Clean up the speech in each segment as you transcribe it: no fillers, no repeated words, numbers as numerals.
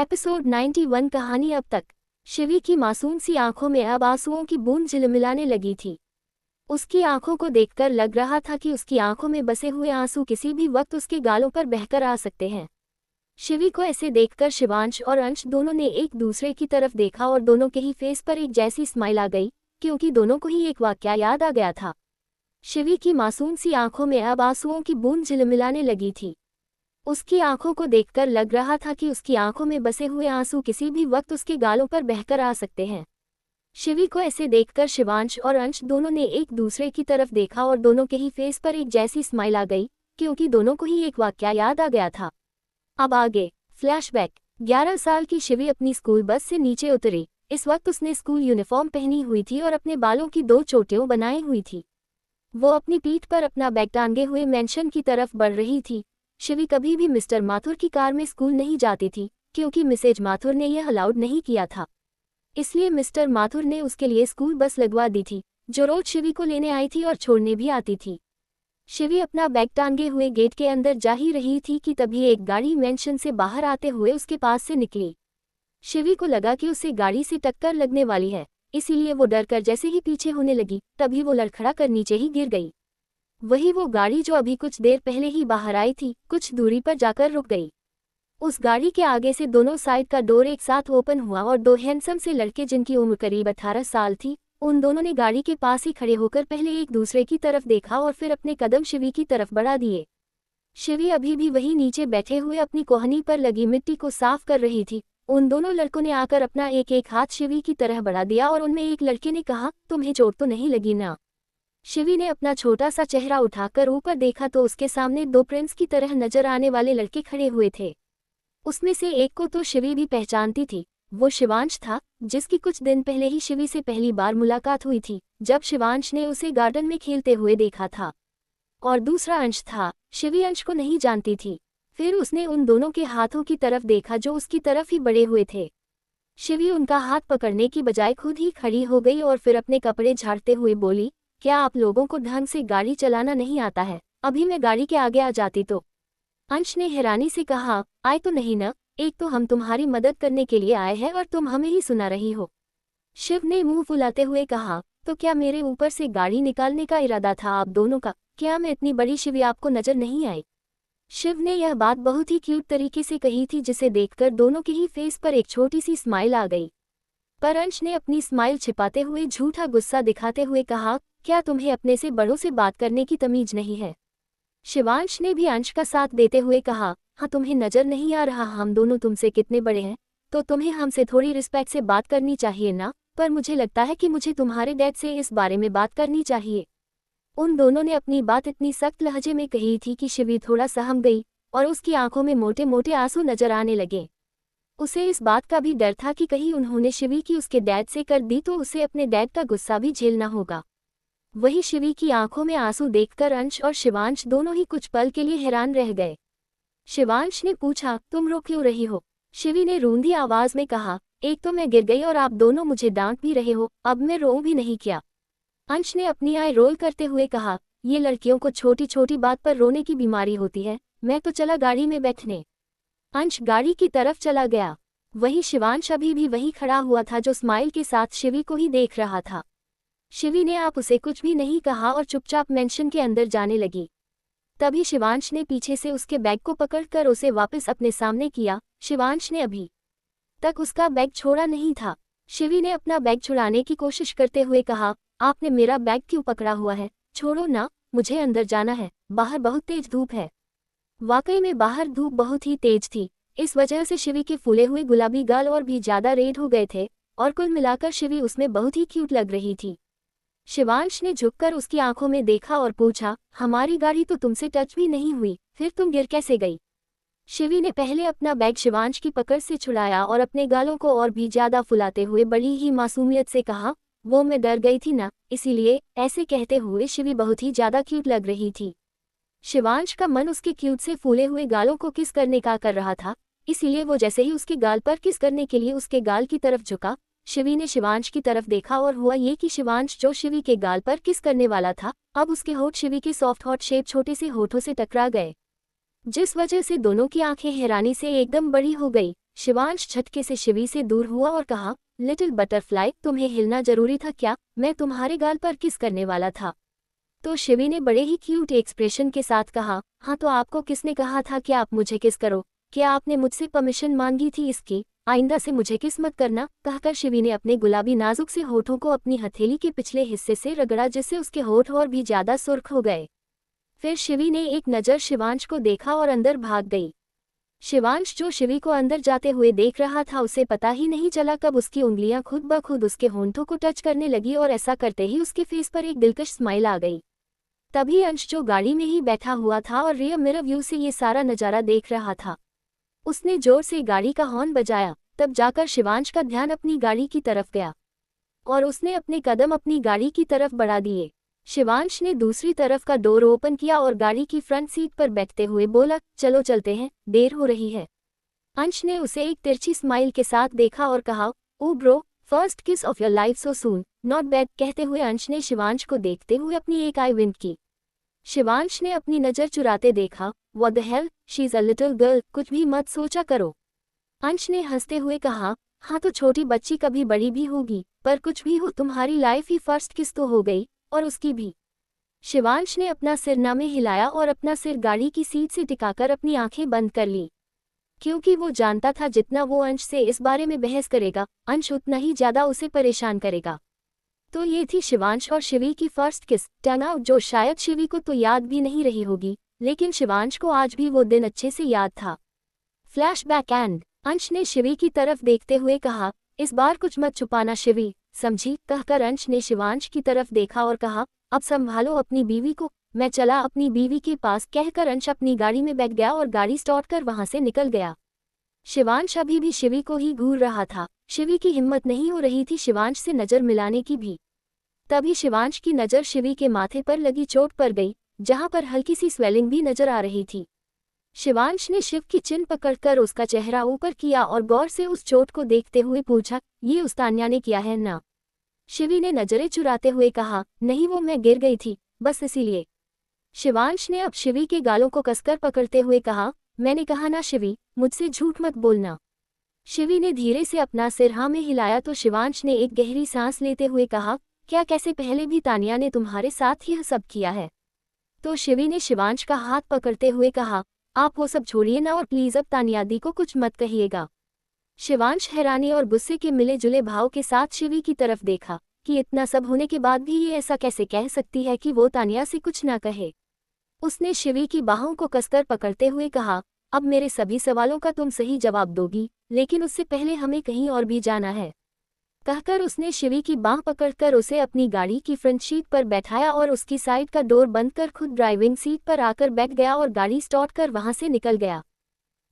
Episode 91 कहानी अब तक। शिवी की मासूम सी आंखों में अब आंसुओं की बूंद झिलमिलाने लगी थी। उसकी आंखों को देखकर लग रहा था कि उसकी आंखों में बसे हुए आंसू किसी भी वक्त उसके गालों पर बहकर आ सकते हैं। शिवी को ऐसे देखकर शिवांश और अंश दोनों ने एक दूसरे की तरफ देखा और दोनों के ही फेस पर एक जैसी स्माइल आ गई, क्योंकि दोनों को ही एक वाकया याद आ गया था। शिवी की मासूम सी आंखों में अब आंसुओं की बूंद झिलमिलाने लगी थी। उसकी आंखों को देखकर लग रहा था कि उसकी आंखों में बसे हुए आंसू किसी भी वक्त उसके गालों पर बहकर आ सकते हैं। शिवी को ऐसे देखकर शिवांश और अंश दोनों ने एक दूसरे की तरफ देखा और दोनों के ही फेस पर एक जैसी स्माइल आ गई, क्योंकि दोनों को ही एक वाकया याद आ गया था। अब आगे फ्लैशबैक। 11 साल की शिवी अपनी स्कूल बस से नीचे उतरी। इस वक्त उसने स्कूल यूनिफॉर्म पहनी हुई थी और अपने बालों की 2 चोटियों बनाई हुई थी। वो अपनी पीठ पर अपना बैग टांगे हुए मेंशन की तरफ बढ़ रही थी। शिवी कभी भी मिस्टर माथुर की कार में स्कूल नहीं जाती थी, क्योंकि मिसेज माथुर ने यह अलाउड नहीं किया था। इसलिए मिस्टर माथुर ने उसके लिए स्कूल बस लगवा दी थी, जो रोज शिवी को लेने आई थी और छोड़ने भी आती थी। शिवी अपना बैग टांगे हुए गेट के अंदर जा ही रही थी कि तभी एक गाड़ी मेंशन से बाहर आते हुए उसके पास से निकली। शिवी को लगा कि उसे गाड़ी से टक्कर लगने वाली है, इसीलिए वो डरकर जैसे ही पीछे होने लगी, तभी वो लड़खड़ा कर नीचे ही गिर गई। वही वो गाड़ी जो अभी कुछ देर पहले ही बाहर आई थी, कुछ दूरी पर जाकर रुक गई। उस गाड़ी के आगे से दोनों साइड का डोर एक साथ ओपन हुआ और 2 हैंडसम से लड़के जिनकी उम्र करीब 18 साल थी, उन दोनों ने गाड़ी के पास ही खड़े होकर पहले एक दूसरे की तरफ देखा और फिर अपने कदम शिवी की तरफ बढ़ा दिए। शिवी अभी भी वही नीचे बैठे हुए अपनी कोहनी पर लगी मिट्टी को साफ कर रही थी। उन दोनों लड़कों ने आकर अपना एक एक हाथ शिवी की तरह बढ़ा दिया और उनमें एक लड़के ने कहा, तुम्हें चोट तो नहीं लगी ना? शिवी ने अपना छोटा सा चेहरा उठाकर ऊपर देखा तो उसके सामने 2 प्रिंस की तरह नजर आने वाले लड़के खड़े हुए थे। उसमें से एक को तो शिवी भी पहचानती थी। वो शिवांश था, जिसकी कुछ दिन पहले ही शिवी से पहली बार मुलाकात हुई थी, जब शिवांश ने उसे गार्डन में खेलते हुए देखा था। और दूसरा अंश था। शिवी अंश को नहीं जानती थी। फिर उसने उन दोनों के हाथों की तरफ देखा जो उसकी तरफ ही बढ़े हुए थे। शिवी उनका हाथ पकड़ने की बजाय खुद ही खड़ी हो गई और फिर अपने कपड़े झाड़ते हुए बोली, क्या आप लोगों को ढंग से गाड़ी चलाना नहीं आता है? अभी मैं गाड़ी के आगे आ जाती तो। अंश ने हैरानी से कहा, आए तो नहीं न, एक तो हम तुम्हारी मदद करने के लिए आए हैं और तुम हमें ही सुना रही हो। शिव ने मुंह फुलाते हुए कहा, तो क्या मेरे ऊपर से गाड़ी निकालने का इरादा था आप दोनों का? क्या मैं इतनी बड़ी शिवी आपको नजर नहीं आई? शिव ने यह बात बहुत ही क्यूट तरीके से कही थी, जिसे देखकर दोनों के ही फेस पर एक छोटी सी स्माइल आ गई। पर अंश ने अपनी स्माइल छिपाते हुए झूठा गुस्सा दिखाते हुए कहा, क्या तुम्हें अपने से बड़ों से बात करने की तमीज नहीं है? शिवांश ने भी अंश का साथ देते हुए कहा, हाँ तुम्हें नजर नहीं आ रहा हम दोनों तुमसे कितने बड़े हैं? तो तुम्हें हमसे थोड़ी रिस्पेक्ट से बात करनी चाहिए ना। पर मुझे लगता है कि मुझे तुम्हारे डैड से इस बारे में बात करनी चाहिए। उन दोनों ने अपनी बात इतनी सख्त लहजे में कही थी कि शिवी थोड़ा सहम गई और उसकी आंखों में मोटे मोटे आंसू नजर आने लगे। उसे इस बात का भी डर था कि कहीं उन्होंने शिवी की उसके डैड से कर दी तो उसे अपने डैड का गुस्सा भी झेलना होगा। वही शिवी की आंखों में आंसू देखकर अंश और शिवांश दोनों ही कुछ पल के लिए हैरान रह गए। शिवांश ने पूछा, तुम रो क्यों रही हो? शिवी ने रूंधी आवाज में कहा, एक तो मैं गिर गई और आप दोनों मुझे डांट भी रहे हो, अब मैं रो भी नहीं क्या? अंश ने अपनी आई रोल करते हुए कहा, ये लड़कियों को छोटी छोटी बात पर रोने की बीमारी होती है, मैं तो चला गाड़ी में बैठने। अंश गाड़ी की तरफ चला गया। वही शिवांश अभी भी वही खड़ा हुआ था, जो स्माइल के साथ शिवी को ही देख रहा था। शिवी ने आप उसे कुछ भी नहीं कहा और चुपचाप मेंशन के अंदर जाने लगी। तभी शिवांश ने पीछे से उसके बैग को पकड़कर उसे वापस अपने सामने किया। शिवांश ने अभी तक उसका बैग छोड़ा नहीं था। शिवी ने अपना बैग छुड़ाने की कोशिश करते हुए कहा, आपने मेरा बैग क्यों पकड़ा हुआ है? छोड़ो ना, मुझे अंदर जाना है, बाहर बहुत तेज धूप है। वाकई में बाहर धूप बहुत ही तेज थी। इस वजह से शिवी के फूले हुए गुलाबी गाल और भी ज्यादा रेड हो गए थे और कुल मिलाकर शिवी उसमें बहुत ही क्यूट लग रही थी। शिवांश ने झुककर उसकी आंखों में देखा और पूछा, हमारी गाड़ी तो तुमसे टच भी नहीं हुई, फिर तुम गिर कैसे गई? शिवी ने पहले अपना बैग शिवांश की पकड़ से छुड़ाया और अपने गालों को और भी ज्यादा फुलाते हुए बड़ी ही मासूमियत से कहा, वो मैं डर गई थी ना, इसीलिए। ऐसे कहते हुए शिवी बहुत ही ज्यादा क्यूट लग रही थी। शिवांश का मन उसके क्यूट से फूले हुए गालों को किस करने का कर रहा था, इसीलिए वो जैसे ही उसके गाल पर किस करने के लिए उसके गाल की तरफ झुका, शिवी ने शिवांश की तरफ देखा और हुआ ये कि शिवांश जो शिवी के गाल पर किस करने वाला था, अब उसके होठ शिवी के सॉफ्ट हॉट शेप छोटे से होठों से टकरा गए, जिस वजह से दोनों की आंखें हैरानी से एकदम बड़ी हो गई। शिवांश झटके से शिवी से दूर हुआ और कहा, लिटिल बटरफ्लाई, तुम्हें हिलना जरूरी था क्या? मैं तुम्हारे गाल पर किस करने वाला था। तो शिवी ने बड़े ही क्यूट एक्सप्रेशन के साथ कहा, हाँ तो आपको किसने कहा था कि आप मुझे किस करो? क्या आपने मुझसे परमिशन मांगी थी इसकी? आइंदा से मुझे किस मत करना। कहकर शिवी ने अपने गुलाबी नाजुक से होठों को अपनी हथेली के पिछले हिस्से से रगड़ा, जिससे उसके होठ और भी ज्यादा सुर्ख हो गए। फिर शिवी ने एक नज़र शिवांश को देखा और अंदर भाग गई। शिवांश जो शिवी को अंदर जाते हुए देख रहा था, उसे पता ही नहीं चला कब उसकी उंगलियां खुद ब खुद उसके होंठों को टच करने लगी और ऐसा करते ही उसके फेस पर एक दिलकश स्माइल आ गई। तभी अंश जो गाड़ी में ही बैठा हुआ था और रियर मिरर व्यू से ये सारा नज़ारा देख रहा था, उसने जोर से गाड़ी का हॉर्न बजाया। तब जाकर शिवांश का ध्यान अपनी गाड़ी की तरफ गया और उसने अपने कदम अपनी गाड़ी की तरफ बढ़ा दिए। शिवांश ने दूसरी तरफ का डोर ओपन किया और गाड़ी की फ्रंट सीट पर बैठते हुए बोला, चलो चलते हैं, देर हो रही है। अंश ने उसे एक तिरछी स्माइल के साथ देखा और कहा, oh bro, first kiss of your life so soon, not bad. कहते हुए अंश ने शिवांश को देखते हुए अपनी एक आई विंक की। शिवांश ने अपनी नज़र चुराते देखा, what the hell, she is a little girl, कुछ भी मत सोचा करो। अंश ने हंसते हुए कहा, हाँ तो छोटी बच्ची कभी बड़ी भी होगी, पर कुछ भी हो तुम्हारी लाइफ ही फर्स्ट किस तो हो गई, और उसकी भी। शिवांश ने अपना सिर नामे हिलाया और अपना सिर गाड़ी की सीट से टिकाकर अपनी आंखें बंद कर ली, क्योंकि वो जानता था जितना वो अंश से इस बारे में बहस करेगा, अंश उतना ही ज्यादा उसे परेशान करेगा। तो ये थी शिवांश और शिवी की फर्स्ट किस, टर्न आउट जो शायद शिवी को तो याद भी नहीं रही होगी, लेकिन शिवांश को आज भी वो दिन अच्छे से याद था। Flashback and. अंश ने शिवी की तरफ देखते हुए कहा, इस बार कुछ मत छुपाना शिवी, समझी। कहकर अंश ने शिवांश की तरफ देखा और कहा, अब संभालो अपनी बीवी को, मैं चला अपनी बीवी के पास। कहकर अंश अपनी गाड़ी में बैठ गया और गाड़ी स्टार्ट कर वहां से निकल गया। शिवांश अभी भी शिवी को ही घूर रहा था। शिवी की हिम्मत नहीं हो रही थी शिवांश से नजर मिलाने की भी। तभी शिवांश की नज़र शिवी के माथे पर लगी चोट पर गई, जहां पर हल्की सी स्वेलिंग भी नजर आ रही थी। शिवांश ने शिव की चिन पकड़कर उसका चेहरा ऊपर किया और गौर से उस चोट को देखते हुए पूछा, ये उस तान्या ने किया है ना? शिवी ने नजरें चुराते हुए कहा, नहीं वो मैं गिर गई थी, बस इसीलिए। शिवांश ने अब शिवी के गालों को कसकर पकड़ते हुए कहा, मैंने कहा ना शिवी, मुझसे झूठ मत बोलना। शिवी ने धीरे से अपना सिर हाँ में हिलाया तो शिवांश ने एक गहरी सांस लेते हुए कहा, क्या कैसे पहले भी तान्या ने तुम्हारे साथ यह सब किया है? तो शिवी ने शिवांश का हाथ पकड़ते हुए कहा, आप वो सब छोड़िए ना और प्लीज अब तान्या दी को कुछ मत कहिएगा। शिवांश हैरानी और गुस्से के मिले जुले भाव के साथ शिवी की तरफ देखा कि इतना सब होने के बाद भी ये ऐसा कैसे कह सकती है कि वो तान्या से कुछ ना कहे। उसने शिवी की बाहों को कसकर पकड़ते हुए कहा, अब मेरे सभी सवालों का तुम सही जवाब दोगी, लेकिन उससे पहले हमें कहीं और भी जाना है। कहकर उसने शिवी की बाह पकड़कर उसे अपनी गाड़ी की फ्रंट सीट पर बैठाया और उसकी साइड का डोर बंद कर खुद ड्राइविंग सीट पर आकर बैठ गया और गाड़ी स्टार्ट कर वहां से निकल गया।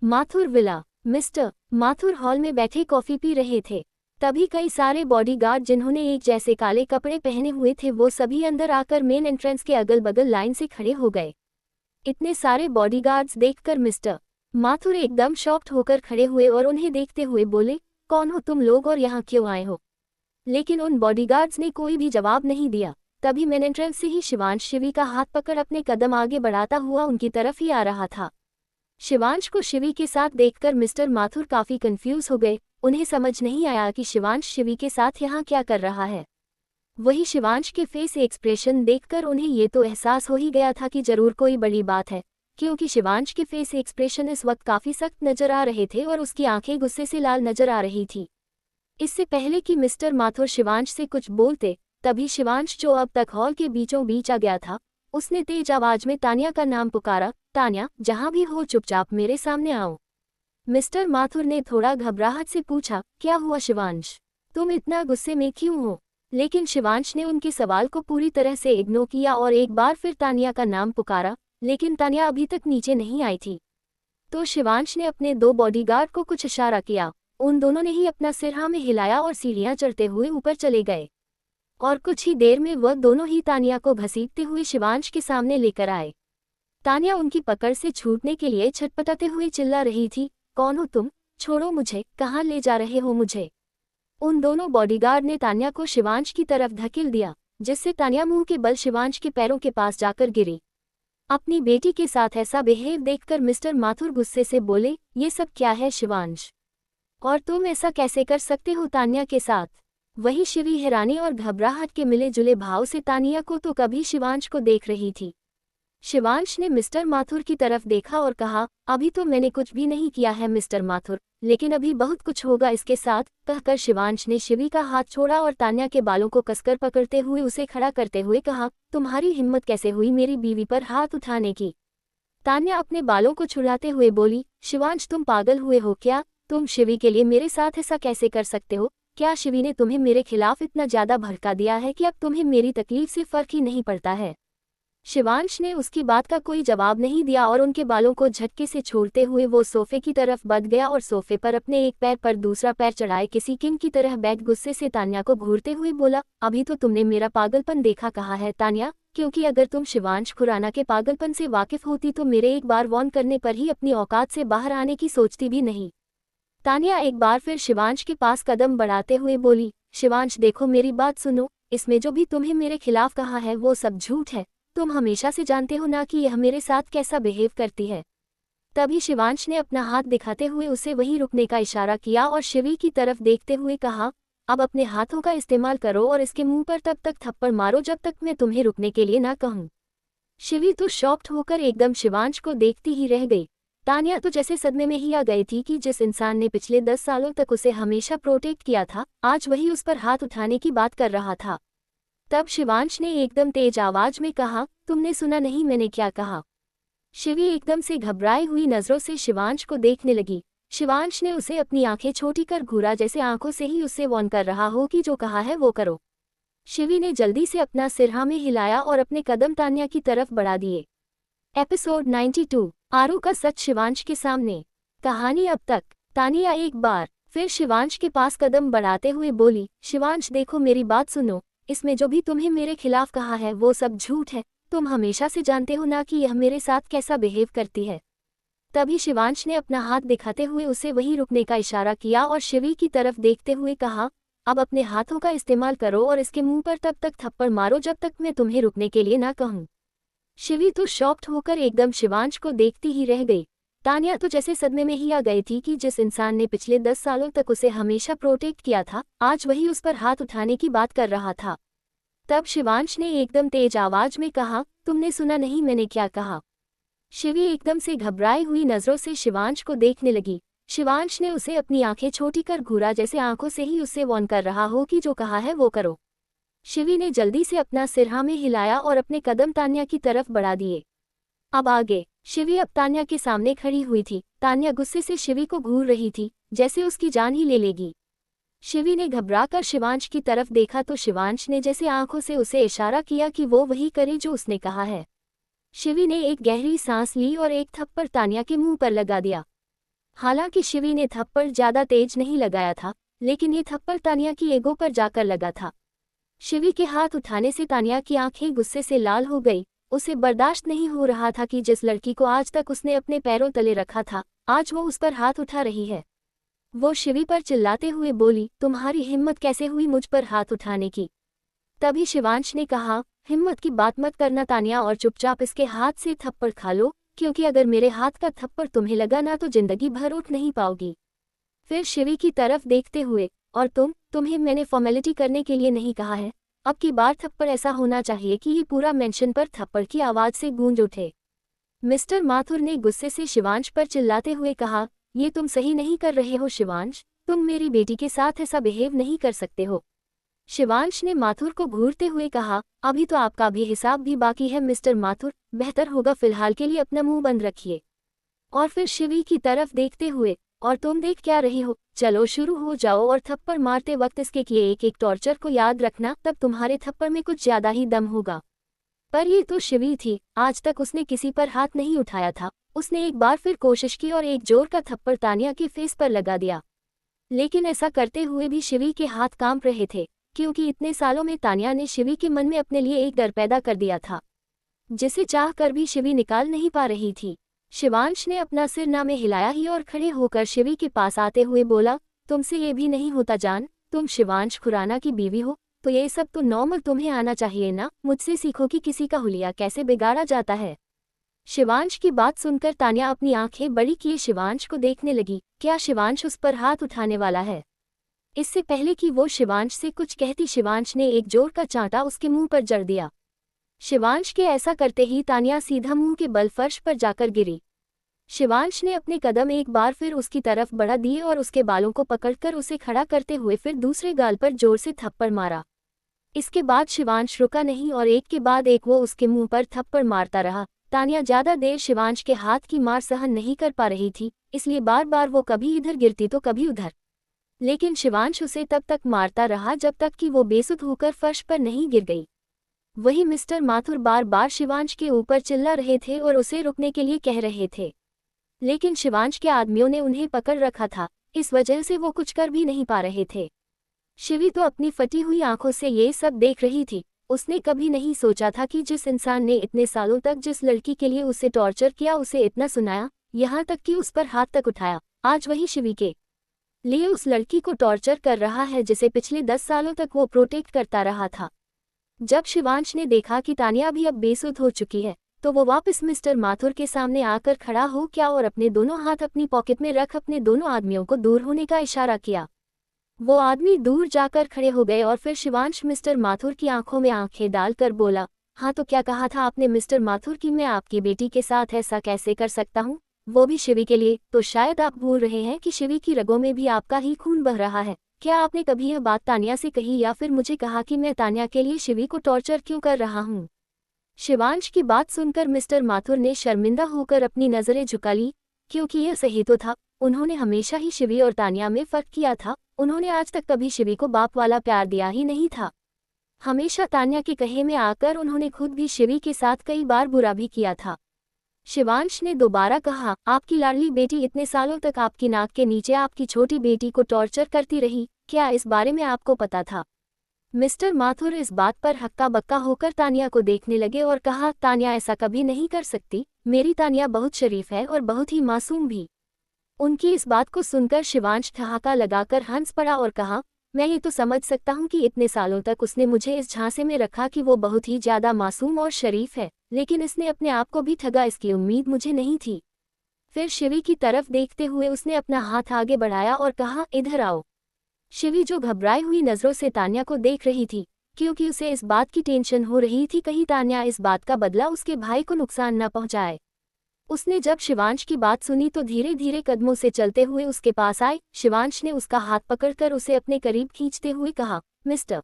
Mathur villa. Mister Mathur hall में बैठे कॉफी पी रहे थे। तभी कई सारे बॉडीगार्ड जिन्होंने एक जैसे काले कपड़े पहने हुए थे, वो सभी अंदर आकर मेन एंट्रेंस के अगल बगल लाइन से खड़े हो गए। इतने सारे बॉडीगार्ड्स देखकर मिस्टर माथुर एकदम शॉक्ड होकर खड़े हुए और उन्हें देखते हुए बोले, कौन हो तुम लोग और यहाँ क्यों आए हो? लेकिन उन बॉडीगार्ड्स ने कोई भी जवाब नहीं दिया। तभी मेन एंट्रेंस से ही शिवांश शिवी का हाथ पकड़ अपने कदम आगे बढ़ाता हुआ उनकी तरफ ही आ रहा था। शिवांश को शिवी के साथ देखकर मिस्टर माथुर काफी कंफ्यूज हो गए। उन्हें समझ नहीं आया कि शिवांश शिवी के साथ यहाँ क्या कर रहा है। वही शिवांश के फेस एक्सप्रेशन देखकर उन्हें ये तो एहसास हो ही गया था कि जरूर कोई बड़ी बात है, क्योंकि शिवांश के फेस एक्सप्रेशन इस वक्त काफी सख्त नजर आ रहे थे और उसकी आंखें गुस्से से लाल नजर आ रही थी। इससे पहले कि मिस्टर माथुर शिवांश से कुछ बोलते, तभी शिवांश जो अब तक हॉल के बीचों बीच आ गया था, उसने तेज आवाज में तान्या का नाम पुकारा, तान्या, जहां भी हो चुपचाप मेरे सामने आओ। मिस्टर माथुर ने थोड़ा घबराहट से पूछा, क्या हुआ शिवांश, तुम इतना गुस्से में क्यों हो? लेकिन शिवांश ने उनके सवाल को पूरी तरह से इग्नोर किया और एक बार फिर तान्या का नाम पुकारा, लेकिन तान्या अभी तक नीचे नहीं आई थी। तो शिवांश ने अपने दो बॉडीगार्ड को कुछ इशारा किया। उन दोनों ने ही अपना सिर हाँ में हिलाया और सीढ़ियां चढ़ते हुए ऊपर चले गए और कुछ ही देर में वह दोनों ही तान्या को घसीटते हुए शिवांश के सामने लेकर आए। तान्या उनकी पकड़ से छूटने के लिए छटपटाते हुए चिल्ला रही थी, कौन हो तुम? छोड़ो मुझे, कहाँ ले जा रहे हो मुझे? उन दोनों बॉडीगार्ड ने तान्या को शिवांश की तरफ धकेल दिया, जिससे तान्या मुंह के बल शिवांश के पैरों के पास जाकर गिरी। अपनी बेटी के साथ ऐसा बिहेव देखकर मिस्टर माथुर गुस्से से बोले, ये सब क्या है शिवांश? और तुम ऐसा कैसे कर सकते हो तान्या के साथ? वही शिवी हैरानी और घबराहट के मिले जुले भाव से तानिया को तो कभी शिवांश को देख रही थी। शिवांश ने मिस्टर माथुर की तरफ देखा और कहा, अभी तो मैंने कुछ भी नहीं किया है मिस्टर माथुर, लेकिन अभी बहुत कुछ होगा इसके साथ। कहकर शिवांश ने शिवी का हाथ छोड़ा और तान्या के बालों को कसकर पकड़ते हुए उसे खड़ा करते हुए कहा, तुम्हारी हिम्मत कैसे हुई मेरी बीवी पर हाथ उठाने की? तान्या अपने बालों को छुड़ाते हुए बोली, शिवांश तुम पागल हुए हो क्या? तुम शिवी के लिए मेरे साथ ऐसा कैसे कर सकते हो? क्या शिवी ने तुम्हें मेरे खिलाफ इतना ज्यादा भड़का दिया है कि अब तुम्हें मेरी तकलीफ से फर्क ही नहीं पड़ता है? शिवांश ने उसकी बात का कोई जवाब नहीं दिया और उनके बालों को झटके से छोड़ते हुए वो सोफे की तरफ बढ़ गया और सोफे पर अपने एक पैर पर दूसरा पैर चढ़ाए किसी किंग की तरह बैठ गुस्से से तान्या को घूरते हुए बोला, अभी तो तुमने मेरा पागलपन देखा कहा है तान्या, क्योंकि अगर तुम शिवांश खुराना के पागलपन से वाकिफ होती तो मेरे एक बार वार्न करने पर ही अपनी औकात से बाहर आने की सोचती भी नहीं। तान्या एक बार फिर शिवांश के पास कदम बढ़ाते हुए बोली, शिवांश देखो मेरी बात सुनो, इसमें जो भी तुम्हें मेरे खिलाफ कहा है वो सब झूठ है। तुम हमेशा से जानते हो ना कि यह मेरे साथ कैसा बिहेव करती है। तभी शिवांश ने अपना हाथ दिखाते हुए उसे वहीं रुकने का इशारा किया और शिवी की तरफ देखते हुए कहा, अब अपने हाथों का इस्तेमाल करो और इसके मुंह पर तब तक थप्पड़ मारो जब तक मैं तुम्हें रुकने के लिए ना कहूँ। शिवी तो शॉक्ड होकर एकदम शिवांश को देखती ही रह गई। तान्या तो जैसे सदमे में ही आ गई थी कि जिस इंसान ने पिछले 10 सालों तक उसे हमेशा प्रोटेक्ट किया था, आज वही उस पर हाथ उठाने की बात कर रहा था। तब शिवांश ने एकदम तेज आवाज में कहा, तुमने सुना नहीं मैंने क्या कहा? शिवी एकदम से घबराई हुई नजरों से शिवांश को देखने लगी। शिवांश ने उसे अपनी आंखें छोटी कर घूरा जैसे आंखों से ही उससे वार्न कर रहा हो कि जो कहा है वो करो। शिवी ने जल्दी से अपना सिरहा में हिलाया और अपने कदम तान्या की तरफ बढ़ा दिए। एपिसोड 92 आरू का सच शिवांश के सामने। कहानी अब तक। तानिया एक बार फिर शिवांश के पास कदम बढ़ाते हुए बोली, शिवांश देखो मेरी बात सुनो, इसमें जो भी तुम्हें मेरे खिलाफ कहा है वो सब झूठ है। तुम हमेशा से जानते हो ना कि यह मेरे साथ कैसा बिहेव करती है। तभी शिवांश ने अपना हाथ दिखाते हुए उसे वहीं रुकने का इशारा किया और शिवी की तरफ देखते हुए कहा, अब अपने हाथों का इस्तेमाल करो और इसके मुंह पर तब तक थप्पड़ मारो जब तक मैं तुम्हें रुकने के लिए ना कहूँ। शिवी तो शॉक्ड होकर एकदम शिवांश को देखती ही रह गई। तान्या तो जैसे सदमे में ही आ गई थी कि जिस इंसान ने पिछले 10 सालों तक उसे हमेशा प्रोटेक्ट किया था, आज वही उस पर हाथ उठाने की बात कर रहा था। तब शिवांश ने एकदम तेज आवाज में कहा, तुमने सुना नहीं मैंने क्या कहा? शिवी एकदम से घबराई हुई नजरों से शिवांश को देखने लगी। शिवांश ने उसे अपनी आंखें छोटी कर घूरा जैसे आंखों से ही उससे वार्न कर रहा हो कि जो कहा है वो करो। शिवी ने जल्दी से अपना सिरहा में हिलाया और अपने कदम तान्या की तरफ बढ़ा दिए। अब आगे। शिवी अब तान्या के सामने खड़ी हुई थी। तान्या गुस्से से शिवी को घूर रही थी, जैसे उसकी जान ही ले लेगी। शिवी ने घबराकर शिवांश की तरफ देखा तो शिवांश ने जैसे आंखों से उसे इशारा किया कि वो वही करे जो उसने कहा है। शिवी ने एक गहरी सांस ली और एक थप्पड़ तान्या के मुंह पर लगा दिया। हालांकि शिवी ने थप्पड़ ज्यादा तेज नहीं लगाया था, लेकिन ये थप्पड़ तान्या की ईगो पर जाकर लगा था। शिवी के हाथ उठाने से तान्या की आंखें गुस्से से लाल हो गई। उसे बर्दाश्त नहीं हो रहा था कि जिस लड़की को आज तक उसने अपने पैरों तले रखा था, आज वो उस पर हाथ उठा रही है। वो शिवी पर चिल्लाते हुए बोली, तुम्हारी हिम्मत कैसे हुई मुझ पर हाथ उठाने की? तभी शिवांश ने कहा, हिम्मत की बात मत करना तान्या और चुपचाप इसके हाथ से थप्पड़ खा लो, क्योंकि अगर मेरे हाथ का थप्पड़ तुम्हें लगा ना तो जिंदगी भर उठ नहीं पाओगी। फिर शिवी की तरफ देखते हुए, और तुम्हें मैंने फॉर्मेलिटी करने के लिए नहीं कहा है। अब की बार थप्पड़ ऐसा होना चाहिए कि ये पूरा मेंशन पर थप्पड़ की आवाज से गूंज उठे। मिस्टर माथुर ने गुस्से से शिवांश पर चिल्लाते हुए कहा, ये तुम सही नहीं कर रहे हो शिवांश, तुम मेरी बेटी के साथ ऐसा बिहेव नहीं कर सकते हो। शिवांश ने माथुर को घूरते हुए कहा, अभी तो आपका भी हिसाब भी बाकी है मिस्टर माथुर, बेहतर होगा फिलहाल के लिए अपना मुंह बंद रखिए। और फिर शिवी की तरफ देखते हुए, और तुम देख क्या रही हो, चलो शुरू हो जाओ और थप्पड़ मारते वक्त इसके किए एक एक टॉर्चर को याद रखना, तब तुम्हारे थप्पड़ में कुछ ज्यादा ही दम होगा। पर ये तो शिवी थी, आज तक उसने किसी पर हाथ नहीं उठाया था। उसने एक बार फिर कोशिश की और एक जोर का थप्पड़ तान्या के फेस पर लगा दिया। लेकिन ऐसा करते हुए भी शिवी के हाथ कांप रहे थे, क्योंकि इतने सालों में तान्या ने शिवी के मन में अपने लिए एक डर पैदा कर दिया था, जिसे चाह कर भी शिवी निकाल नहीं पा रही थी। शिवांश ने अपना सिर ना में हिलाया ही और खड़े होकर शिवी के पास आते हुए बोला, तुमसे ये भी नहीं होता जान, तुम शिवांश खुराना की बीवी हो, तो ये सब तो नॉर्मल तुम्हें आना चाहिए ना, मुझसे सीखो कि किसी का हुलिया कैसे बिगाड़ा जाता है। शिवांश की बात सुनकर तान्या अपनी आंखें बड़ी किए शिवांश को देखने लगी। क्या शिवांश उस पर हाथ उठाने वाला है? इससे पहले कि वो शिवांश से कुछ कहती, शिवांश ने एक जोर का चांटा उसके मुंह पर जड़ दिया। शिवांश के ऐसा करते ही तान्या सीधा मुंह के बल फर्श पर जाकर गिरी। शिवांश ने अपने कदम एक बार फिर उसकी तरफ बढ़ा दिए और उसके बालों को पकड़कर उसे खड़ा करते हुए फिर दूसरे गाल पर जोर से थप्पड़ मारा। इसके बाद शिवांश रुका नहीं और एक के बाद एक वो उसके मुंह पर थप्पड़ मारता रहा। तान्या ज्यादा देर शिवांश के हाथ की मार सहन नहीं कर पा रही थी, इसलिए बार बार वो कभी इधर गिरती तो कभी उधर, लेकिन शिवांश उसे तब तक मारता रहा जब तक कि वो बेसुध होकर फर्श पर नहीं गिर गई। वही मिस्टर माथुर बार बार शिवांश के ऊपर चिल्ला रहे थे और उसे रुकने के लिए कह रहे थे, लेकिन शिवांश के आदमियों ने उन्हें पकड़ रखा था, इस वजह से वो कुछ कर भी नहीं पा रहे थे। शिवी तो अपनी फटी हुई आंखों से ये सब देख रही थी। उसने कभी नहीं सोचा था कि जिस इंसान ने इतने सालों तक जिस लड़की के लिए उसे टॉर्चर किया, उसे इतना सुनाया, यहाँ तक कि उस पर हाथ तक उठाया, आज वही शिवी के लिए उस लड़की को टॉर्चर कर रहा है जिसे पिछले 10 सालों तक वो प्रोटेक्ट करता रहा था। जब शिवांश ने देखा कि तान्या भी अब बेसुध हो चुकी है, तो वो वापस मिस्टर माथुर के सामने आकर खड़ा हो गया और अपने दोनों हाथ अपनी पॉकेट में रख अपने दोनों आदमियों को दूर होने का इशारा किया। वो आदमी दूर जाकर खड़े हो गए और फिर शिवांश मिस्टर माथुर की आंखों में आंखें डालकर बोला, हाँ तो क्या कहा था आपने मिस्टर माथुर कि मैं आपकी बेटी के साथ ऐसा कैसे कर सकता हूँ, वो भी शिवी के लिए? तो शायद आप भूल रहे हैं कि शिवी की रगों में भी आपका ही खून बह रहा है। क्या आपने कभी यह बात तान्या से कही या फिर मुझे कहा कि मैं तान्या के लिए शिवी को टॉर्चर क्यों कर रहा हूँ? शिवांश की बात सुनकर मिस्टर माथुर ने शर्मिंदा होकर अपनी नजरें झुका ली, क्योंकि यह सही तो था, उन्होंने हमेशा ही शिवी और तान्या में फर्क किया था। उन्होंने आज तक कभी शिवी को बाप वाला प्यार दिया ही नहीं था। हमेशा तान्या के कहे में आकर उन्होंने खुद भी शिवी के साथ कई बार बुरा भी किया था। शिवांश ने दोबारा कहा, आपकी लाडली बेटी इतने सालों तक आपकी नाक के नीचे आपकी छोटी बेटी को टॉर्चर करती रही, क्या इस बारे में आपको पता था? मिस्टर माथुर इस बात पर हक्का बक्का होकर तान्या को देखने लगे और कहा, तान्या ऐसा कभी नहीं कर सकती, मेरी तान्या बहुत शरीफ है और बहुत ही मासूम भी। उनकी इस बात को सुनकर शिवांश ठहाका लगाकर हंस पड़ा और कहा, मैं ये तो समझ सकता हूँ कि इतने सालों तक उसने मुझे इस झांसे में रखा कि वो बहुत ही ज्यादा मासूम और शरीफ है, लेकिन इसने अपने आप को भी ठगा, इसकी उम्मीद मुझे नहीं थी। फिर शिवी की तरफ देखते हुए उसने अपना हाथ आगे बढ़ाया और कहा, इधर आओ। शिवी जो घबराई हुई नजरों से तान्या को देख रही थी, क्योंकि उसे इस बात की टेंशन हो रही थी कहीं तान्या इस बात का बदला उसके भाई को नुकसान न पहुंचाए। उसने जब शिवांश की बात सुनी तो धीरे धीरे कदमों से चलते हुए उसके पास आए। शिवांश ने उसका हाथ पकड़कर उसे अपने करीब खींचते हुए कहा, मिस्टर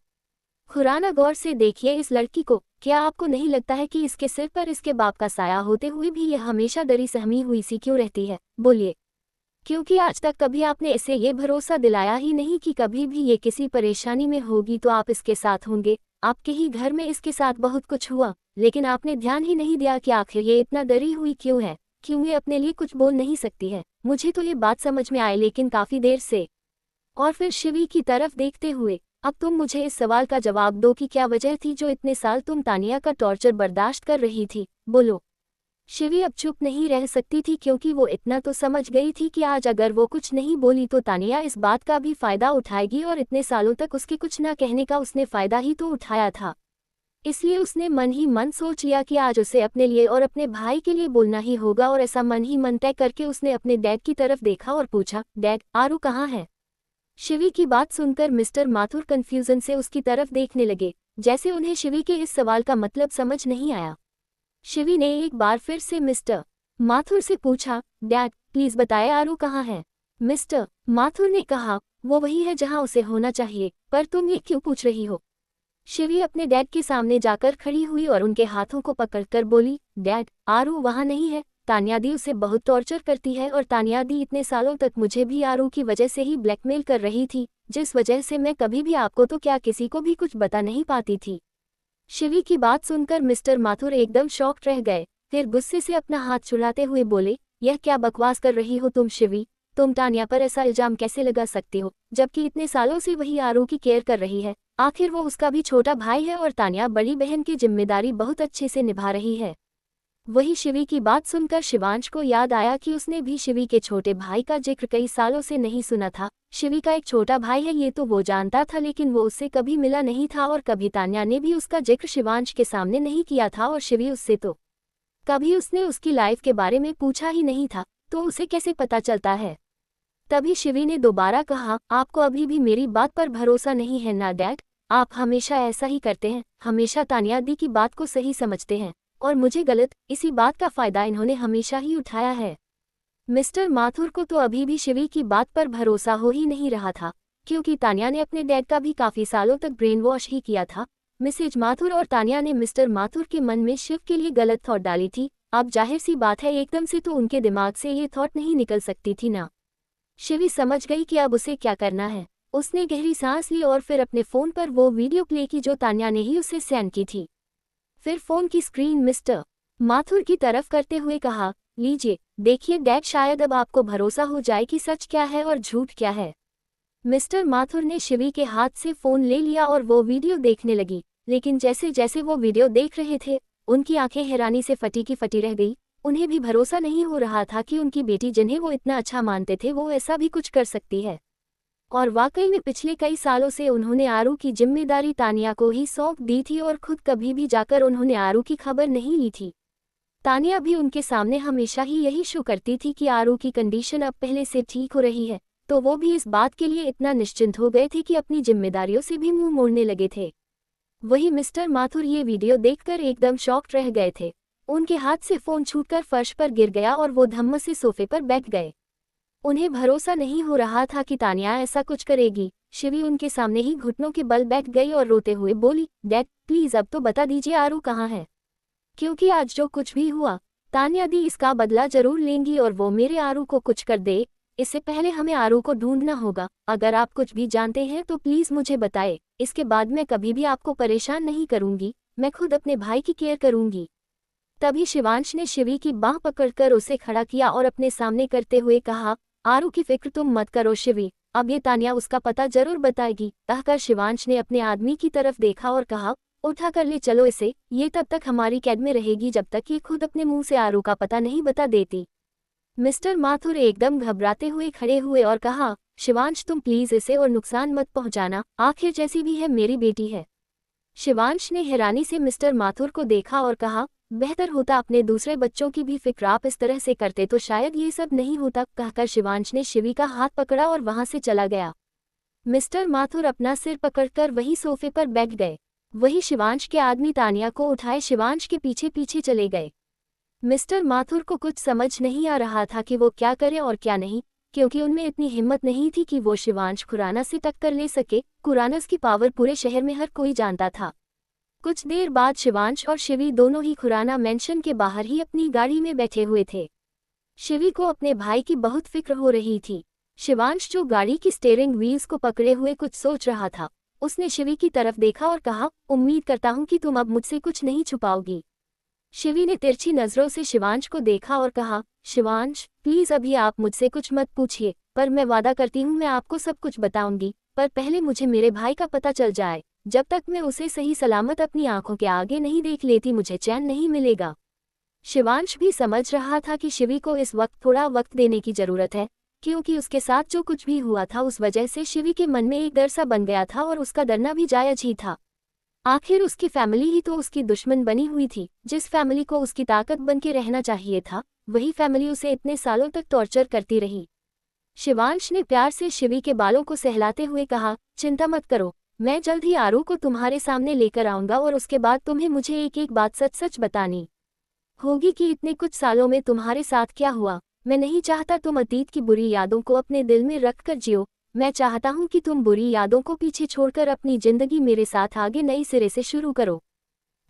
खुराना, गौर से देखिए इस लड़की को, क्या आपको नहीं लगता है कि इसके सिर पर इसके बाप का साया होते हुए भी यह हमेशा डरी सहमी हुई सी क्यों रहती है? बोलिए, क्योंकि आज तक कभी आपने इसे ये भरोसा दिलाया ही नहीं कि कभी भी ये किसी परेशानी में होगी तो आप इसके साथ होंगे। आपके ही घर में इसके साथ बहुत कुछ हुआ, लेकिन आपने ध्यान ही नहीं दिया कि आखिर ये इतना डरी हुई क्यों है, क्यों ये अपने लिए कुछ बोल नहीं सकती है। मुझे तो ये बात समझ में आई, लेकिन काफी देर से। और फिर शिवी की तरफ देखते हुए, अब तुम मुझे इस सवाल का जवाब दो कि क्या वजह थी जो इतने साल तुम तानिया का टॉर्चर बर्दाश्त कर रही थी, बोलो। शिवी अब चुप नहीं रह सकती थी, क्योंकि वो इतना तो समझ गई थी कि आज अगर वो कुछ नहीं बोली तो तानिया इस बात का भी फायदा उठाएगी, और इतने सालों तक उसके कुछ ना कहने का उसने फायदा ही तो उठाया था। इसलिए उसने मन ही मन सोच लिया कि आज उसे अपने लिए और अपने भाई के लिए बोलना ही होगा, और ऐसा मन ही मन तय करके उसने अपने डैड की तरफ देखा और पूछा, डैड, आरू कहाँ है? शिवी की बात सुनकर मिस्टर माथुर कंफ्यूजन से उसकी तरफ देखने लगे, जैसे उन्हें शिवी के इस सवाल का मतलब समझ नहीं आया। शिवी ने एक बार फिर से मिस्टर माथुर से पूछा, डैड प्लीज बताएं आरू कहाँ है? मिस्टर माथुर ने कहा, वो वही है जहाँ उसे होना चाहिए, पर तुम ये क्यों पूछ रही हो? शिवी अपने डैड के सामने जाकर खड़ी हुई और उनके हाथों को पकड़कर बोली, डैड, आरू वहाँ नहीं है। तानिया दी उसे बहुत टॉर्चर करती है, और तानिया दी इतने सालों तक मुझे भी आरू की वजह से ही ब्लैकमेल कर रही थी, जिस वजह से मैं कभी भी आपको तो क्या किसी को भी कुछ बता नहीं पाती थी। शिवी की बात सुनकर मिस्टर माथुर एकदम शॉक्ड रह गए, फिर गुस्से से अपना हाथ छुड़ाते हुए बोले, यह क्या बकवास कर रही हो तुम शिवी? तुम तानिया पर ऐसा इल्जाम कैसे लगा सकती हो, जबकि इतने सालों से वही आरू की केयर कर रही है? आखिर वो उसका भी छोटा भाई है, और तानिया बड़ी बहन की जिम्मेदारी बहुत अच्छे से निभा रही है। वही शिवी की बात सुनकर शिवांश को याद आया कि उसने भी शिवी के छोटे भाई का जिक्र कई सालों से नहीं सुना था। शिवी का एक छोटा भाई है ये तो वो जानता था, लेकिन वो उससे कभी मिला नहीं था, और कभी तान्या ने भी उसका जिक्र शिवांश के सामने नहीं किया था, और शिवी उससे तो कभी उसने उसकी लाइफ के बारे में पूछा ही नहीं था, तो उसे कैसे पता चलता है। तभी शिवी ने दोबारा कहा, आपको अभी भी मेरी बात पर भरोसा नहीं है ना डैड? आप हमेशा ऐसा ही करते हैं, हमेशा तानिया दी की बात को सही समझते हैं और मुझे गलत। इसी बात का फायदा इन्होंने हमेशा ही उठाया है। मिस्टर माथुर को तो अभी भी शिवी की बात पर भरोसा हो ही नहीं रहा था, क्योंकि तानिया ने अपने डैड का भी काफी सालों तक ब्रेन वॉश ही किया था। मिसेज माथुर और तानिया ने मिस्टर माथुर के मन में शिव के लिए गलत थॉट डाली थी। अब जाहिर सी बात है, एकदम से तो उनके दिमाग से ये थॉट नहीं निकल सकती थी ना। शिवी समझ गई कि अब उसे क्या करना है। उसने गहरी सांस ली और फिर अपने फोन पर वो वीडियो प्ले की जो तानिया ने ही उसे सेंड की थी। फिर फोन की स्क्रीन मिस्टर माथुर की तरफ करते हुए कहा, लीजिए देखिए डैड, शायद अब आपको भरोसा हो जाए कि सच क्या है और झूठ क्या है। मिस्टर माथुर ने शिवी के हाथ से फोन ले लिया और वो वीडियो देखने लगी, लेकिन जैसे जैसे वो वीडियो देख रहे थे, उनकी आंखें हैरानी से फटी की फटी रह गई। उन्हें भी भरोसा नहीं हो रहा था कि उनकी बेटी, जिन्हें वो इतना अच्छा मानते थे, वो ऐसा भी कुछ कर सकती है। और वाकई में पिछले कई सालों से उन्होंने आरू की जिम्मेदारी तानिया को ही सौंप दी थी और खुद कभी भी जाकर उन्होंने आरू की खबर नहीं ली थी। तानिया भी उनके सामने हमेशा ही यही शो करती थी कि आरू की कंडीशन अब पहले से ठीक हो रही है, तो वो भी इस बात के लिए इतना निश्चिंत हो गए थे कि अपनी जिम्मेदारियों से भी मुंह मोड़ने लगे थे। वही मिस्टर माथुर ये वीडियो देखकर एकदम शॉक्ड रह गए थे। उनके हाथ से फोन छूटकर फर्श पर गिर गया और वो धम्म से सोफे पर बैठ गए। उन्हें भरोसा नहीं हो रहा था कि तानिया ऐसा कुछ करेगी। शिवी उनके सामने ही घुटनों के बल बैठ गई और रोते हुए बोली, डैड प्लीज अब तो बता दीजिए आरू कहाँ है, क्योंकि आज जो कुछ भी हुआ, तानिया दी इसका बदला जरूर लेंगी और वो मेरे आरू को कुछ कर दे। इससे पहले हमें आरू को ढूंढना होगा। अगर आप कुछ भी जानते हैं तो प्लीज मुझे बताएं। इसके बाद मैं कभी भी आपको परेशान नहीं करूंगी, मैं खुद अपने भाई की केयर करूंगी। तभी शिवांश ने शिवी की बांह पकड़कर उसे खड़ा किया और अपने सामने करते हुए कहा, आरू की फिक्र तुम मत करो शिवी, अब ये तानिया उसका पता जरूर बताएगी। कहकर शिवांश ने अपने आदमी की तरफ देखा और कहा, उठा कर ले चलो इसे, ये तब तक हमारी कैद में रहेगी जब तक ये खुद अपने मुंह से आरू का पता नहीं बता देती। मिस्टर माथुर एकदम घबराते हुए खड़े हुए और कहा, शिवांश तुम प्लीज इसे और नुकसान मत पहुंचाना, आखिर जैसी भी है मेरी बेटी है। शिवांश ने हैरानी से मिस्टर माथुर को देखा और कहा, बेहतर होता अपने दूसरे बच्चों की भी फिक्र आप इस तरह से करते तो शायद ये सब नहीं होता। कहकर शिवांश ने शिवी का हाथ पकड़ा और वहां से चला गया। मिस्टर माथुर अपना सिर पकड़कर वही सोफे पर बैठ गए। वही शिवांश के आदमी तानिया को उठाए शिवांश के पीछे पीछे चले गए। मिस्टर माथुर को कुछ समझ नहीं आ रहा था कि वो क्या करे और क्या नहीं, क्योंकि उनमें इतनी हिम्मत नहीं थी कि वो शिवांश खुराना से टक्कर ले सके। खुराना की पावर पूरे शहर में हर कोई जानता था। कुछ देर बाद शिवांश और शिवी दोनों ही खुराना मेंशन के बाहर ही अपनी गाड़ी में बैठे हुए थे। शिवी को अपने भाई की बहुत फिक्र हो रही थी। शिवांश जो गाड़ी की स्टीयरिंग व्हील्स को पकड़े हुए कुछ सोच रहा था, उसने शिवी की तरफ देखा और कहा, उम्मीद करता हूं कि तुम अब मुझसे कुछ नहीं छुपाओगी। शिवी ने तिरछी नजरों से शिवांश को देखा और कहा, शिवांश प्लीज अभी आप मुझसे कुछ मत पूछिए, पर मैं वादा करती हूँ मैं आपको सब कुछ बताऊंगी, पर पहले मुझे मेरे भाई का पता चल जाए। जब तक मैं उसे सही सलामत अपनी आंखों के आगे नहीं देख लेती मुझे चैन नहीं मिलेगा। शिवांश भी समझ रहा था कि शिवी को इस वक्त थोड़ा वक्त देने की जरूरत है, क्योंकि उसके साथ जो कुछ भी हुआ था उस वजह से शिवी के मन में एक डर सा बन गया था और उसका डरना भी जायज ही था। आखिर उसकी फैमिली ही तो उसकी दुश्मन बनी हुई थी। जिस फैमिली को उसकी ताकत बन के रहना चाहिए था, वही फैमिली उसे इतने सालों तक टॉर्चर करती रही। शिवांश ने प्यार से शिवी के बालों को सहलाते हुए कहा, चिंता मत करो, मैं जल्द ही आरू को तुम्हारे सामने लेकर आऊंगा और उसके बाद तुम्हें मुझे एक एक बात सच सच बतानी होगी कि इतने कुछ सालों में तुम्हारे साथ क्या हुआ। मैं नहीं चाहता तुम अतीत की बुरी यादों को अपने दिल में रख कर जियो। मैं चाहता हूं कि तुम बुरी यादों को पीछे छोड़कर अपनी जिंदगी मेरे साथ आगे नई सिरे से शुरू करो।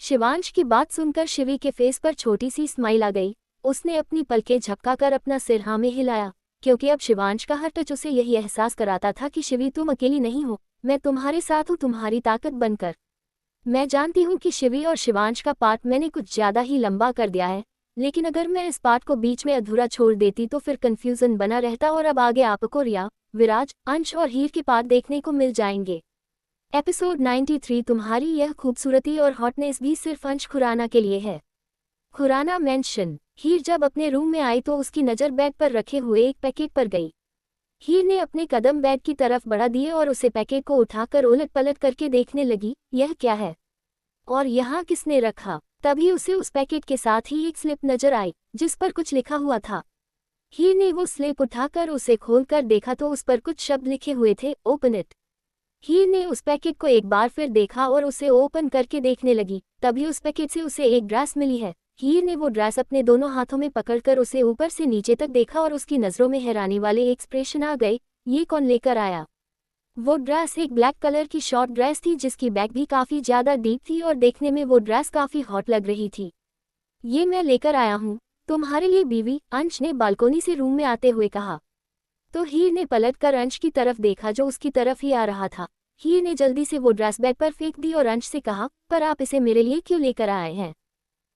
शिवांश की बात सुनकर शिवी के फेस पर छोटी सी स्माइल आ गई। उसने अपनी पलकें झपकाकर अपना सिर हाँ में हिलाया, क्योंकि अब शिवांश का हर टच उसे यही एहसास कराता था कि शिवी तुम अकेली नहीं हो, मैं तुम्हारे साथ हूँ, तुम्हारी ताकत बनकर। मैं जानती हूँ कि शिवी और शिवांश का पार्ट मैंने कुछ ज्यादा ही लंबा कर दिया है, लेकिन अगर मैं इस पार्ट को बीच में अधूरा छोड़ देती तो फिर कंफ्यूजन बना रहता और अब आगे आपको रिया, विराज, अंश और हीर के पार्ट देखने को मिल जाएंगे। एपिसोड 93 तुम्हारी यह खूबसूरती और हॉटनेस भी सिर्फ अंश खुराना के लिए है। खुराना मेंशन। हीर जब अपने रूम में आई तो उसकी नज़र बेड पर रखे हुए एक पैकेट पर गई। हीर ने अपने कदम बेड की तरफ बढ़ा दिए और उसे पैकेट को उठाकर उलट पलट करके देखने लगी। यह क्या है और यहाँ किसने रखा? तभी उसे उस पैकेट के साथ ही एक स्लिप नजर आई जिस पर कुछ लिखा हुआ था। हीर ने वो स्लिप उठाकर उसे खोलकर देखा तो उस पर कुछ शब्द लिखे हुए थे, ओपन इट। हीर ने उस पैकेट को एक बार फिर देखा और उसे ओपन करके देखने लगी। तभी उस पैकेट से उसे एक ड्रेस मिली है। हीर ने वो ड्रेस अपने दोनों हाथों में पकड़कर उसे ऊपर से नीचे तक देखा और उसकी नज़रों में हैरानी वाले एक्सप्रेशन आ गए। ये कौन लेकर आया? वो ड्रेस एक ब्लैक कलर की शॉर्ट ड्रेस थी जिसकी बैक भी काफ़ी ज़्यादा डीप थी और देखने में वो ड्रेस काफ़ी हॉट लग रही थी। ये मैं लेकर आया हूँ तुम्हारे लिए बीवी, अंश ने बालकोनी से रूम में आते हुए कहा। तो हीर ने पलटकर अंश की तरफ देखा जो उसकी तरफ ही आ रहा था। हीर ने जल्दी से वो ड्रेस बेड पर फेंक दी और अंश से कहा, पर आप इसे मेरे लिए क्यों लेकर आए हैं?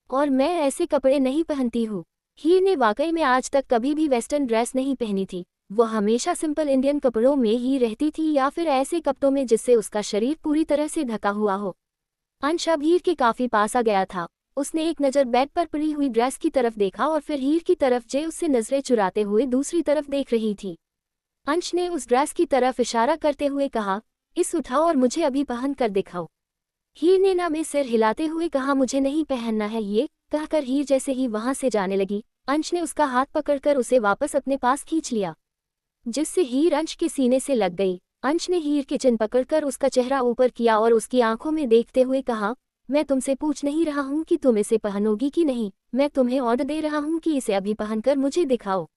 और मैं ऐसे कपड़े नहीं पहनती हूँ। हीर ने वाकई में आज तक कभी भी वेस्टर्न ड्रेस नहीं पहनी थी। वो हमेशा सिंपल इंडियन कपड़ों में ही रहती थी या फिर ऐसे कपड़ों में जिससे उसका शरीर पूरी तरह से ढका हुआ हो। अंश अब हीर के काफ़ी पास आ गया था। उसने एक नज़र बेड पर पड़ी हुई ड्रेस की तरफ देखा और फिर हीर की तरफ जो उससे नज़रें चुराते हुए दूसरी तरफ देख रही थी। अंश ने उस ड्रेस की तरफ इशारा करते हुए कहा, इस उठाओ और मुझे अभी पहन कर दिखाओ। हीर ने ना में सिर हिलाते हुए कहा, मुझे नहीं पहनना है ये। कहकर हीर जैसे ही वहां से जाने लगी, अंश ने उसका हाथ पकड़कर उसे वापस अपने पास खींच लिया, जिससे हीर अंश के सीने से लग गई। अंश ने हीर के चिन पकड़कर उसका चेहरा ऊपर किया और उसकी आंखों में देखते हुए कहा, मैं तुमसे पूछ नहीं रहा हूँ कि तुम इसे पहनोगी कि नहीं, मैं तुम्हें ऑर्डर दे रहा हूँ कि इसे अभी पहनकर मुझे दिखाओ।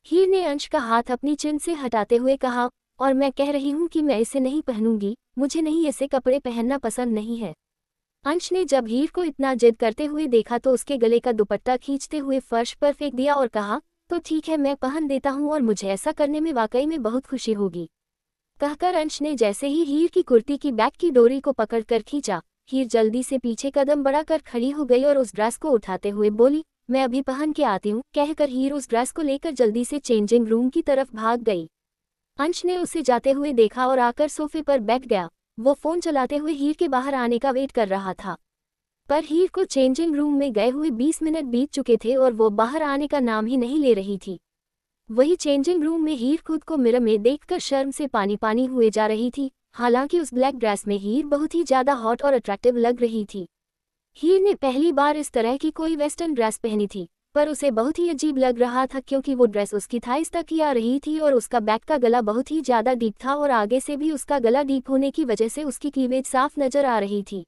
हीर ने अंश का हाथ अपनी चिन से हटाते हुए कहा, और मैं कह रही हूँ कि मैं इसे नहीं पहनूंगी, मुझे नहीं ऐसे कपड़े पहनना पसंद नहीं है। अंश ने जब हीर को इतना जिद करते हुए देखा तो उसके गले का दुपट्टा खींचते हुए फर्श पर फेंक दिया और कहा, तो ठीक है मैं पहन देता हूँ और मुझे ऐसा करने में वाकई में बहुत खुशी होगी। कहकर अंश ने जैसे ही हीर की कुर्ती की बैक की डोरी को पकड़कर खींचा, हीर जल्दी से पीछे कदम बढ़ाकर खड़ी हो गई और उस ड्रेस को उठाते हुए बोली, मैं अभी पहन के आती हूँ। कहकर हीर उस ड्रेस को लेकर जल्दी से चेंजिंग रूम की तरफ भाग गई। अंश ने उसे जाते हुए देखा और आकर सोफे पर बैठ गया। वो फोन चलाते हुए हीर के बाहर आने का वेट कर रहा था, पर हीर को चेंजिंग रूम में गए हुए 20 मिनट बीत चुके थे और वो बाहर आने का नाम ही नहीं ले रही थी। वही चेंजिंग रूम में हीर खुद को मिरर में देखकर शर्म से पानी पानी हुए जा रही थी। हालांकि उस ब्लैक ड्रेस में हीर बहुत ही ज्यादा हॉट और अट्रैक्टिव लग रही थी। हीर ने पहली बार इस तरह की कोई वेस्टर्न ड्रेस पहनी थी, पर उसे बहुत ही अजीब लग रहा था क्योंकि वो ड्रेस उसकी थाइस तक ही आ रही थी और उसका बैक का गला बहुत ही ज्यादा डीप था और आगे से भी उसका गला डीप होने की वजह से उसकी क्लीवेज साफ नजर आ रही थी।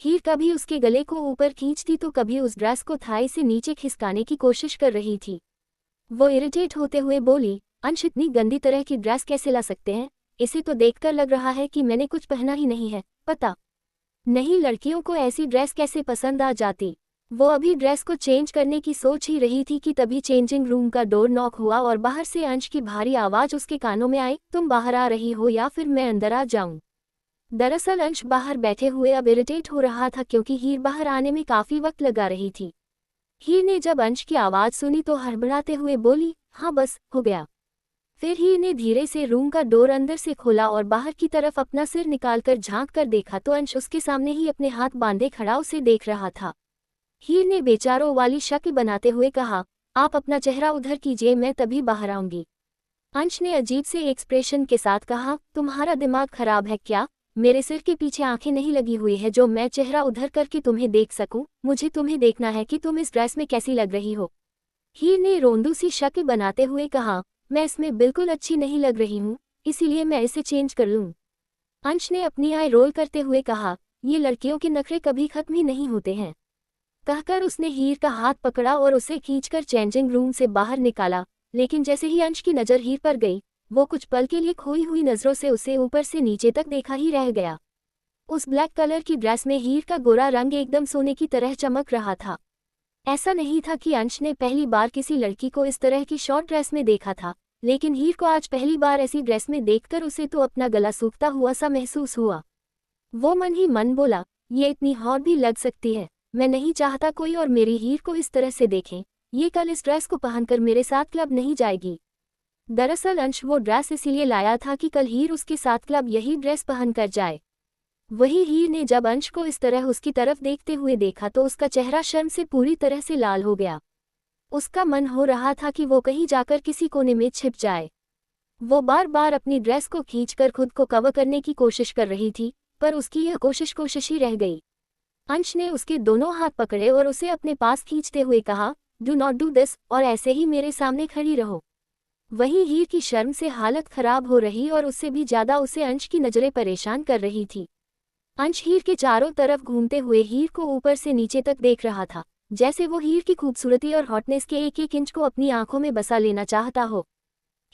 हीर कभी उसके गले को ऊपर खींचती तो कभी उस ड्रेस को थाई से नीचे खिसकाने की कोशिश कर रही थी। वो इरिटेट होते हुए बोली, अंश इतनी गंदी तरह की ड्रेस कैसे ला सकते हैं? इसे तो देखकर लग रहा है कि मैंने कुछ पहना ही नहीं है। पता नहीं लड़कियों को ऐसी ड्रेस कैसे पसंद आ जाती। वो अभी ड्रेस को चेंज करने की सोच ही रही थी कि तभी चेंजिंग रूम का डोर नॉक हुआ और बाहर से अंश की भारी आवाज उसके कानों में आई, तुम बाहर आ रही हो या फिर मैं अंदर आ जाऊं? दरअसल अंश बाहर बैठे हुए अब इरिटेट हो रहा था क्योंकि हीर बाहर आने में काफी वक्त लगा रही थी। हीर ने जब अंश की आवाज सुनी तो हड़बड़ाते हुए बोली, हाँ बस हो गया। फिर हीर ने धीरे से रूम का डोर अंदर से खोला और बाहर की तरफ अपना सिर निकालकर झांक कर देखा तो अंश उसके सामने ही अपने हाथ बांधे खड़ा उसे देख रहा था। हीर ने बेचारों वाली शक्ल बनाते हुए कहा, आप अपना चेहरा उधर कीजिए, मैं तभी बाहर आऊंगी। अंश ने अजीब से एक्सप्रेशन के साथ कहा, तुम्हारा दिमाग खराब है क्या? मेरे सिर के पीछे आंखें नहीं लगी हुई है जो मैं चेहरा उधर करके तुम्हें देख सकूं? मुझे तुम्हें देखना है कि तुम इस ड्रेस में कैसी लग रही हो। हीर ने रोंदू सी शक्ल बनाते हुए कहा, मैं इसमें बिल्कुल अच्छी नहीं लग रही हूँ, इसीलिए मैं इसे चेंज कर लूँ। अंश ने अपनी आई रोल करते हुए कहा, ये लड़कियों के नखरे कभी खत्म ही नहीं होते हैं। कहकर उसने हीर का हाथ पकड़ा और उसे खींचकर चेंजिंग रूम से बाहर निकाला। लेकिन जैसे ही अंश की नज़र हीर पर गई, वो कुछ पल के लिए खोई हुई नज़रों से उसे ऊपर से नीचे तक देखा ही रह गया। उस ब्लैक कलर की ड्रेस में हीर का गोरा रंग एकदम सोने की तरह चमक रहा था। ऐसा नहीं था कि अंश ने पहली बार किसी लड़की को इस तरह की शॉर्ट ड्रेस में देखा था, लेकिन हीर को आज पहली बार ऐसी ड्रेस में देखकर उसे तो अपना गला सूखता हुआ सा महसूस हुआ। वो मन ही मन बोला, ये इतनी हॉट भी लग सकती है। मैं नहीं चाहता कोई और मेरी हीर को इस तरह से देखे। ये कल इस ड्रेस को पहनकर मेरे साथ क्लब नहीं जाएगी। दरअसल अंश वो ड्रेस इसीलिए लाया था कि कल हीर उसके साथ क्लब यही ड्रेस पहनकर जाए। वही हीर ने जब अंश को इस तरह उसकी तरफ देखते हुए देखा तो उसका चेहरा शर्म से पूरी तरह से लाल हो गया। उसका मन हो रहा था कि वो कहीं जाकर किसी कोने में छिप जाए। वो बार बार अपनी ड्रेस को खींचकर खुद को कवर करने की कोशिश कर रही थी, पर उसकी यह कोशिश ही रह गई। अंश ने उसके दोनों हाथ पकड़े और उसे अपने पास खींचते हुए कहा, डू नॉट डू दिस, और ऐसे ही मेरे सामने खड़ी रहो। वहीं हीर की शर्म से हालत खराब हो रही और उससे भी ज्यादा उसे अंश की नजरें परेशान कर रही थी। अंश हीर के चारों तरफ घूमते हुए हीर को ऊपर से नीचे तक देख रहा था, जैसे वो हीर की खूबसूरती और हॉटनेस के एक एक इंच को अपनी आंखों में बसा लेना चाहता हो।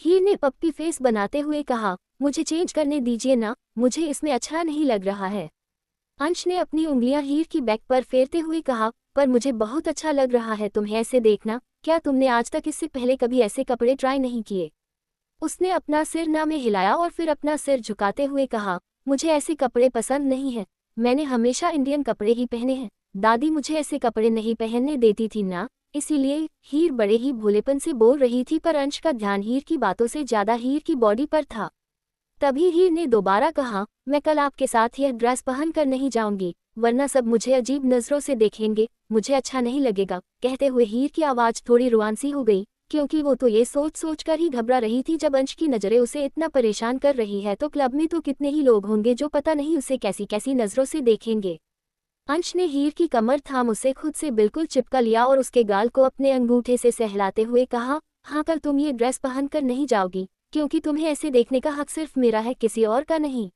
हीर ने पप्पी फेस बनाते हुए कहा, मुझे चेंज करने दीजिए ना, मुझे इसमें अच्छा नहीं लग रहा है। अंश ने अपनी उंगलियां हीर की बैक पर फेरते हुए कहा, पर मुझे बहुत अच्छा लग रहा है तुम्हें ऐसे देखना, क्या तुमने आज तक इससे पहले कभी ऐसे कपड़े ट्राई नहीं किए? उसने अपना सिर ना में हिलाया और फिर अपना सिर झुकाते हुए कहा, मुझे ऐसे कपड़े पसंद नहीं है, मैंने हमेशा इंडियन कपड़े ही पहने हैं, दादी मुझे ऐसे कपड़े नहीं पहनने देती थी ना, इसीलिए। हीर बड़े ही भोलेपन से बोल रही थी, पर अंश का ध्यान हीर की बातों से ज्यादा हीर की बॉडी पर था। तभी हीर ने दोबारा कहा, मैं कल आपके साथ यह ड्रेस पहन कर नहीं जाऊंगी, वरना सब मुझे अजीब नजरों से देखेंगे, मुझे अच्छा नहीं लगेगा। कहते हुए हीर की आवाज थोड़ी रुआंसी हो गई, क्योंकि वो तो ये सोच सोच कर ही घबरा रही थी, जब अंश की नजरें उसे इतना परेशान कर रही है तो क्लब में तो कितने ही लोग होंगे जो पता नहीं उसे कैसी कैसी नजरों से देखेंगे। अंश ने हीर की कमर थाम उसे खुद से बिल्कुल चिपका लिया और उसके गाल को अपने अंगूठे से सहलाते हुए कहा, हाँ कल तुम ये ड्रेस पहन कर नहीं जाओगी, क्योंकि तुम्हें ऐसे देखने का हक सिर्फ मेरा है, किसी और का नहीं।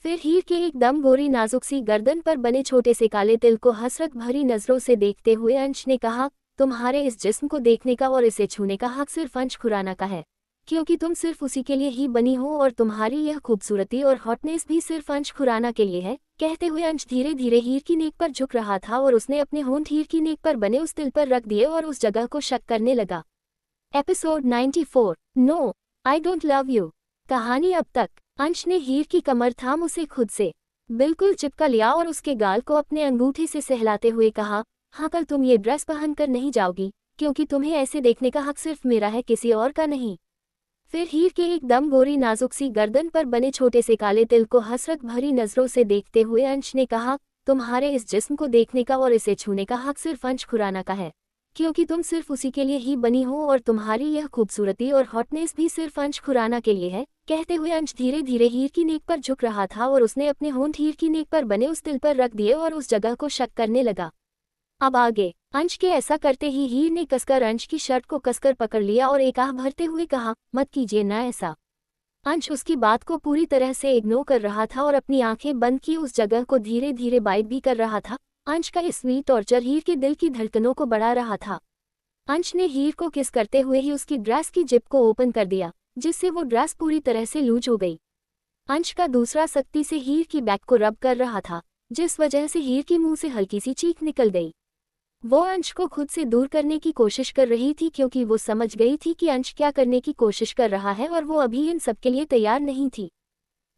फिर हीर के एकदम गोरी नाजुक सी गर्दन पर बने छोटे से काले तिल को हसरत भरी नजरों से देखते हुए अंश ने कहा, तुम्हारे इस जिस्म को देखने का और इसे छूने का हक सिर्फ अंश खुराना का है, क्योंकि तुम सिर्फ उसी के लिए ही बनी हो और तुम्हारी यह खूबसूरती और हॉटनेस भी सिर्फ अंश खुराना के लिए है। कहते हुए अंश धीरे धीरे हीर की नेक पर झुक रहा था और उसने अपने होंठ हीर की नेक पर बने उस तिल पर रख दिए और उस जगह को शक करने लगा। Episode 94, no I don't love you. कहानी अब तक। अंश ने हीर की कमर थाम उसे खुद से बिल्कुल चिपका लिया और उसके गाल को अपने अंगूठे से सहलाते हुए कहा, हाँ कल तुम ये ड्रेस पहन कर नहीं जाओगी, क्योंकि तुम्हें ऐसे देखने का हक सिर्फ मेरा है, किसी और का नहीं। फिर हीर के एकदम गोरी नाजुक सी गर्दन पर बने छोटे से काले तिल को हसरत भरी नजरों से देखते हुए अंश ने कहा, तुम्हारे इस जिस्म को देखने का और इसे छूने का हक सिर्फ अंश खुराना का है, क्योंकि तुम सिर्फ उसी के लिए ही बनी हो और तुम्हारी यह खूबसूरती और हॉटनेस भी सिर्फ अंश खुराना के लिए है। कहते हुए अंश धीरे धीरे हीर की नेक पर झुक रहा था और उसने अपने होंठ हीर की नेक पर बने उस तिल पर रख दिए और उस जगह को शक करने लगा। अब आगे। अंश के ऐसा करते ही हीर ने कसकर अंश की शर्ट को कसकर पकड़ लिया और एक आह भरते हुए कहा, मत कीजिए ना ऐसा। अंश उसकी बात को पूरी तरह से इग्नोर कर रहा था और अपनी आंखें बंद की उस जगह को धीरे धीरे बाइट भी कर रहा था। अंश का इस स्वीट टॉर्चर हीर के दिल की धड़कनों को बढ़ा रहा था। अंश ने हीर को किस करते हुए ही उसकी ड्रेस की जिप को ओपन कर दिया, जिससे वो ड्रेस पूरी तरह से लूज हो गई। अंश का दूसरा सख्ती से हीर की बैक को रब कर रहा था, जिस वजह से हीर के मुंह से हल्की सी चीख निकल गई। वो अंश को खुद से दूर करने की कोशिश कर रही थी, क्योंकि वो समझ गई थी कि अंश क्या करने की कोशिश कर रहा है और वो अभी इन सब के लिए तैयार नहीं थी।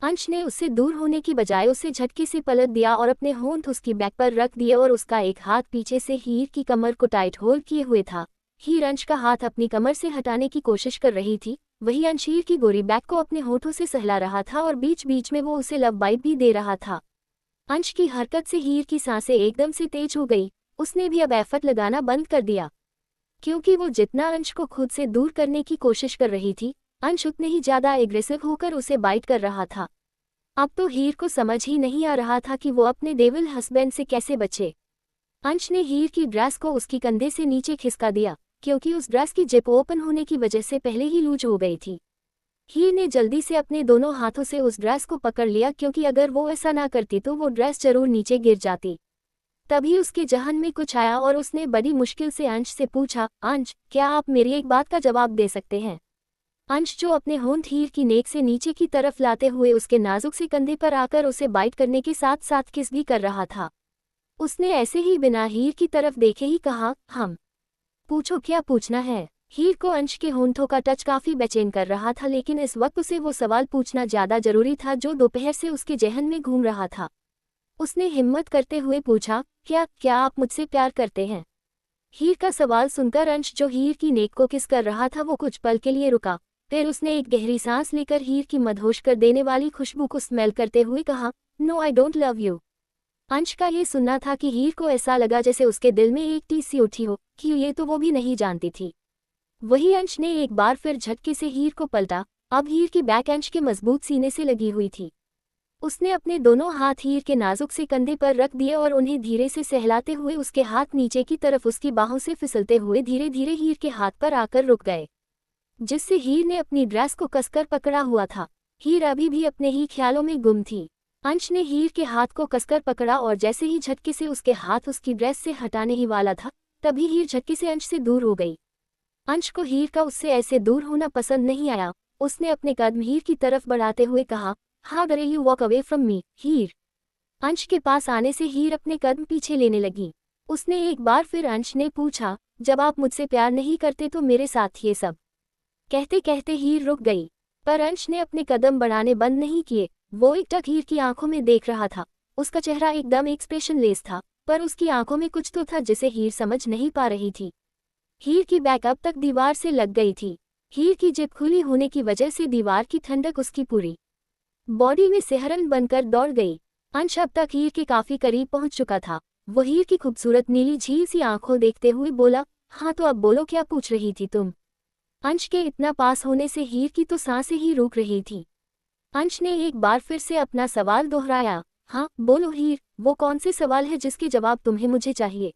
अंश ने उससे दूर होने की बजाय उसे झटके से पलट दिया और अपने होंठ उसकी बैक पर रख दिए और उसका एक हाथ पीछे से हीर की कमर को टाइट होल्ड किए हुए था। हीर अंश का हाथ अपनी कमर से हटाने की कोशिश कर रही थी, वही अंश हीर की गोरी बैक को अपने होठों से सहला रहा था और बीच बीच में वो उसे लव बाइट भी दे रहा था। अंश की हरकत से हीर की सांसें एकदम से तेज हो गई। उसने भी अब एफर्ट लगाना बंद कर दिया, क्योंकि वो जितना अंश को खुद से दूर करने की कोशिश कर रही थी, अंश उतने ही ज्यादा एग्रेसिव होकर उसे बाइट कर रहा था। अब तो हीर को समझ ही नहीं आ रहा था कि वो अपने डेविल हस्बैंड से कैसे बचे। अंश ने हीर की ड्रेस को उसकी कंधे से नीचे खिसका दिया, क्योंकि उस ड्रेस की जिप ओपन होने की वजह से पहले ही लूज हो गई थी। हीर ने जल्दी से अपने दोनों हाथों से उस ड्रेस को पकड़ लिया, क्योंकि अगर वो ऐसा ना करती तो वो ड्रेस जरूर नीचे गिर जाती। तभी उसके जहन में कुछ आया और उसने बड़ी मुश्किल से अंश से पूछा, अंश क्या आप मेरी एक बात का जवाब दे सकते हैं? अंश जो अपने होंठ हीर की नेक से नीचे की तरफ लाते हुए उसके नाजुक से कंधे पर आकर उसे बाइट करने के साथ साथ किस भी कर रहा था, उसने ऐसे ही बिना हीर की तरफ देखे ही कहा, हम। पूछो क्या पूछना है? हीर को अंश के होंठों का टच काफी बेचैन कर रहा था, लेकिन इस वक्त उसे वो सवाल पूछना ज्यादा जरूरी था जो दोपहर से उसके जहन में घूम रहा था। उसने हिम्मत करते हुए पूछा, क्या आप मुझसे प्यार करते हैं? हीर का सवाल सुनकर अंश जो हीर की नेक को किस कर रहा था वो कुछ पल के लिए रुका, फिर उसने एक गहरी सांस लेकर हीर की मदहोश कर देने वाली खुशबू को स्मेल करते हुए कहा, no I don't love you. Ansh का ये सुनना था कि हीर को ऐसा लगा जैसे उसके दिल में एक टीस सी उठी हो कि ये तो वो भी नहीं जानती थी। वही अंश ने एक बार फिर झटके से हीर को पलटा। अब हीर की बैक अंश के मजबूत सीने से लगी हुई थी। उसने अपने दोनों हाथ हीर के नाजुक से कंधे पर रख दिए और उन्हें धीरे से सहलाते हुए उसके हाथ नीचे की तरफ उसकी बाहों से फिसलते हुए धीरे धीरे हीर के हाथ पर आकर रुक गए, जिससे हीर ने अपनी ड्रेस को कसकर पकड़ा हुआ था। हीर अभी भी अपने ही ख्यालों में गुम थी। अंश ने हीर के हाथ को कसकर पकड़ा और जैसे ही झटके से उसके हाथ उसकी ड्रेस से हटाने ही वाला था, तभी हीर झटके से अंश से दूर हो गई। अंश को हीर का उससे ऐसे दूर होना पसंद नहीं आया। उसने अपने कदम हीर की तरफ बढ़ाते हुए कहा, how dare you walk away from me, Heer. Ansh के पास आने से हीर अपने कदम पीछे लेने लगी। उसने एक बार फिर अंश ने पूछा, जब आप मुझसे प्यार नहीं करते तो मेरे साथ ये सब। कहते कहते हीर रुक गई, पर अंश ने अपने कदम बढ़ाने बंद नहीं किए। वो एकटक हीर की आंखों में देख रहा था। उसका चेहरा एकदम एक्सप्रेशनलेस था, पर उसकी आंखों में कुछ तो था जिसे हीर समझ नहीं पा रही थी। हीर की बैक अब तक दीवार से लग गई थी। हीर की जिप खुली होने की वजह से दीवार की ठंडक उसकी पूरी बॉडी में सिहरन बनकर दौड़ गई। अंश अब तक हीर के काफी करीब पहुंच चुका था। वो हीर की खूबसूरत नीली झील सी आंखों देखते हुए बोला, हाँ तो अब बोलो, क्या पूछ रही थी तुम। अंश के इतना पास होने से हीर की तो सांसें ही रुक रही थी। अंश ने एक बार फिर से अपना सवाल दोहराया, हाँ बोलो हीर, वो कौन से सवाल है जिसके जवाब तुम्हें मुझे चाहिए।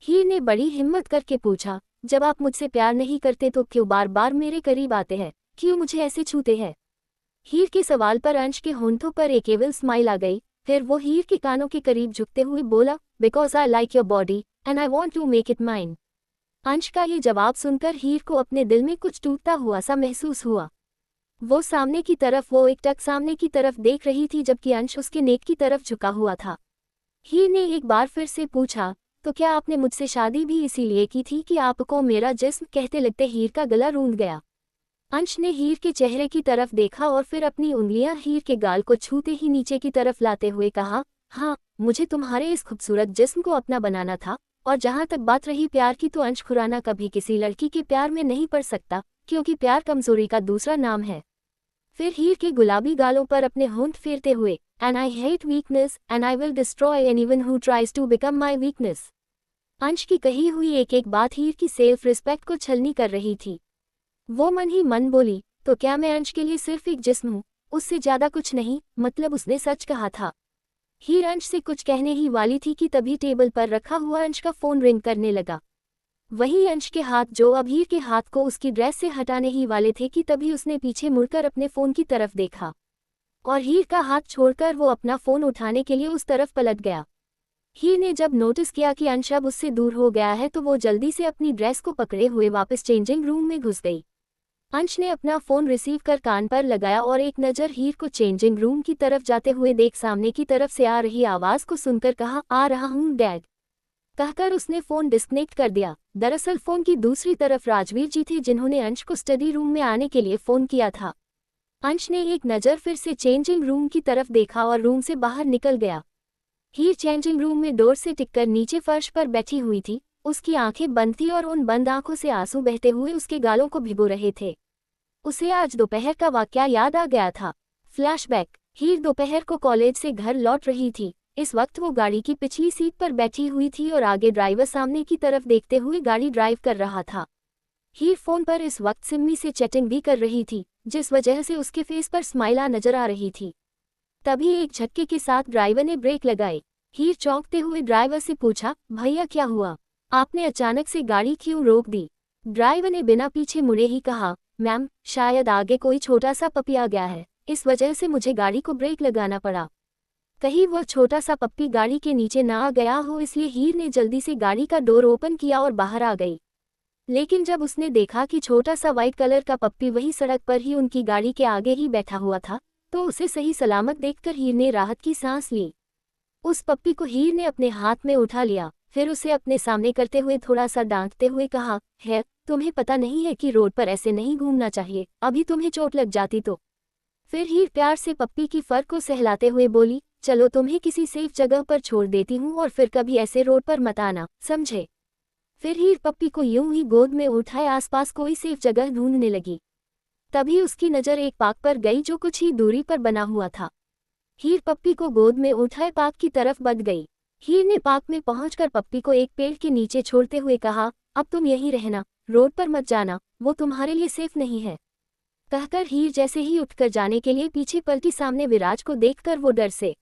हीर ने बड़ी हिम्मत करके पूछा, जब आप मुझसे प्यार नहीं करते तो क्यों बार बार मेरे करीब आते हैं, क्यों मुझे ऐसे छूते हैं। हीर के सवाल पर अंश के होंठों पर एक केवल स्माइल आ गई। फिर वो हीर के कानों के करीब झुकते हुए बोला, because I like your body and I want to make it mine. Ansh का ये जवाब सुनकर हीर को अपने दिल में कुछ टूटता हुआ सा महसूस हुआ। वो सामने की तरफ वो एकटक सामने की तरफ देख रही थी, जबकि अंश उसके नेक की तरफ झुका हुआ था। हीर ने एक बार फिर से पूछा, तो क्या आपने मुझसे शादी भी इसीलिए की थी कि आपको मेरा जिस्म। कहते लगते हीर का गला रूंध गया। अंश ने हीर के चेहरे की तरफ देखा और फिर अपनी उंगलियां हीर के गाल को छूते ही नीचे की तरफ लाते हुए कहा, हाँ मुझे तुम्हारे इस खूबसूरत जिस्म को अपना बनाना था। और जहाँ तक बात रही प्यार की, तो अंश खुराना कभी किसी लड़की के प्यार में नहीं पड़ सकता, क्योंकि प्यार कमजोरी का दूसरा नाम है। फिर हीर के गुलाबी गालों पर अपने होंठ फेरते हुए, and I hate weakness and I will destroy anyone who tries to become my weakness. Ansh की कही हुई एक एक बात हीर की सेल्फ रिस्पेक्ट को छलनी कर रही थी। वो मन ही मन बोली, तो क्या मैं अंश के लिए सिर्फ एक जिस्म हूँ, उससे ज्यादा कुछ नहीं। मतलब उसने सच कहा था। हीर अंश से कुछ कहने ही वाली थी कि तभी टेबल पर रखा हुआ अंश का फोन रिंग करने लगा। वही अंश के हाथ जो अब हीर के हाथ को उसकी ड्रेस से हटाने ही वाले थे कि तभी उसने पीछे मुड़कर अपने फोन की तरफ देखा, और हीर का हाथ छोड़कर वो अपना फोन उठाने के लिए उस तरफ पलट गया। हीर ने जब नोटिस किया कि अंश अब उससे दूर हो गया है, तो वो जल्दी से अपनी ड्रेस को पकड़े हुए वापस चेंजिंग रूम में घुस गई। अंश ने अपना फोन रिसीव कर कान पर लगाया और एक नज़र हीर को चेंजिंग रूम की तरफ जाते हुए देख सामने की तरफ से आ रही आवाज को सुनकर कहा, आ रहा हूँ डैड। कहकर उसने फोन डिस्कनेक्ट कर दिया। दरअसल फोन की दूसरी तरफ राजवीर जी थे, जिन्होंने अंश को स्टडी रूम में आने के लिए फोन किया था। अंश ने एक नज़र फिर से चेंजिंग रूम की तरफ देखा और रूम से बाहर निकल गया। हीर चेंजिंग रूम में डोर से टिककर नीचे फर्श पर बैठी हुई थी। उसकी आंखें बंद थी और उन बंद आंखों से आंसू बहते हुए उसके गालों को भिगो रहे थे। उसे आज दोपहर का वाकया याद आ गया था। फ्लैशबैक। हीर दोपहर को कॉलेज से घर लौट रही थी। इस वक्त वो गाड़ी की पिछली सीट पर बैठी हुई थी और आगे ड्राइवर सामने की तरफ देखते हुए गाड़ी ड्राइव कर रहा था। हीर फोन पर इस वक्त सिम्मी से चैटिंग भी कर रही थी, जिस वजह से उसके फेस पर स्माइल नजर आ रही थी। तभी एक झटके के साथ ड्राइवर ने ब्रेक लगाई। हीर चौंकते हुए ड्राइवर से पूछा, भैया क्या हुआ, आपने अचानक से गाड़ी क्यों रोक दी। ड्राइवर ने बिना पीछे मुड़े ही कहा, मैम शायद आगे कोई छोटा सा पपी आ गया है, इस वजह से मुझे गाड़ी को ब्रेक लगाना पड़ा। कहीं वह छोटा सा पप्पी गाड़ी के नीचे ना आ गया हो, इसलिए हीर ने जल्दी से गाड़ी का डोर ओपन किया और बाहर आ गई। लेकिन जब उसने देखा कि छोटा सा वाइट कलर का पप्पी वही सड़क पर ही उनकी गाड़ी के आगे ही बैठा हुआ था, तो उसे सही सलामत देखकर हीर ने राहत की सांस ली। उस पप्पी को हीर ने अपने हाथ में उठा लिया, फिर उसे अपने सामने करते हुए थोड़ा सा डांटते हुए कहा, है तुम्हें पता नहीं है कि रोड पर ऐसे नहीं घूमना चाहिए, अभी तुम्हें चोट लग जाती तो। फिर हीर प्यार से पप्पी की फर को सहलाते हुए बोली, चलो तुम्हें किसी सेफ जगह पर छोड़ देती हूँ और फिर कभी ऐसे रोड पर मत आना, समझे। फिर हीर पप्पी को यूं ही गोद में उठाए आसपास कोई सेफ जगह ढूंढने लगी। तभी उसकी नज़र एक पार्क पर गई जो कुछ ही दूरी पर बना हुआ था। हीर पप्पी को गोद में उठाए पार्क की तरफ बढ़ गई। हीर ने पार्क में पहुंचकर पप्पी को एक पेड़ के नीचे छोड़ते हुए कहा, अब तुम यहीं रहना, रोड पर मत जाना, वो तुम्हारे लिए सेफ नहीं है। कहकर हीर जैसे ही उठकर जाने के लिए पीछे पलटी, सामने विराज को देखकर वो डर से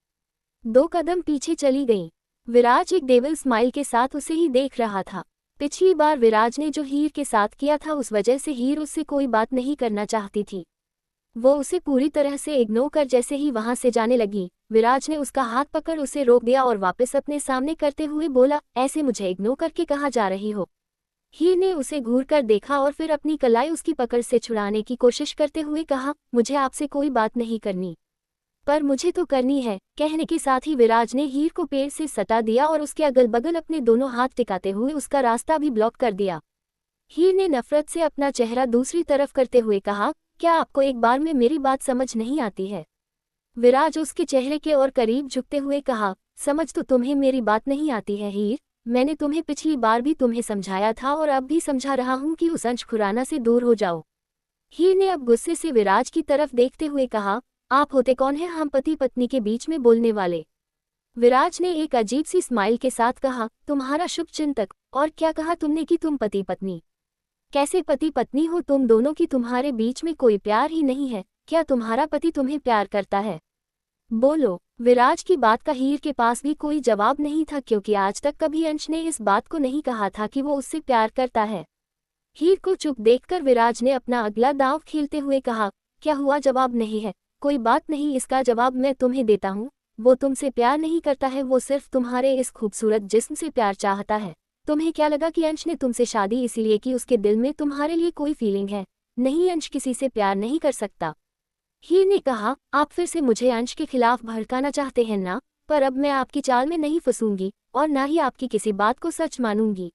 2 कदम पीछे चली गईं। विराज एक डेविल स्माइल के साथ उसे ही देख रहा था। पिछली बार विराज ने जो हीर के साथ किया था, उस वजह से हीर उससे कोई बात नहीं करना चाहती थी। वो उसे पूरी तरह से इग्नोर कर जैसे ही वहां से जाने लगी, विराज ने उसका हाथ पकड़ उसे रोक दिया और वापस अपने सामने करते हुए बोला, ऐसे मुझे इग्नोर करके कहाँ जा रही हो? हीर ने उसे घूर कर देखा और फिर अपनी कलाई उसकी पकड़ से छुड़ाने की कोशिश करते हुए कहा, मुझे आपसे कोई बात नहीं करनी, पर मुझे तो करनी है। कहने के साथ ही विराज ने हीर को पेड़ से सटा दिया और उसके अगल बगल अपने दोनों हाथ टिकाते हुए उसका रास्ता भी ब्लॉक कर दिया। हीर ने नफरत से अपना चेहरा दूसरी तरफ करते हुए कहा, क्या आपको एक बार में मेरी बात समझ नहीं आती है? विराज उसके चेहरे के और करीब झुकते हुए कहा, समझ तो तुम्हें मेरी बात नहीं आती है हीर, मैंने तुम्हें पिछली बार भी तुम्हें समझाया था और अब भी समझा रहा हूं कि उस अंश खुराना से दूर हो जाओ। हीर ने अब गुस्से से विराज की तरफ देखते हुए कहा, आप होते कौन हैं हम पति पत्नी के बीच में बोलने वाले? विराज ने एक अजीब सी स्माइल के साथ कहा, तुम्हारा शुभ चिंतक, और क्या कहा तुमने कि तुम पति पत्नी? कैसे पति पत्नी हो तुम दोनों की? तुम्हारे बीच में कोई प्यार ही नहीं है क्या? तुम्हारा पति तुम्हें प्यार करता है? बोलो। विराज की बात का हीर के पास भी कोई जवाब नहीं था, क्योंकि आज तक कभी अंश ने इस बात को नहीं कहा था कि वो उससे प्यार करता है। हीर को चुप देखकर विराज ने अपना अगला दांव खेलते हुए कहा, क्या हुआ? जवाब नहीं है? कोई बात नहीं, इसका जवाब मैं तुम्हें देता हूँ। वो तुमसे प्यार नहीं करता है, वो सिर्फ तुम्हारे इस खूबसूरत जिस्म से प्यार चाहता है। तुम्हें क्या लगा कि अंश ने तुमसे शादी इसलिए कि उसके दिल में तुम्हारे लिए कोई फीलिंग है? नहीं, अंश किसी से प्यार नहीं कर सकता। हीर ने कहा, आप फिर से मुझे अंश के खिलाफ भड़काना चाहते हैं ना? पर अब मैं आपकी चाल में नहीं फंसूंगी और ना ही आपकी किसी बात को सच मानूंगी।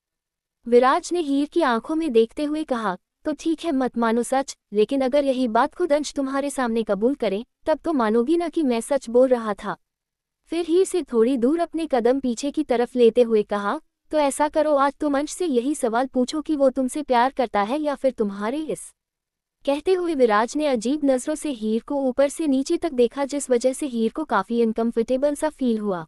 विराज ने हीर की आंखों में देखते हुए कहा, तो ठीक है, मत मानो सच, लेकिन अगर यही बात खुद अंश तुम्हारे सामने कबूल करे तब तो मानोगी ना कि मैं सच बोल रहा था। फिर हीर से थोड़ी दूर अपने कदम पीछे की तरफ लेते हुए कहा, तो ऐसा करो, आज तुम अंश से यही सवाल पूछो कि वो तुमसे प्यार करता है या फिर तुम्हारे इस। कहते हुए विराज ने अजीब नजरों से हीर को ऊपर से नीचे तक देखा, जिस वजह से हीर को काफी अनकंफर्टेबल सा फील हुआ।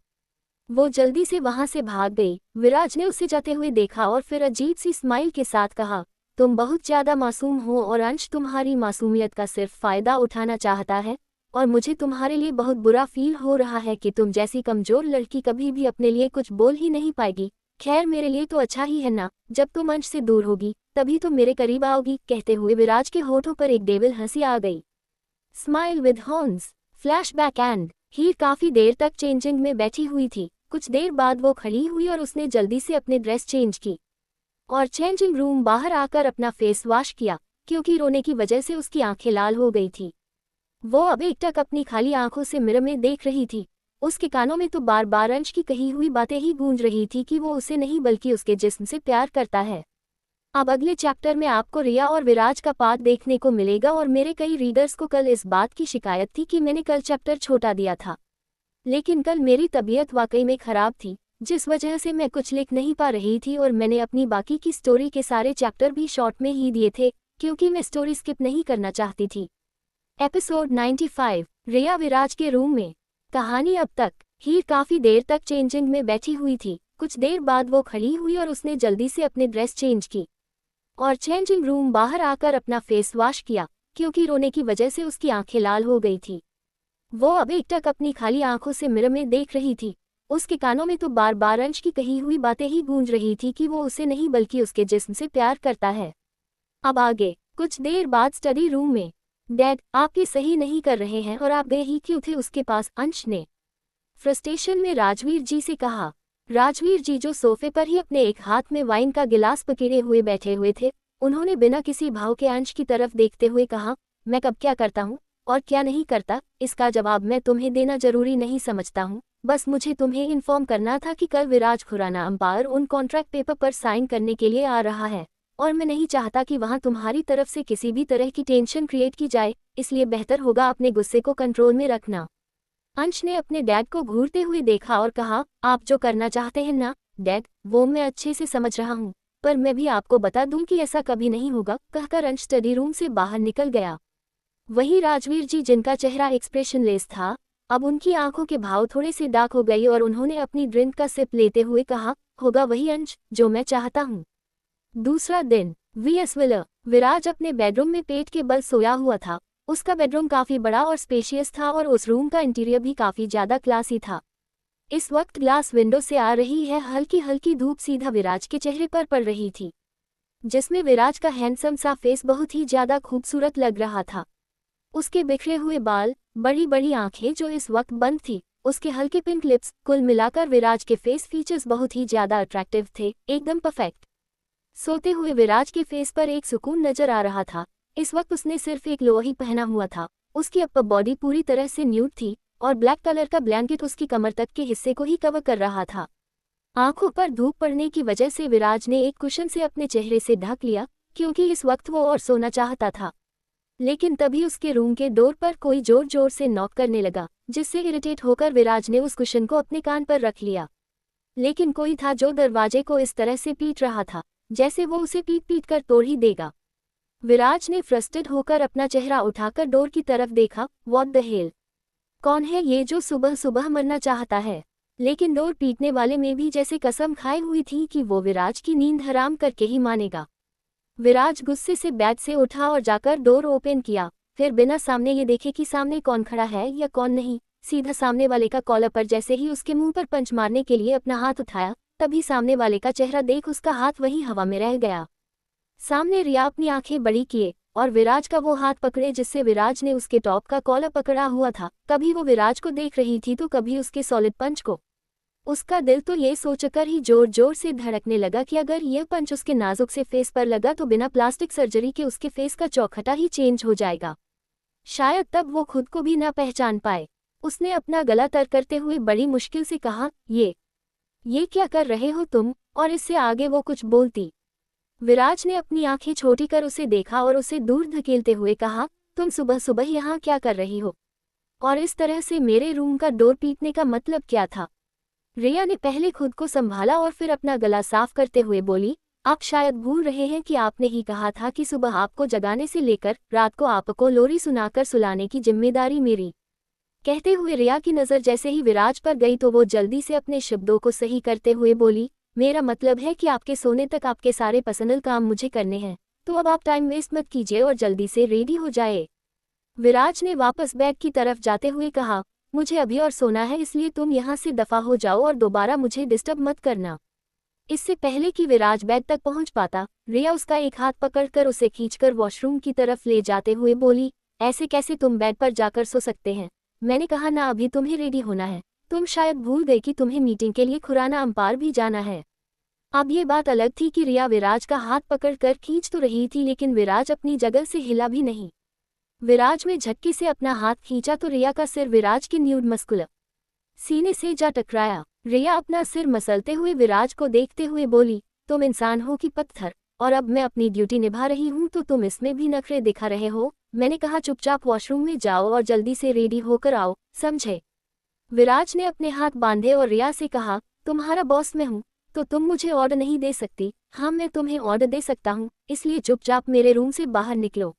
वो जल्दी से वहां से भाग गई। विराज ने उसे जाते हुए देखा और फिर अजीब सी स्माइल के साथ कहा, तुम बहुत ज्यादा मासूम हो और अंश तुम्हारी मासूमियत का सिर्फ फायदा उठाना चाहता है, और मुझे तुम्हारे लिए बहुत बुरा फील हो रहा है कि तुम जैसी कमजोर लड़की कभी भी अपने लिए कुछ बोल ही नहीं पाएगी। खैर, मेरे लिए तो अच्छा ही है ना, जब तुम अंश से दूर होगी तभी तुम मेरे करीब आओगी। कहते हुए विराज के होठों पर एक डेविल हंसी आ गई। Smile with horns. Flashback end. Heer काफी देर तक चेंजिंग में बैठी हुई थी। कुछ देर बाद वो खड़ी हुई और उसने जल्दी से अपने ड्रेस चेंज की और चेंजिंग रूम बाहर आकर अपना फेस वॉश किया, क्योंकि रोने की वजह से उसकी आंखें लाल हो गई थी। वो अब एकटक अपनी खाली आंखों से मिरर में देख रही थी। उसके कानों में तो बार बार अंश की कही हुई बातें ही गूंज रही थी कि वो उसे नहीं बल्कि उसके जिस्म से प्यार करता है। अब अगले चैप्टर में आपको रिया और विराज का पार्ट देखने को मिलेगा, और मेरे कई रीडर्स को कल इस बात की शिकायत थी कि मैंने कल चैप्टर छोटा दिया था, लेकिन कल मेरी तबीयत वाकई में खराब थी, जिस वजह से मैं कुछ लिख नहीं पा रही थी, और मैंने अपनी बाकी की स्टोरी के सारे चैप्टर भी शॉर्ट में ही दिए थे, क्योंकि मैं स्टोरी स्किप नहीं करना चाहती थी। एपिसोड 95, रिया विराज के रूम में। कहानी अब तक। हीर काफी देर तक चेंजिंग में बैठी हुई थी। कुछ देर बाद वो खड़ी हुई और उसने जल्दी से अपने ड्रेस चेंज की और चेंजिंग रूम बाहर आकर अपना फेस वॉश किया, क्योंकि रोने की वजह से उसकी आंखें लाल हो गई थी। वो अब एकटक अपनी खाली आंखों से मिरर में देख रही थी। उसके कानों में तो बार बार अंश की कही हुई बातें ही गूंज रही थी कि वो उसे नहीं बल्कि उसके जिस्म से प्यार करता है। अब आगे। कुछ देर बाद स्टडी रूम में। डैड, आप ये सही नहीं कर रहे हैं और आप गए ही क्यों थे उसके पास? अंश ने फ्रस्ट्रेशन में राजवीर जी से कहा। राजवीर जी जो सोफे पर ही अपने एक हाथ में वाइन का गिलास पकड़े हुए बैठे हुए थे, उन्होंने बिना किसी भाव के अंश की तरफ देखते हुए कहा, मैं कब क्या करता हूँ और क्या नहीं करता, इसका जवाब मैं तुम्हें देना जरूरी नहीं समझता हूँ। बस मुझे तुम्हें इन्फॉर्म करना था कि कल विराज खुराना अंपायर उन कॉन्ट्रैक्ट पेपर पर साइन करने के लिए आ रहा है, और मैं नहीं चाहता कि वहाँ तुम्हारी तरफ से किसी भी तरह की टेंशन क्रिएट की जाए, इसलिए बेहतर होगा अपने गुस्से को कंट्रोल में रखना। अंश ने अपने डैड को घूरते हुए देखा और कहा, आप जो करना चाहते हैं ना डैड, वो मैं अच्छे से समझ रहा हूँ, पर मैं भी आपको बता दूं कि ऐसा कभी नहीं होगा। कहकर अंश स्टडी रूम से बाहर निकल गया। वही राजवीर जी, जिनका चेहरा एक्सप्रेशनलेस था, अब उनकी आंखों के भाव थोड़े से डार्क हो गई और उन्होंने अपनी ड्रिंक का सिप लेते हुए कहा, होगा वही अंश जो मैं चाहता हूँ। दूसरा दिन। VS wheeler. विराज अपने बेडरूम में पेट के बल सोया हुआ था। उसका बेडरूम काफी बड़ा और स्पेशियस था और उस रूम का इंटीरियर भी काफी ज्यादा क्लासी था। इस वक्त ग्लास विंडो से आ रही है हल्की हल्की धूप सीधा विराज के चेहरे पर पड़ रही थी, जिसमें विराज का हैंडसम सा फेस बहुत ही ज्यादा खूबसूरत लग रहा था। उसके बिखरे हुए बाल, बड़ी बड़ी आंखें जो इस वक्त बंद थी, उसके हल्के पिंक लिप्स, कुल मिलाकर विराज के फेस फीचर्स बहुत ही ज्यादा अट्रैक्टिव थे, एकदम परफेक्ट। सोते हुए विराज के फेस पर एक सुकून नजर आ रहा था। इस वक्त उसने सिर्फ एक लोअर ही पहना हुआ था। उसकी अपर बॉडी पूरी तरह से न्यूड थी और ब्लैक कलर का ब्लैंकेट उसकी कमर तक के हिस्से को ही कवर कर रहा था। आंखों पर धूप पड़ने की वजह से विराज ने एक कुशन से अपने चेहरे से ढक लिया, क्योंकि इस वक्त वो और सोना चाहता था। लेकिन तभी उसके रूम के डोर पर कोई जोर जोर से नॉक करने लगा, जिससे इरिटेट होकर विराज ने उस कुशन को अपने कान पर रख लिया। लेकिन कोई था जो दरवाजे को इस तरह से पीट रहा था जैसे वो उसे पीट पीट कर तोड़ ही देगा। विराज ने फ्रस्ट्रेटेड होकर अपना चेहरा उठाकर डोर की तरफ देखा। व्हाट द हेल, कौन है ये जो सुबह सुबह मरना चाहता है? लेकिन डोर पीटने वाले में भी जैसे कसम खाई हुई थी कि वो विराज की नींद हराम करके ही मानेगा। विराज गुस्से से बेड से उठा और जाकर डोर ओपन किया। फिर बिना सामने ये देखे कि सामने कौन खड़ा है या कौन नहीं, सीधा सामने वाले का कॉलर पर जैसे ही उसके मुंह पर पंच मारने के लिए अपना हाथ उठाया, तभी सामने वाले का चेहरा देख उसका हाथ वहीं हवा में रह गया। सामने रिया अपनी आंखें बड़ी किए और विराज का वो हाथ पकड़े जिससे विराज ने उसके टॉप का कॉलर पकड़ा हुआ था। कभी वो विराज को देख रही थी तो कभी उसके सॉलिड पंच को। उसका दिल तो ये सोचकर ही जोर जोर से धड़कने लगा कि अगर यह पंच उसके नाजुक से फेस पर लगा तो बिना प्लास्टिक सर्जरी के उसके फेस का चौखटा ही चेंज हो जाएगा। शायद तब वो खुद को भी ना पहचान पाए। उसने अपना गला तर करते हुए बड़ी मुश्किल से कहा, ये क्या कर रहे हो तुम? और इससे आगे वो कुछ बोलती, विराज ने अपनी आंखें छोटी कर उसे देखा और उसे दूर धकेलते हुए कहा, तुम सुबह सुबह यहाँ क्या कर रही हो? और इस तरह से मेरे रूम का डोर पीटने का मतलब क्या था? रिया ने पहले खुद को संभाला और फिर अपना गला साफ करते हुए बोली, आप शायद भूल रहे हैं कि आपने ही कहा था कि सुबह आपको जगाने से लेकर रात को आपको लोरी सुनाकर सुलाने की जिम्मेदारी मेरी। कहते हुए रिया की नज़र जैसे ही विराज पर गई तो वो जल्दी से अपने शब्दों को सही करते हुए बोली, मेरा मतलब है कि आपके सोने तक आपके सारे पर्सनल काम मुझे करने हैं, तो अब आप टाइम वेस्ट मत कीजिए और जल्दी से रेडी हो जाए। विराज ने वापस बेड की तरफ जाते हुए कहा, मुझे अभी और सोना है, इसलिए तुम यहाँ से दफा हो जाओ और दोबारा मुझे डिस्टर्ब मत करना। इससे पहले कि विराज बेड तक पहुँच पाता, रिया उसका एक हाथ पकड़कर उसे खींचकर वॉशरूम की तरफ ले जाते हुए बोली, ऐसे कैसे तुम बेड पर जाकर सो सकते हैं? मैंने कहा ना अभी तुम्हें रेडी होना है। तुम शायद भूल गए कि तुम्हें मीटिंग के लिए खुराना अंपार भी जाना है। अब ये बात अलग थी कि रिया विराज का हाथ पकड़कर खींच तो रही थी, लेकिन विराज अपनी जगह से हिला भी नहीं। विराज में झटके से अपना हाथ खींचा तो रिया का सिर विराज के न्यूड मस्कुलर सीने से जा टकराया। रिया अपना सिर मसलते हुए विराज को देखते हुए बोली, तुम इंसान हो कि पत्थर? और अब मैं अपनी ड्यूटी निभा रही हूँ तो तुम इसमें भी नखरे दिखा रहे हो। मैंने कहा चुपचाप वॉशरूम में जाओ और जल्दी से रेडी होकर आओ, समझे? विराज ने अपने हाथ बांधे और रिया से कहा, तुम्हारा बॉस मैं हूँ तो तुम मुझे ऑर्डर नहीं दे सकती। हाँ मैं तुम्हें ऑर्डर दे सकता हूँ, इसलिए चुपचाप मेरे रूम से बाहर निकलो।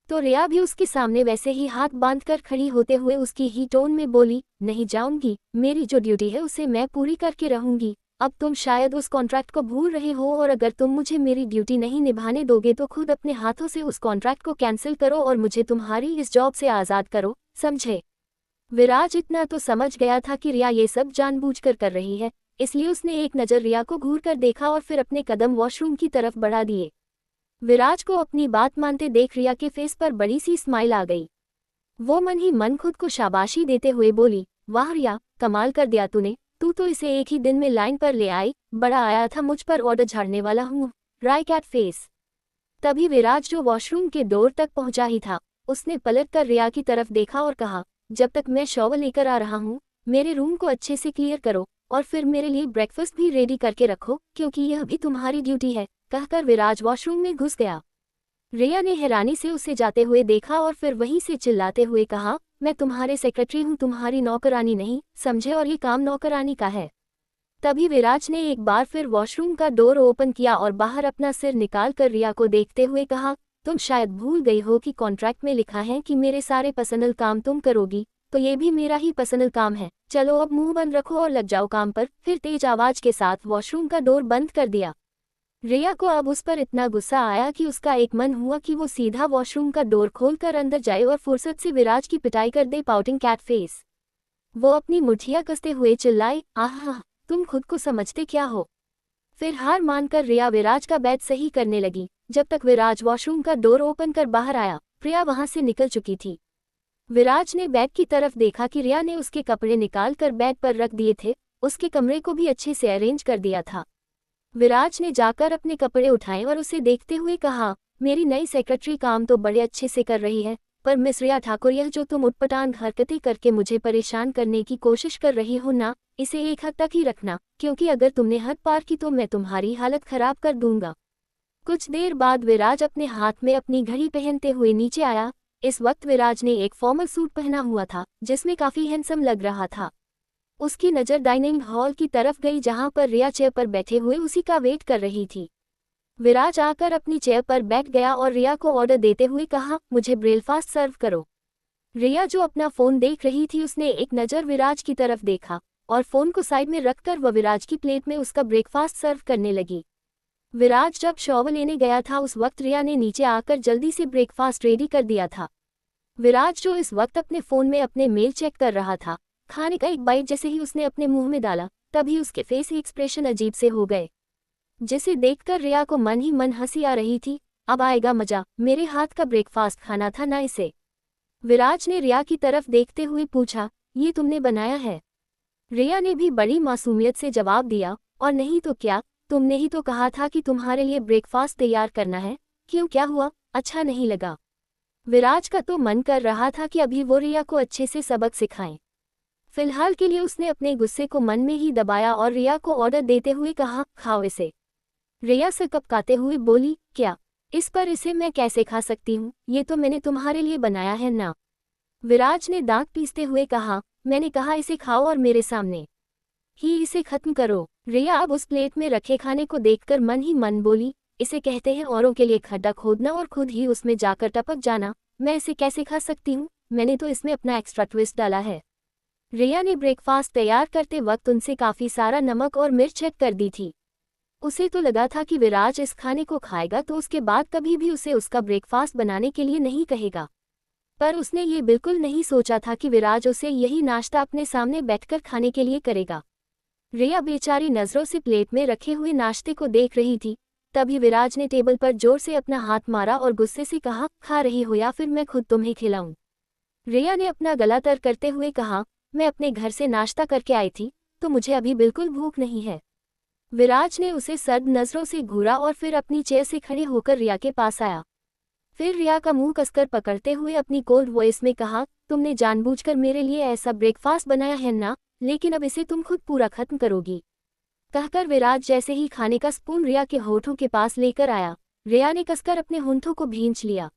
तो रिया भी उसके सामने वैसे ही हाथ बांधकर खड़ी होते हुए उसकी ही टोन में बोली, नहीं जाऊंगी, मेरी जो ड्यूटी है उसे मैं पूरी करके रहूंगी। अब तुम शायद उस कॉन्ट्रैक्ट को भूल रहे हो और अगर तुम मुझे मेरी ड्यूटी नहीं निभाने दोगे तो खुद अपने हाथों से उस कॉन्ट्रैक्ट को कैंसिल करो और मुझे तुम्हारी इस जॉब से आज़ाद करो, समझे? विराज इतना तो समझ गया था कि रिया ये सब जानबूझकर कर रही है, इसलिए उसने एक नज़र रिया को घूर कर देखा और फिर अपने कदम वॉशरूम की तरफ बढ़ा दिए। विराज को अपनी बात मानते देख रिया के फेस पर बड़ी सी स्माइल आ गई। वो मन ही मन खुद को शाबाशी देते हुए बोली, वाह रिया, कमाल कर दिया तूने, तू तो इसे एक ही दिन में लाइन पर ले आई। बड़ा आया था मुझ पर ऑर्डर झाड़ने वाला हूँ, राय कैट फेस। तभी विराज जो वॉशरूम के डोर तक पहुंचा ही था, उसने पलट कर रिया की तरफ देखा और कहा, जब तक मैं शॉवर लेकर आ रहा हूँ मेरे रूम को अच्छे से क्लियर करो और फिर मेरे लिए ब्रेकफास्ट भी रेडी करके रखो, क्योंकि यह भी तुम्हारी ड्यूटी है। कहकर विराज वॉशरूम में घुस गया। रिया ने हैरानी से उसे जाते हुए देखा और फिर वहीं से चिल्लाते हुए कहा, मैं तुम्हारे सेक्रेटरी हूँ, तुम्हारी नौकरानी नहीं, समझे? और ये काम नौकरानी का है। तभी विराज ने एक बार फिर वॉशरूम का डोर ओपन किया और बाहर अपना सिर निकाल कर रिया को देखते हुए कहा, तुम शायद भूल गई हो कि कॉन्ट्रैक्ट में लिखा है कि मेरे सारे पर्सनल काम तुम करोगी, तो ये भी मेरा ही पर्सनल काम है। चलो अब मुंह बंद रखो और लग जाओ काम पर। फिर तेज आवाज के साथ वॉशरूम का डोर बंद कर दिया। रिया को अब उस पर इतना गुस्सा आया कि उसका एक मन हुआ कि वो सीधा वॉशरूम का डोर खोलकर अंदर जाए और फुर्सत से विराज की पिटाई कर दे। Pouting cat face. वो अपनी मुठियां कसते हुए चिल्लाई, आह, तुम खुद को समझते क्या हो। फिर हार मानकर रिया विराज का बेड सही करने लगी। जब तक विराज वॉशरूम का डोर ओपन कर बाहर आया, प्रिया वहां से निकल चुकी थी। विराज ने बेड की तरफ देखा कि रिया ने उसके कपड़े निकाल कर बेड पर रख दिए थे, उसके कमरे को भी अच्छे से अरेंज कर दिया था। विराज ने जाकर अपने कपड़े उठाए और उसे देखते हुए कहा, मेरी नई सेक्रेटरी काम तो बड़े अच्छे से कर रही है, पर मिस रिया ठाकुर, यह जो तुम उटपटांग हरकतें करके मुझे परेशान करने की कोशिश कर रही हो ना, इसे एक हद तक ही रखना, क्योंकि अगर तुमने हद पार की तो मैं तुम्हारी हालत खराब कर दूंगा। कुछ देर बाद विराज अपने हाथ में अपनी घड़ी पहनते हुए नीचे आया। इस वक्त विराज ने एक फॉर्मल सूट पहना हुआ था, जिसमें काफी हैंडसम लग रहा था। उसकी नज़र डाइनिंग हॉल की तरफ गई, जहां पर रिया चेयर पर बैठे हुए उसी का वेट कर रही थी। विराज आकर अपनी चेयर पर बैठ गया और रिया को ऑर्डर देते हुए कहा, मुझे ब्रेकफास्ट सर्व करो। रिया जो अपना फोन देख रही थी, उसने एक नज़र विराज की तरफ देखा और फोन को साइड में रखकर वह विराज की प्लेट में उसका ब्रेकफास्ट सर्व करने लगी। विराज जब शॉवर लेने गया था, उस वक्त रिया ने नीचे आकर जल्दी से ब्रेकफास्ट रेडी कर दिया था। विराज जो इस वक्त अपने फोन में अपने मेल चेक कर रहा था, खाने का एक बाइट जैसे ही उसने अपने मुंह में डाला, तभी उसके फेस एक्सप्रेशन अजीब से हो गए, जिसे देखकर रिया को मन ही मन हंसी आ रही थी। अब आएगा मजा, मेरे हाथ का ब्रेकफास्ट खाना था ना इसे। विराज ने रिया की तरफ देखते हुए पूछा, ये तुमने बनाया है? रिया ने भी बड़ी मासूमियत से जवाब दिया, और नहीं तो क्या, तुमने ही तो कहा था कि तुम्हारे लिए ब्रेकफास्ट तैयार करना है। क्यों, क्या हुआ, अच्छा नहीं लगा? विराज का तो मन कर रहा था कि अभी वो रिया को अच्छे से सबक सिखाएं। फिलहाल के लिए उसने अपने गुस्से को मन में ही दबाया और रिया को ऑर्डर देते हुए कहा, खाओ इसे। रिया से कपकाते हुए बोली, क्या, इस पर इसे मैं कैसे खा सकती हूँ, ये तो मैंने तुम्हारे लिए बनाया है ना। विराज ने दांत पीसते हुए कहा, मैंने कहा इसे खाओ और मेरे सामने ही इसे खत्म करो। रिया अब उस प्लेट में रखे खाने को देखकर मन ही मन बोली, इसे कहते हैं औरों के लिए खड्डा खोदना और खुद ही उसमें जाकर टपक जाना। मैं इसे कैसे खा सकती हूँ, मैंने तो इसमें अपना एक्स्ट्रा ट्विस्ट डाला है। रिया ने ब्रेकफास्ट तैयार करते वक्त उनसे काफ़ी सारा नमक और मिर्च चेक कर दी थी। उसे तो लगा था कि विराज इस खाने को खाएगा तो उसके बाद कभी भी उसे उसका ब्रेकफास्ट बनाने के लिए नहीं कहेगा, पर उसने ये बिल्कुल नहीं सोचा था कि विराज उसे यही नाश्ता अपने सामने बैठकर खाने के लिए करेगा। रिया बेचारी नज़रों से प्लेट में रखे हुए नाश्ते को देख रही थी। तभी विराज ने टेबल पर जोर से अपना हाथ मारा और गुस्से से कहा, खा रही हो या फिर मैं खुद तुम्हें खिलाऊं? रिया ने अपना गला तर करते हुए कहा, मैं अपने घर से नाश्ता करके आई थी, तो मुझे अभी बिल्कुल भूख नहीं है। विराज ने उसे सर्द नज़रों से घूरा और फिर अपनी चेयर से खड़े होकर रिया के पास आया। फिर रिया का मुंह कसकर पकड़ते हुए अपनी कोल्ड वॉइस में कहा, तुमने जानबूझकर मेरे लिए ऐसा ब्रेकफास्ट बनाया है ना, लेकिन अब इसे तुम खुद पूरा खत्म करोगी। कहकर विराज जैसे ही खाने का स्पून रिया के होठों के पास लेकर आया, रिया ने कसकर अपने होंठों को भींच लिया।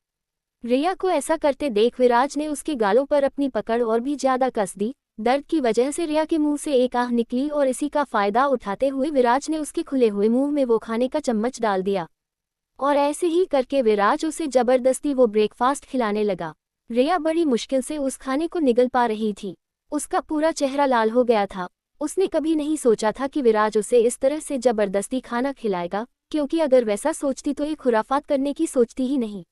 रिया को ऐसा करते देख विराज ने उसके गालों पर अपनी पकड़ और भी ज्यादा कस दी। दर्द की वजह से रिया के मुंह से एक आह निकली और इसी का फायदा उठाते हुए विराज ने उसके खुले हुए मुंह में वो खाने का चम्मच डाल दिया, और ऐसे ही करके विराज उसे जबरदस्ती वो ब्रेकफास्ट खिलाने लगा। रिया बड़ी मुश्किल से उस खाने को निगल पा रही थी। उसका पूरा चेहरा लाल हो गया था। उसने कभी नहीं सोचा था कि विराज उसे इस तरह से जबरदस्ती खाना खिलाएगा, क्योंकि अगर वैसा सोचती तो ये खुराफात करने की सोचती ही नहीं।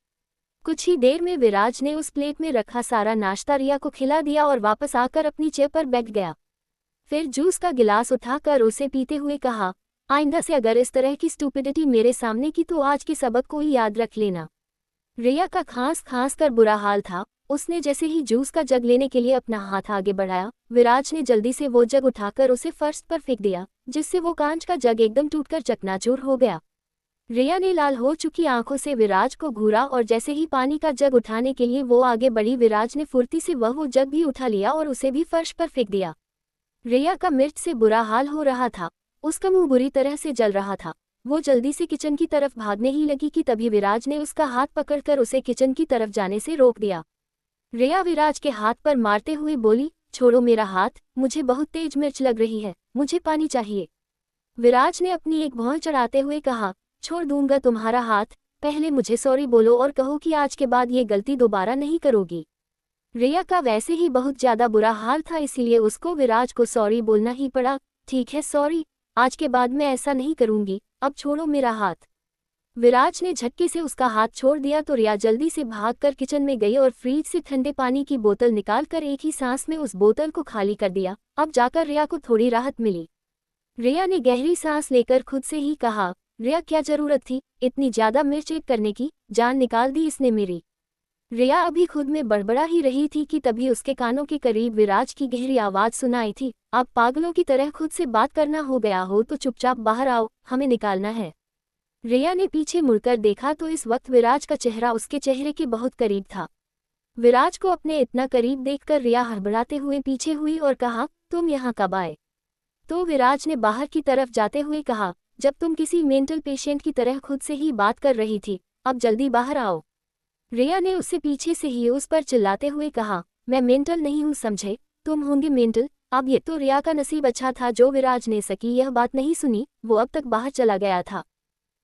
कुछ ही देर में विराज ने उस प्लेट में रखा सारा नाश्ता रिया को खिला दिया और वापस आकर अपनी चेयर पर बैठ गया। फिर जूस का गिलास उठाकर उसे पीते हुए कहा, आइंदा से अगर इस तरह की स्टूपिडिटी मेरे सामने की तो आज के सबक को ही याद रख लेना। रिया का खांस खांस कर बुरा हाल था। उसने जैसे ही जूस का जग लेने के लिए अपना हाथ आगे बढ़ाया, विराज ने जल्दी से वो जग उठाकर उसे फर्श पर फेंक दिया, जिससे वो कांच का जग एकदम टूटकर चकनाचूर हो गया। रिया ने लाल हो चुकी आंखों से विराज को घूरा और जैसे ही पानी का जग उठाने के लिए वो आगे बढ़ी, विराज ने फुर्ती से वो जग भी उठा लिया और उसे भी फर्श पर फेंक दिया। रिया का मिर्च से बुरा हाल हो रहा था। उसका मुंह बुरी तरह से जल रहा था। वो जल्दी से किचन की तरफ भागने ही लगी कि तभी विराज ने उसका हाथ पकड़कर उसे किचन की तरफ जाने से रोक दिया। रिया विराज के हाथ पर मारते हुए बोली, छोड़ो मेरा हाथ, मुझे बहुत तेज मिर्च लग रही है, मुझे पानी चाहिए। विराज ने अपनी एक भौं चढ़ाते हुए कहा, छोड़ दूंगा तुम्हारा हाथ, पहले मुझे सॉरी बोलो और कहो कि आज के बाद ये गलती दोबारा नहीं करोगी। रिया का वैसे ही बहुत ज्यादा बुरा हाल था, इसीलिए उसको विराज को सॉरी बोलना ही पड़ा। ठीक है सॉरी, आज के बाद मैं ऐसा नहीं करूंगी, अब छोड़ो मेरा हाथ। विराज ने झटके से उसका हाथ छोड़ दिया तो रिया जल्दी से भागकर किचन में गई और फ्रिज से ठंडे पानी की बोतल निकालकर एक ही सांस में उस बोतल को खाली कर दिया। अब जाकर रिया को थोड़ी राहत मिली। रिया ने गहरी सांस लेकर खुद से ही कहा, रिया क्या जरूरत थी इतनी ज्यादा मिर्च एक करने की, जान निकाल दी इसने मेरी। रिया अभी खुद में बड़बड़ा ही रही थी कि तभी उसके कानों के करीब विराज की गहरी आवाज सुनाई थी, आप पागलों की तरह खुद से बात करना हो गया हो तो चुपचाप बाहर आओ, हमें निकालना है। रिया ने पीछे मुड़कर देखा तो इस वक्त विराज का चेहरा उसके चेहरे के बहुत करीब था। विराज को अपने इतना करीब देखकर रिया हड़बड़ाते हुए पीछे हुई और कहा, तुम यहाँ कब आए? तो विराज ने बाहर की तरफ जाते हुए कहा, जब तुम किसी मेंटल पेशेंट की तरह खुद से ही बात कर रही थी, अब जल्दी बाहर आओ। रिया ने उससे पीछे से ही उस पर चिल्लाते हुए कहा, मैं मेंटल नहीं हूँ समझे, तुम होंगे मेंटल। अब ये तो रिया का नसीब अच्छा था जो विराज ने सकी यह बात नहीं सुनी, वो अब तक बाहर चला गया था।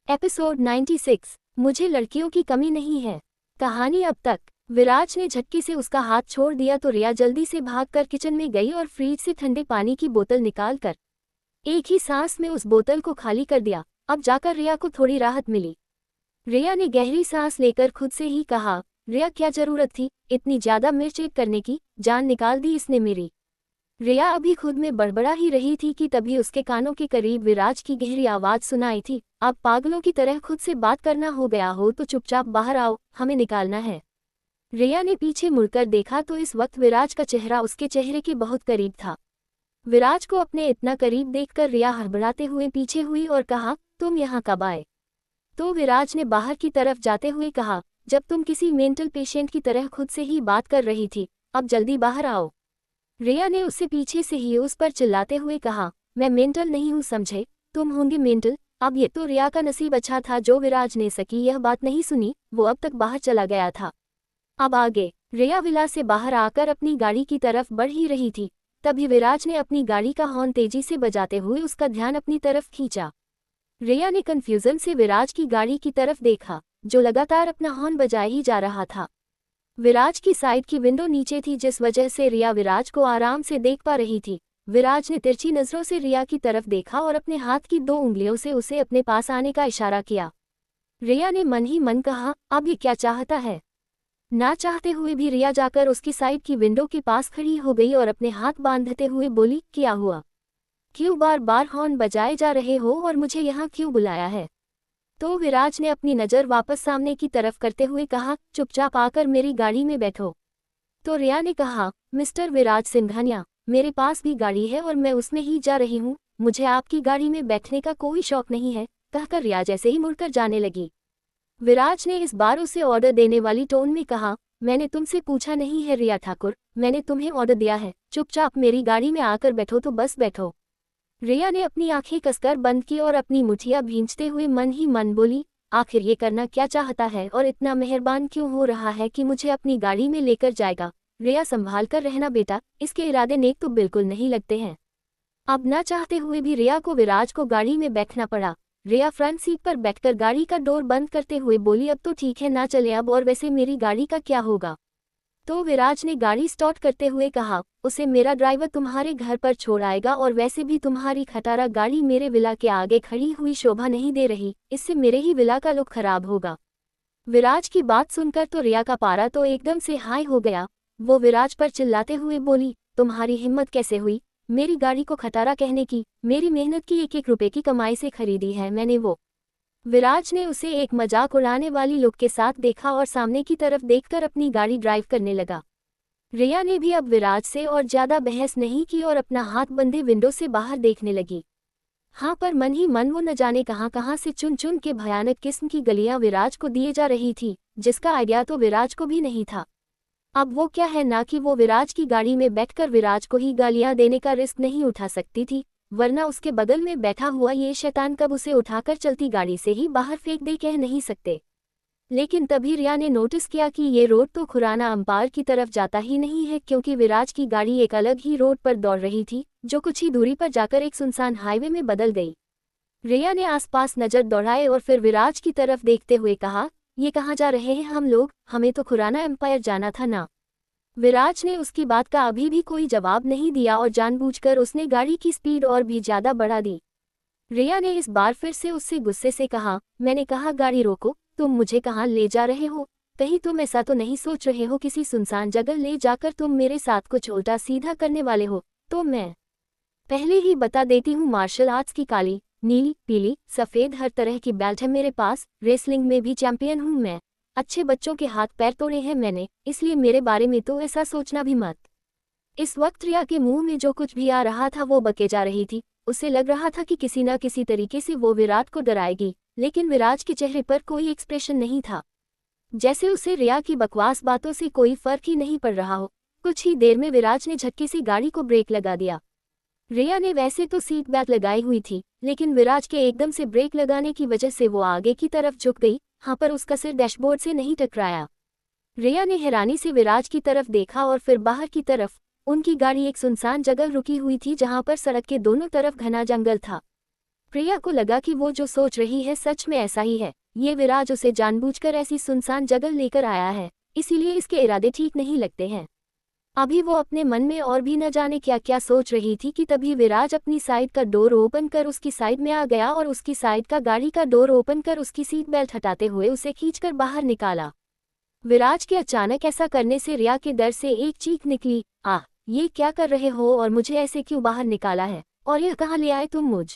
एपिसोड 96, मुझे लड़कियों की कमी नहीं है। कहानी अब तक। विराज ने झटके से उसका हाथ छोड़ दिया तो रिया जल्दी से भागकर किचन में गई और फ्रिज से ठंडे पानी की बोतल निकालकर एक ही सांस में उस बोतल को खाली कर दिया। अब जाकर रिया को थोड़ी राहत मिली। रिया ने गहरी सांस लेकर खुद से ही कहा, रिया क्या जरूरत थी इतनी ज्यादा मिर्च एक करने की, जान निकाल दी इसने मेरी। रिया अभी खुद में बड़बड़ा ही रही थी कि तभी उसके कानों के करीब विराज की गहरी आवाज सुनाई थी, आप पागलों की तरह खुद से बात करना हो गया हो तो चुपचाप बाहर आओ, हमें निकालना है। रिया ने पीछे मुड़कर देखा तो इस वक्त विराज का चेहरा उसके चेहरे के बहुत करीब था। विराज को अपने इतना करीब देखकर रिया हड़बड़ाते हुए पीछे हुई और कहा, तुम यहाँ कब आए? तो विराज ने बाहर की तरफ जाते हुए कहा, जब तुम किसी मेंटल पेशेंट की तरह खुद से ही बात कर रही थी, अब जल्दी बाहर आओ। रिया ने उससे पीछे से ही उस पर चिल्लाते हुए कहा, मैं मेंटल नहीं हूँ समझे, तुम होंगे मेंटल। अब ये तो रिया का नसीब अच्छा था जो विराज ने सकी यह बात नहीं सुनी, वो अब तक बाहर चला गया था। अब आगे। रिया विला से बाहर आकर अपनी गाड़ी की तरफ बढ़ ही रही थी, तभी विराज ने अपनी गाड़ी का हॉर्न तेजी से बजाते हुए उसका ध्यान अपनी तरफ खींचा। रिया ने कन्फ्यूजन से विराज की गाड़ी की तरफ देखा, जो लगातार अपना हॉर्न बजाए ही जा रहा था। विराज की साइड की विंडो नीचे थी जिस वजह से रिया विराज को आराम से देख पा रही थी। विराज ने तिरछी नजरों से रिया की तरफ देखा और अपने हाथ की 2 उंगलियों से उसे अपने पास आने का इशारा किया। रिया ने मन ही मन कहा, अब ये क्या चाहता है? ना चाहते हुए भी रिया जाकर उसकी साइड की विंडो के पास खड़ी हो गई और अपने हाथ बांधते हुए बोली, क्या हुआ? क्यों बार बार हॉर्न बजाए जा रहे हो और मुझे यहाँ क्यों बुलाया है? तो विराज ने अपनी नज़र वापस सामने की तरफ करते हुए कहा, चुपचाप आकर मेरी गाड़ी में बैठो। तो रिया ने कहा, मिस्टर विराज सिंघानिया, मेरे पास भी गाड़ी है और मैं उसमें ही जा रही हूँ, मुझे आपकी गाड़ी में बैठने का कोई शौक नहीं है, कहकर रिया जैसे ही मुड़कर जाने लगी। विराज ने इस बार उसे ऑर्डर देने वाली टोन में कहा, मैंने तुमसे पूछा नहीं है रिया ठाकुर, मैंने तुम्हें ऑर्डर दिया है, चुपचाप मेरी गाड़ी में आकर बैठो तो बस बैठो। रिया ने अपनी आंखें कसकर बंद की और अपनी मुठियां भींचते हुए मन ही मन बोली, आखिर ये करना क्या चाहता है और इतना मेहरबान क्यों हो रहा है कि मुझे अपनी गाड़ी में लेकर जाएगा? रिया संभाल कर रहना बेटा, इसके इरादे नेक तो बिल्कुल नहीं लगते हैं। अब ना चाहते हुए भी रिया को विराज को गाड़ी में बैठना पड़ा। रिया फ्रंट सीट पर बैठकर गाड़ी का डोर बंद करते हुए बोली, अब तो ठीक है ना चले अब, और वैसे मेरी गाड़ी का क्या होगा? तो विराज ने गाड़ी स्टार्ट करते हुए कहा, उसे मेरा ड्राइवर तुम्हारे घर पर छोड़ आएगा और वैसे भी तुम्हारी खटारा गाड़ी मेरे विला के आगे खड़ी हुई शोभा नहीं दे रही, इससे मेरे ही विला का लुक खराब होगा। विराज की बात सुनकर तो रिया का पारा तो एकदम से हाई हो गया। वो विराज पर चिल्लाते हुए बोली, तुम्हारी हिम्मत कैसे हुई मेरी गाड़ी को खटारा कहने की? मेरी मेहनत की एक एक रुपए की कमाई से खरीदी है मैंने वो। विराज ने उसे एक मजाक उड़ाने वाली लुक के साथ देखा और सामने की तरफ देखकर अपनी गाड़ी ड्राइव करने लगा। रिया ने भी अब विराज से और ज्यादा बहस नहीं की और अपना हाथ बंधे विंडो से बाहर देखने लगी। हाँ, पर मन ही मन वो न जाने कहां से चुन चुन के भयानक किस्म की गलियां विराज को दिए जा रही थी, जिसका आइडिया तो विराज को भी नहीं था। अब वो क्या है ना कि वो विराज की गाड़ी में बैठकर विराज को ही गालियां देने का रिस्क नहीं उठा सकती थी, वरना उसके बगल में बैठा हुआ ये शैतान कब उसे उठाकर चलती गाड़ी से ही बाहर फेंक दे कह नहीं सकते। लेकिन तभी रिया ने नोटिस किया कि ये रोड तो खुराना अंपार की तरफ जाता ही नहीं है, क्योंकि विराज की गाड़ी एक अलग ही रोड पर दौड़ रही थी, जो कुछ ही दूरी पर जाकर एक सुनसान हाईवे में बदल गई। रिया ने आसपास नजर दौड़ाए और फिर विराज की तरफ देखते हुए कहा, ये कहाँ जा रहे हैं हम लोग? हमें तो खुराना एम्पायर जाना था ना। विराज ने उसकी बात का अभी भी कोई जवाब नहीं दिया और जानबूझकर उसने गाड़ी की स्पीड और भी ज्यादा बढ़ा दी। रिया ने इस बार फिर से उससे गुस्से से कहा, मैंने कहा गाड़ी रोको, तुम मुझे कहाँ ले जा रहे हो? कहीं तुम ऐसा तो नहीं सोच रहे हो किसी सुनसान जगह ले जाकर तुम मेरे साथ कुछ उल्टा सीधा करने वाले हो? तो मैं पहले ही बता देती हूँ, मार्शल आर्ट्स की काली, नीली, पीली, सफ़ेद हर तरह की बेल्ट है मेरे पास, रेसलिंग में भी चैंपियन हूँ मैं, अच्छे बच्चों के हाथ पैर तोड़े हैं मैंने, इसलिए मेरे बारे में तो ऐसा सोचना भी मत। इस वक्त रिया के मुंह में जो कुछ भी आ रहा था वो बके जा रही थी। उसे लग रहा था कि किसी न किसी तरीके से वो विराट को डराएगी, लेकिन विराज के चेहरे पर कोई एक्सप्रेशन नहीं था, जैसे उसे रिया की बकवास बातों से कोई फर्क ही नहीं पड़ रहा हो। कुछ ही देर में विराज ने झटके से गाड़ी को ब्रेक लगा दिया। रिया ने वैसे तो सीट बेल्ट लगाई हुई थी, लेकिन विराज के एकदम से ब्रेक लगाने की वजह से वो आगे की तरफ झुक गई, हाँ पर उसका सिर डैशबोर्ड से नहीं टकराया। रिया ने हैरानी से विराज की तरफ देखा और फिर बाहर की तरफ। उनकी गाड़ी एक सुनसान जगह रुकी हुई थी जहां पर सड़क के दोनों तरफ घना जंगल था। प्रिया को लगा कि वो जो सोच रही है सच में ऐसा ही है, ये विराज उसे जानबूझकर ऐसी सुनसान जगह लेकर आया है, इसीलिए इसके इरादे ठीक नहीं लगते हैं। अभी वो अपने मन में और भी न जाने क्या क्या सोच रही थी कि तभी विराज अपनी साइड का डोर ओपन कर उसकी साइड में आ गया और उसकी साइड का गाड़ी का डोर ओपन कर उसकी सीट बेल्ट हटाते हुए उसे खींचकर बाहर निकाला। विराज के अचानक ऐसा करने से रिया के डर से एक चीख निकली, आह, ये क्या कर रहे हो और मुझे ऐसे क्यों बाहर निकाला है, और यह कहाँ ले आए तुम मुझ?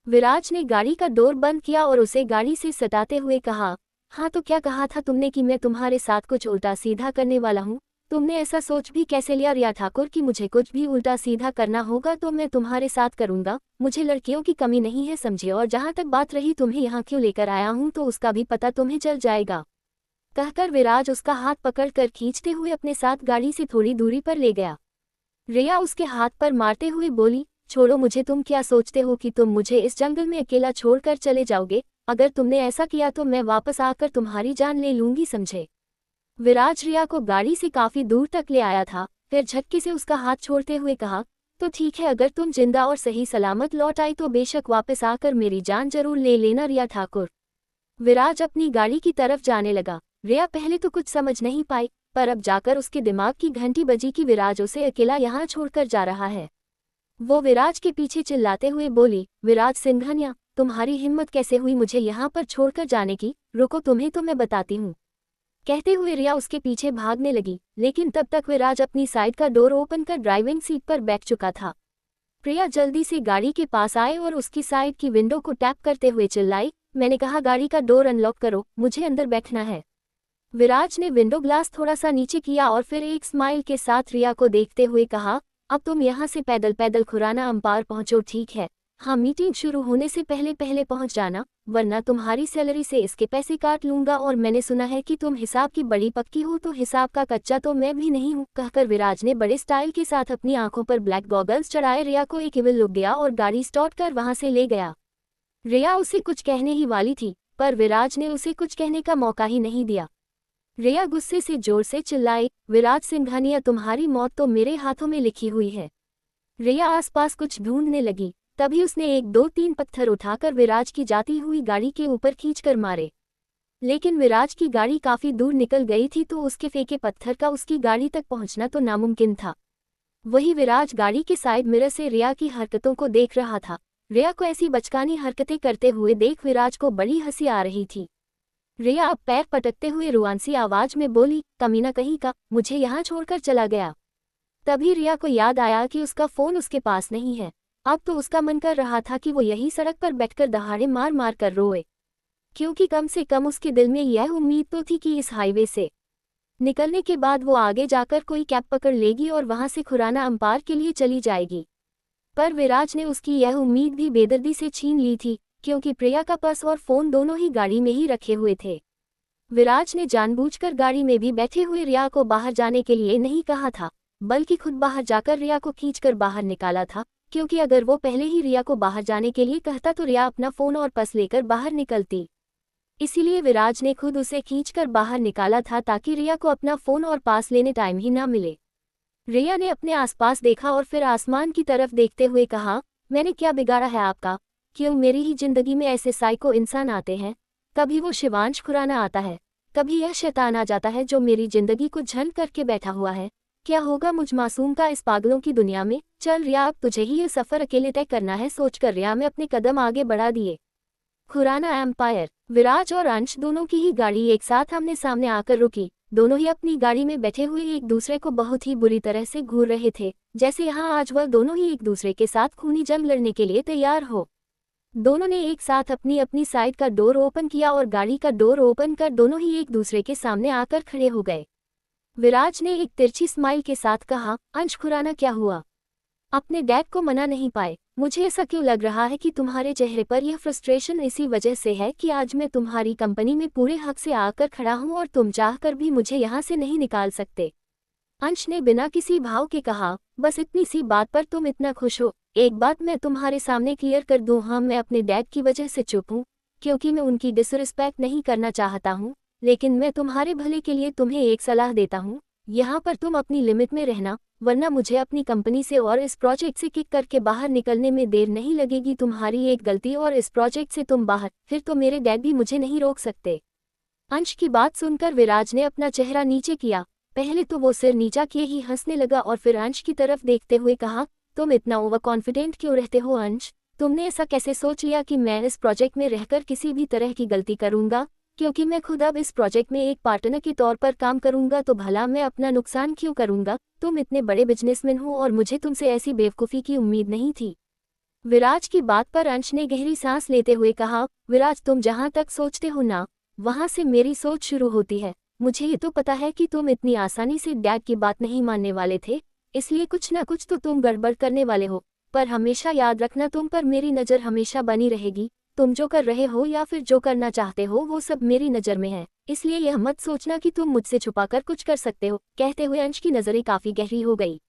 विराज ने गाड़ी का डोर बंद किया और उसे गाड़ी से सटाते हुए कहा, हाँ तो क्या कहा था तुमने कि मैं तुम्हारे साथ कुछ उल्टा सीधा करने वाला हूँ? तुमने ऐसा सोच भी कैसे लिया रिया ठाकुर कि मुझे कुछ भी उल्टा सीधा करना होगा तो मैं तुम्हारे साथ करूँगा? मुझे लड़कियों की कमी नहीं है समझे, और जहाँ तक बात रही तुम्हें यहाँ क्यों लेकर आया हूँ तो उसका भी पता तुम्हें चल जाएगा। कहकर विराज उसका हाथ पकड़कर खींचते हुए अपने साथ गाड़ी से थोड़ी दूरी पर ले गया। रिया उसके हाथ पर मारते हुए बोली, छोड़ो मुझे, तुम क्या सोचते हो कि तुम मुझे इस जंगल में अकेला छोड़कर चले जाओगे? अगर तुमने ऐसा किया तो मैं वापस आकर तुम्हारी जान ले लूंगी समझे। विराज रिया को गाड़ी से काफी दूर तक ले आया था, फिर झटके से उसका हाथ छोड़ते हुए कहा, तो ठीक है, अगर तुम जिंदा और सही सलामत लौट आई तो बेशक वापस आकर मेरी जान जरूर ले लेना रिया ठाकुर। विराज अपनी गाड़ी की तरफ जाने लगा। रिया पहले तो कुछ समझ नहीं पाई, पर अब जाकर उसके दिमाग की घंटी बजी कि विराज उसे अकेला यहाँ छोड़कर जा रहा है। वो विराज के पीछे चिल्लाते हुए बोली, विराज सिंघानिया, तुम्हारी हिम्मत कैसे हुई मुझे यहाँ पर छोड़कर जाने की? रुको, तुम्हें तो मैं बताती हूँ। कहते हुए रिया उसके पीछे भागने लगी, लेकिन तब तक विराज अपनी साइड का डोर ओपन कर ड्राइविंग सीट पर बैठ चुका था। प्रिया जल्दी से गाड़ी के पास आए और उसकी साइड की विंडो को टैप करते हुए चिल्लाई, मैंने कहा गाड़ी का डोर अनलॉक करो, मुझे अंदर बैठना है। विराज ने विंडो ग्लास थोड़ा सा नीचे किया और फिर एक स्माइल के साथ रिया को देखते हुए कहा, अब तुम यहाँ से पैदल पैदल खुराना अंपार पहुँचो, ठीक है? हाँ, मीटिंग शुरू होने से पहले पहले पहुँच जाना, वरना तुम्हारी सैलरी से इसके पैसे काट लूंगा, और मैंने सुना है कि तुम हिसाब की बड़ी पक्की हो, तो हिसाब का कच्चा तो मैं भी नहीं हूँ। कहकर विराज ने बड़े स्टाइल के साथ अपनी आंखों पर ब्लैक गॉगल्स चढ़ाए रिया को एक इविल लुक दिया और गाड़ी स्टार्ट कर वहां से ले गया। रिया उसे कुछ कहने ही वाली थी, पर विराज ने उसे कुछ कहने का मौका ही नहीं दिया। रिया गुस्से से जोर से चिल्लाई, विराज सिंघानिया, तुम्हारी मौत तो मेरे हाथों में लिखी हुई है। रिया आसपास कुछ ढूंढने लगी, तभी उसने 1-2-3 पत्थर उठाकर विराज की जाती हुई गाड़ी के ऊपर खींचकर मारे, लेकिन विराज की गाड़ी काफी दूर निकल गई थी तो उसके फेंके पत्थर का उसकी गाड़ी तक पहुंचना तो नामुमकिन था। वही विराज गाड़ी के साइड मिरर से रिया की हरकतों को देख रहा था। रिया को ऐसी बचकानी हरकतें करते हुए देख विराज को बड़ी हंसी आ रही थी। रिया अब पैर पटकते हुए रुआंसी आवाज में बोली, कमीना कहीं का, मुझे यहाँ छोड़कर चला गया। तभी रिया को याद आया कि उसका फोन उसके पास नहीं है। अब तो उसका मन कर रहा था कि वो यही सड़क पर बैठकर दहाड़े मार मार कर रोए, क्योंकि कम से कम उसके दिल में यह उम्मीद तो थी कि इस हाईवे से निकलने के बाद वो आगे जाकर कोई कैब पकड़ लेगी और वहां से खुराना अंपार के लिए चली जाएगी। पर विराज ने उसकी यह उम्मीद भी बेदर्दी से छीन ली थी, क्योंकि प्रिया का पर्स और फोन दोनों ही गाड़ी में ही रखे हुए थे। विराज ने जानबूझकर गाड़ी में भी बैठे हुए रिया को बाहर जाने के लिए नहीं कहा था, बल्कि खुद बाहर जाकर रिया को खींचकर बाहर निकाला था, क्योंकि अगर वो पहले ही रिया को बाहर जाने के लिए कहता तो रिया अपना फोन और पर्स लेकर बाहर निकलती। इसीलिए विराज ने खुद उसे खींचकर बाहर निकाला था ताकि रिया को अपना फोन और पास लेने टाइम ही ना मिले। रिया ने अपने आसपास देखा और फिर आसमान की तरफ देखते हुए कहा, मैंने क्या बिगाड़ा है आपका? क्यों मेरी ही जिंदगी में ऐसे साइको इंसान आते हैं? कभी वो शिवांश खुराना आता है, कभी यह शैतान आ जाता है जो मेरी जिंदगी को झंड करके बैठा हुआ है। क्या होगा मुझ मासूम का इस पागलों की दुनिया में। चल रिया, अब तुझे ही ये सफर अकेले तय करना है, सोचकर रिया में अपने कदम आगे बढ़ा दिए। खुराना एम्पायर। विराज और अंश दोनों की ही गाड़ी एक साथ आमने सामने आकर रुकी। दोनों ही अपनी गाड़ी में बैठे हुए एक दूसरे को बहुत ही बुरी तरह से घूर रहे थे, जैसे यहाँ आज वह दोनों ही एक दूसरे के साथ खूनी जंग लड़ने के लिए तैयार हो। दोनों ने एक साथ अपनी अपनी साइड का डोर ओपन किया और गाड़ी का डोर ओपन कर दोनों ही एक दूसरे के सामने आकर खड़े हो गए। विराज ने एक तिरछी स्माइल के साथ कहा, अंश खुराना, क्या हुआ? अपने डैड को मना नहीं पाए? मुझे ऐसा क्यों लग रहा है कि तुम्हारे चेहरे पर यह फ्रस्ट्रेशन इसी वजह से है कि आज मैं तुम्हारी कंपनी में पूरे हक से आकर खड़ा हूं और तुम चाहकर भी मुझे यहाँ से नहीं निकाल सकते। अंश ने बिना किसी भाव के कहा, बस इतनी सी बात पर तुम इतना खुश हो? एक बात मैं तुम्हारे सामने क्लियर कर दूं, हाँ, मैं अपने डैड की वजह से चुप हूँ, क्योंकि मैं उनकी डिसरिस्पेक्ट नहीं करना चाहता हूँ, लेकिन मैं तुम्हारे भले के लिए तुम्हें एक सलाह देता हूँ, यहाँ पर तुम अपनी लिमिट में रहना, वरना मुझे अपनी कंपनी से और इस प्रोजेक्ट से किक करके बाहर निकलने में देर नहीं लगेगी। तुम्हारी एक गलती और इस प्रोजेक्ट से तुम बाहर, फिर तो मेरे डैड भी मुझे नहीं रोक सकते। अंश की बात सुनकर विराज ने अपना चेहरा नीचे किया। पहले तो वो सिर नीचा किए ही हंसने लगा और फिर अंश की तरफ देखते हुए कहा, तुम इतना ओवर कॉन्फिडेंट क्यों रहते हो अंश? तुमने ऐसा कैसे सोच लिया कि मैं इस प्रोजेक्ट में रहकर किसी भी तरह की गलती करूंगा? क्योंकि मैं खुद अब इस प्रोजेक्ट में एक पार्टनर के तौर पर काम करूंगा तो भला मैं अपना नुकसान क्यों करूंगा? तुम इतने बड़े बिजनेसमैन हो और मुझे तुमसे ऐसी बेवकूफ़ी की उम्मीद नहीं थी। विराज की बात पर अंश ने गहरी सांस लेते हुए कहा, विराज, तुम जहां तक सोचते हो ना, वहां से मेरी सोच शुरू होती है। मुझे ये तो पता है कि तुम इतनी आसानी से डैड की बात नहीं मानने वाले थे, इसलिए कुछ ना कुछ तो तुम गड़बड़ करने वाले हो। पर हमेशा याद रखना, तुम पर मेरी नज़र हमेशा बनी रहेगी। तुम जो कर रहे हो या फिर जो करना चाहते हो वो सब मेरी नज़र में है, इसलिए यह मत सोचना कि तुम मुझसे छुपाकर कुछ कर सकते हो। कहते हुए अंश की नज़रें काफ़ी गहरी हो गई।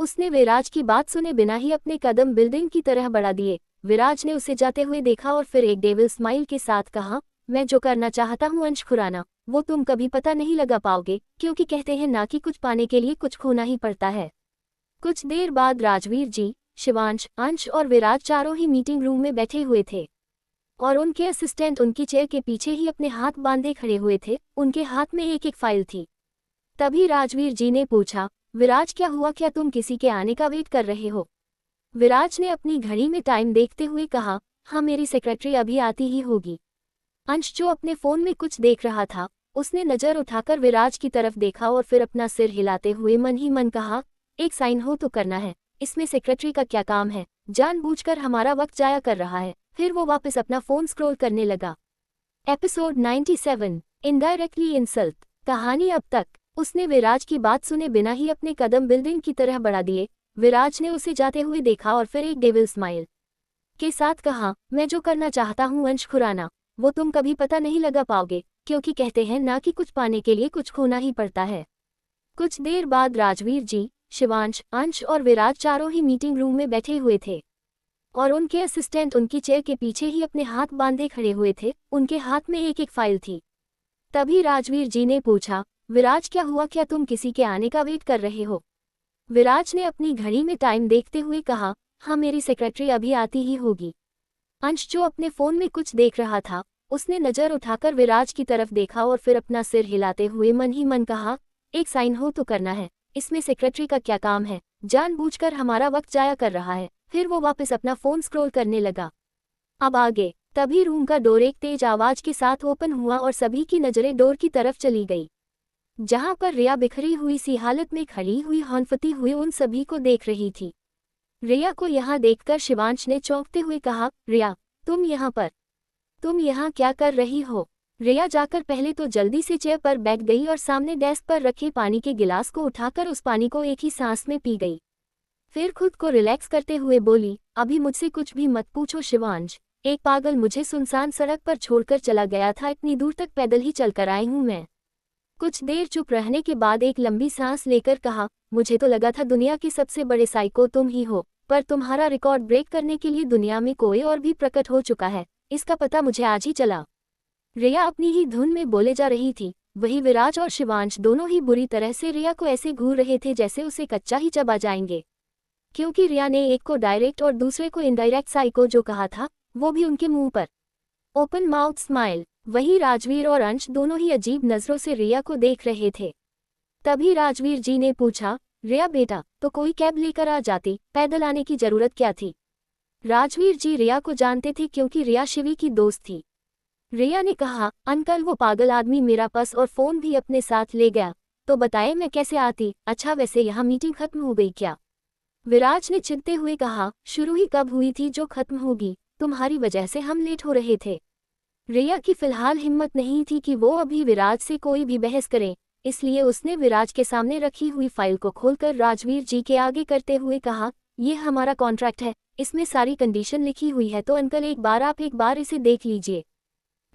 उसने विराज की बात सुने बिना ही अपने कदम बिल्डिंग की तरह बढ़ा दिए। विराज ने उसे जाते हुए देखा और फिर एक डेविल स्माइल के साथ कहा, मैं जो करना चाहता हूँ अंश खुराना, वो तुम कभी पता नहीं लगा पाओगे, क्योंकि कहते हैं ना कि कुछ पाने के लिए कुछ खोना ही पड़ता है। कुछ देर बाद राजवीर जी, शिवांश, अंश और विराज चारों ही मीटिंग रूम में बैठे हुए थे और उनके असिस्टेंट उनकी चेयर के पीछे ही अपने हाथ बांधे खड़े हुए थे। उनके हाथ में एक एक फाइल थी। तभी राजवीर जी ने पूछा, विराज, क्या हुआ? क्या तुम किसी के आने का वेट कर रहे हो? विराज ने अपनी घड़ी में टाइम देखते हुए कहा, हाँ, मेरी सेक्रेटरी अभी आती ही होगी। अंश, जो अपने फोन में कुछ देख रहा था, उसने नजर उठाकर विराज की तरफ देखा और फिर अपना सिर हिलाते हुए मन ही मन कहा, एक साइन हो तो करना है, इसमें सेक्रेटरी का क्या काम है? जानबूझकर हमारा वक्त जाया कर रहा है। फिर वो वापस अपना फोन स्क्रॉल करने लगा। Episode 97, indirectly insult. कहानी अब तक। उसने विराज की बात सुने बिना ही अपने कदम बिल्डिंग की तरह बढ़ा दिए। विराज ने उसे जाते हुए देखा और फिर एक डेविल स्माइल के साथ कहा, मैं जो करना चाहता हूँ अंश खुराना, वो तुम कभी पता नहीं लगा पाओगे, क्योंकि कहते हैं ना कि कुछ पाने के लिए कुछ खोना ही पड़ता है। कुछ देर बाद राजवीर जी, शिवांश, अंश और विराज चारों ही मीटिंग रूम में बैठे हुए थे और उनके असिस्टेंट उनकी चेयर के पीछे ही अपने हाथ बांधे खड़े हुए थे। उनके हाथ में एक एक फाइल थी। तभी राजवीर जी ने पूछा, विराज, क्या हुआ? क्या तुम किसी के आने का वेट कर रहे हो? विराज ने अपनी घड़ी में टाइम देखते हुए कहा, हाँ, मेरी सेक्रेटरी अभी आती ही होगी। अंश, जो अपने फोन में कुछ देख रहा था, उसने नजर उठाकर विराज की तरफ देखा और फिर अपना सिर हिलाते हुए मन ही मन कहा, एक साइन हो तो करना है, इसमें सेक्रेटरी का क्या काम है? जानबूझकर हमारा वक्त जाया कर रहा है। फिर वो वापस अपना फोन स्क्रॉल करने लगा। अब आगे। तभी रूम का डोर एक तेज आवाज के साथ ओपन हुआ और सभी की नजरें डोर की तरफ चली गई, जहां पर रिया बिखरी हुई सी हालत में खड़ी हुई हौंफती हुई उन सभी को देख रही थी। रिया को यहाँ देखकर शिवांश ने चौंकते हुए कहा, रिया, तुम यहाँ पर? तुम यहाँ क्या कर रही हो? रिया जाकर पहले तो जल्दी से चेयर पर बैठ गई और सामने डेस्क पर रखे पानी के गिलास को उठाकर उस पानी को एक ही सांस में पी गई। फिर खुद को रिलैक्स करते हुए बोली, अभी मुझसे कुछ भी मत पूछो शिवांश, एक पागल मुझे सुनसान सड़क पर छोड़कर चला गया था, इतनी दूर तक पैदल ही चलकर आई हूँ मैं। कुछ देर चुप रहने के बाद एक लंबी सांस लेकर कहा, मुझे तो लगा था दुनिया के सबसे बड़े साइको तुम ही हो, पर तुम्हारा रिकॉर्ड ब्रेक करने के लिए दुनिया में कोई और भी प्रकट हो चुका है, इसका पता मुझे आज ही चला। रिया अपनी ही धुन में बोले जा रही थी। वही विराज और शिवांश दोनों ही बुरी तरह से रिया को ऐसे घूर रहे थे जैसे उसे कच्चा ही चबा जाएंगे, क्योंकि रिया ने एक को डायरेक्ट और दूसरे को इनडायरेक्ट साइको जो कहा था, वो भी उनके मुंह पर। Open mouth smile. वही राजवीर और अंश दोनों ही अजीब नजरों से रिया को देख रहे थे। तभी राजवीर जी ने पूछा, रिया बेटा तो कोई कैब लेकर आ जाती, पैदल आने की जरूरत क्या थी। राजवीर जी रिया को जानते थे क्योंकि रिया शिवी की दोस्त थी। रिया ने कहा, अंकल वो पागल आदमी मेरा पर्स और फोन भी अपने साथ ले गया, तो बताए मैं कैसे आती। अच्छा वैसे यहाँ मीटिंग खत्म हो गई क्या। विराज ने चिढ़ते हुए कहा, शुरू ही कब हुई थी जो खत्म होगी, तुम्हारी वजह से हम लेट हो रहे थे। रिया की फिलहाल हिम्मत नहीं थी कि वो अभी विराज से कोई भी बहस करे, इसलिए उसने विराज के सामने रखी हुई फाइल को खोलकर राजवीर जी के आगे करते हुए कहा, ये हमारा कॉन्ट्रैक्ट है, इसमें सारी कंडीशन लिखी हुई है, तो अंकल आप एक बार इसे देख लीजिए।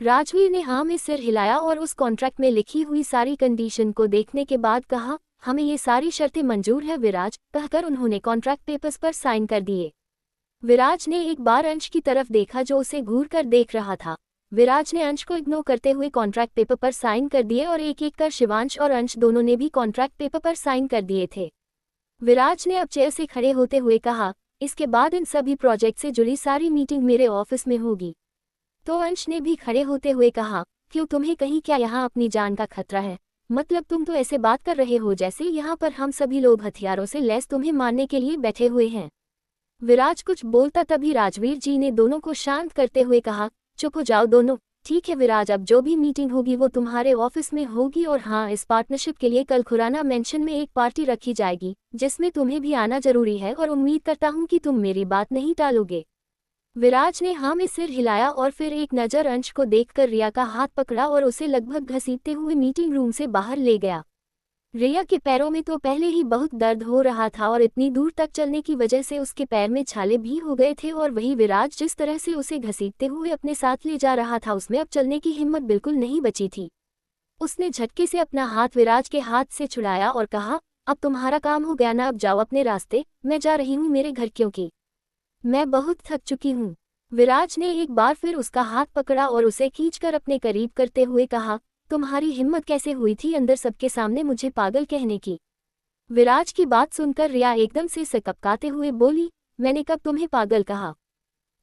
राजवीर ने हाँ में सिर हिलाया और उस कॉन्ट्रैक्ट में लिखी हुई सारी कंडीशन को देखने के बाद कहा, हमें ये सारी शर्तें मंजूर है विराज, कहकर उन्होंने कॉन्ट्रैक्ट पेपर्स पर साइन कर दिए। विराज ने एक बार अंश की तरफ देखा जो उसे घूर कर देख रहा था। विराज ने अंश को इग्नोर करते हुए कॉन्ट्रैक्ट पेपर पर साइन कर दिए और एक एक कर शिवांश और अंश दोनों ने भी कॉन्ट्रैक्ट पेपर पर साइन कर दिए थे। विराज ने अब चेयर से खड़े होते हुए कहा, इसके बाद इन सभी प्रोजेक्ट से जुड़ी सारी मीटिंग मेरे ऑफिस में होगी। तो अंश ने भी खड़े होते हुए कहा, क्यों तुम्हें कहीं क्या यहाँ अपनी जान का खतरा है, मतलब तुम तो ऐसे बात कर रहे हो जैसे यहाँ पर हम सभी लोग हथियारों से लैस तुम्हें मारने के लिए बैठे हुए हैं। विराज कुछ बोलता तभी राजवीर जी ने दोनों को शांत करते हुए कहा, चुप हो जाओ दोनों। ठीक है विराज, अब जो भी मीटिंग होगी वो तुम्हारे ऑफिस में होगी, और हाँ इस पार्टनरशिप के लिए कल खुराना मेंशन में एक पार्टी रखी जाएगी जिसमें तुम्हें भी आना जरूरी है, और उम्मीद करता हूँ कि तुम मेरी बात नहीं टालोगे। विराज ने हाँ में सिर हिलाया और फिर एक नज़र अंश को देखकर रिया का हाथ पकड़ा और उसे लगभग घसीटते हुए मीटिंग रूम से बाहर ले गया। रिया के पैरों में तो पहले ही बहुत दर्द हो रहा था और इतनी दूर तक चलने की वजह से उसके पैर में छाले भी हो गए थे, और वही विराज जिस तरह से उसे घसीटते हुए अपने साथ ले जा रहा था उसमें अब चलने की हिम्मत बिल्कुल नहीं बची थी। उसने झटके से अपना हाथ विराज के हाथ से छुड़ाया और कहा, अब तुम्हारा काम हो गया ना, अब जाओ अपने रास्ते, मैं जा रही हूँ मेरे घर क्योंकि मैं बहुत थक चुकी हूँ। विराज ने एक बार फिर उसका हाथ पकड़ा और उसे खींचकर अपने करीब करते हुए कहा, तुम्हारी हिम्मत कैसे हुई थी अंदर सबके सामने मुझे पागल कहने की। विराज की बात सुनकर रिया एकदम से सकपकाते हुए बोली, मैंने कब तुम्हें पागल कहा,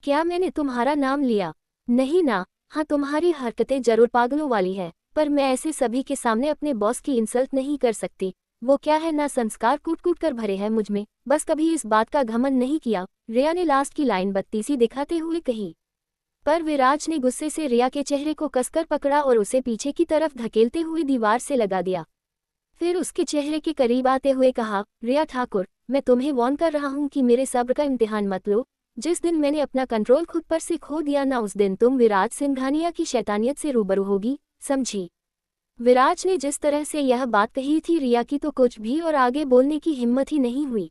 क्या मैंने तुम्हारा नाम लिया। नहीं ना। हाँ तुम्हारी हरकतें जरूर पागलों वाली है, पर मैं ऐसे सभी के सामने अपने बॉस की इंसल्ट नहीं कर सकती। वो क्या है ना संस्कार कूट कूट कर भरे हैं मुझ में, बस कभी इस बात का घमंड नहीं किया। रिया ने लास्ट की लाइन बत्तीसी दिखाते हुए कही। पर विराज ने गुस्से से रिया के चेहरे को कसकर पकड़ा और उसे पीछे की तरफ धकेलते हुए दीवार से लगा दिया। फिर उसके चेहरे के करीब आते हुए कहा, रिया ठाकुर, मैं तुम्हें वार्न कर रहा हूँ कि मेरे सब्र का इम्तिहान मत लो। जिस दिन मैंने अपना कंट्रोल खुद पर से खो दिया ना, उस दिन तुम विराज सिंघानिया की शैतानियत से रूबरू होगी, समझी। विराज ने जिस तरह से यह बात कही थी रिया की तो कुछ भी और आगे बोलने की हिम्मत ही नहीं हुई।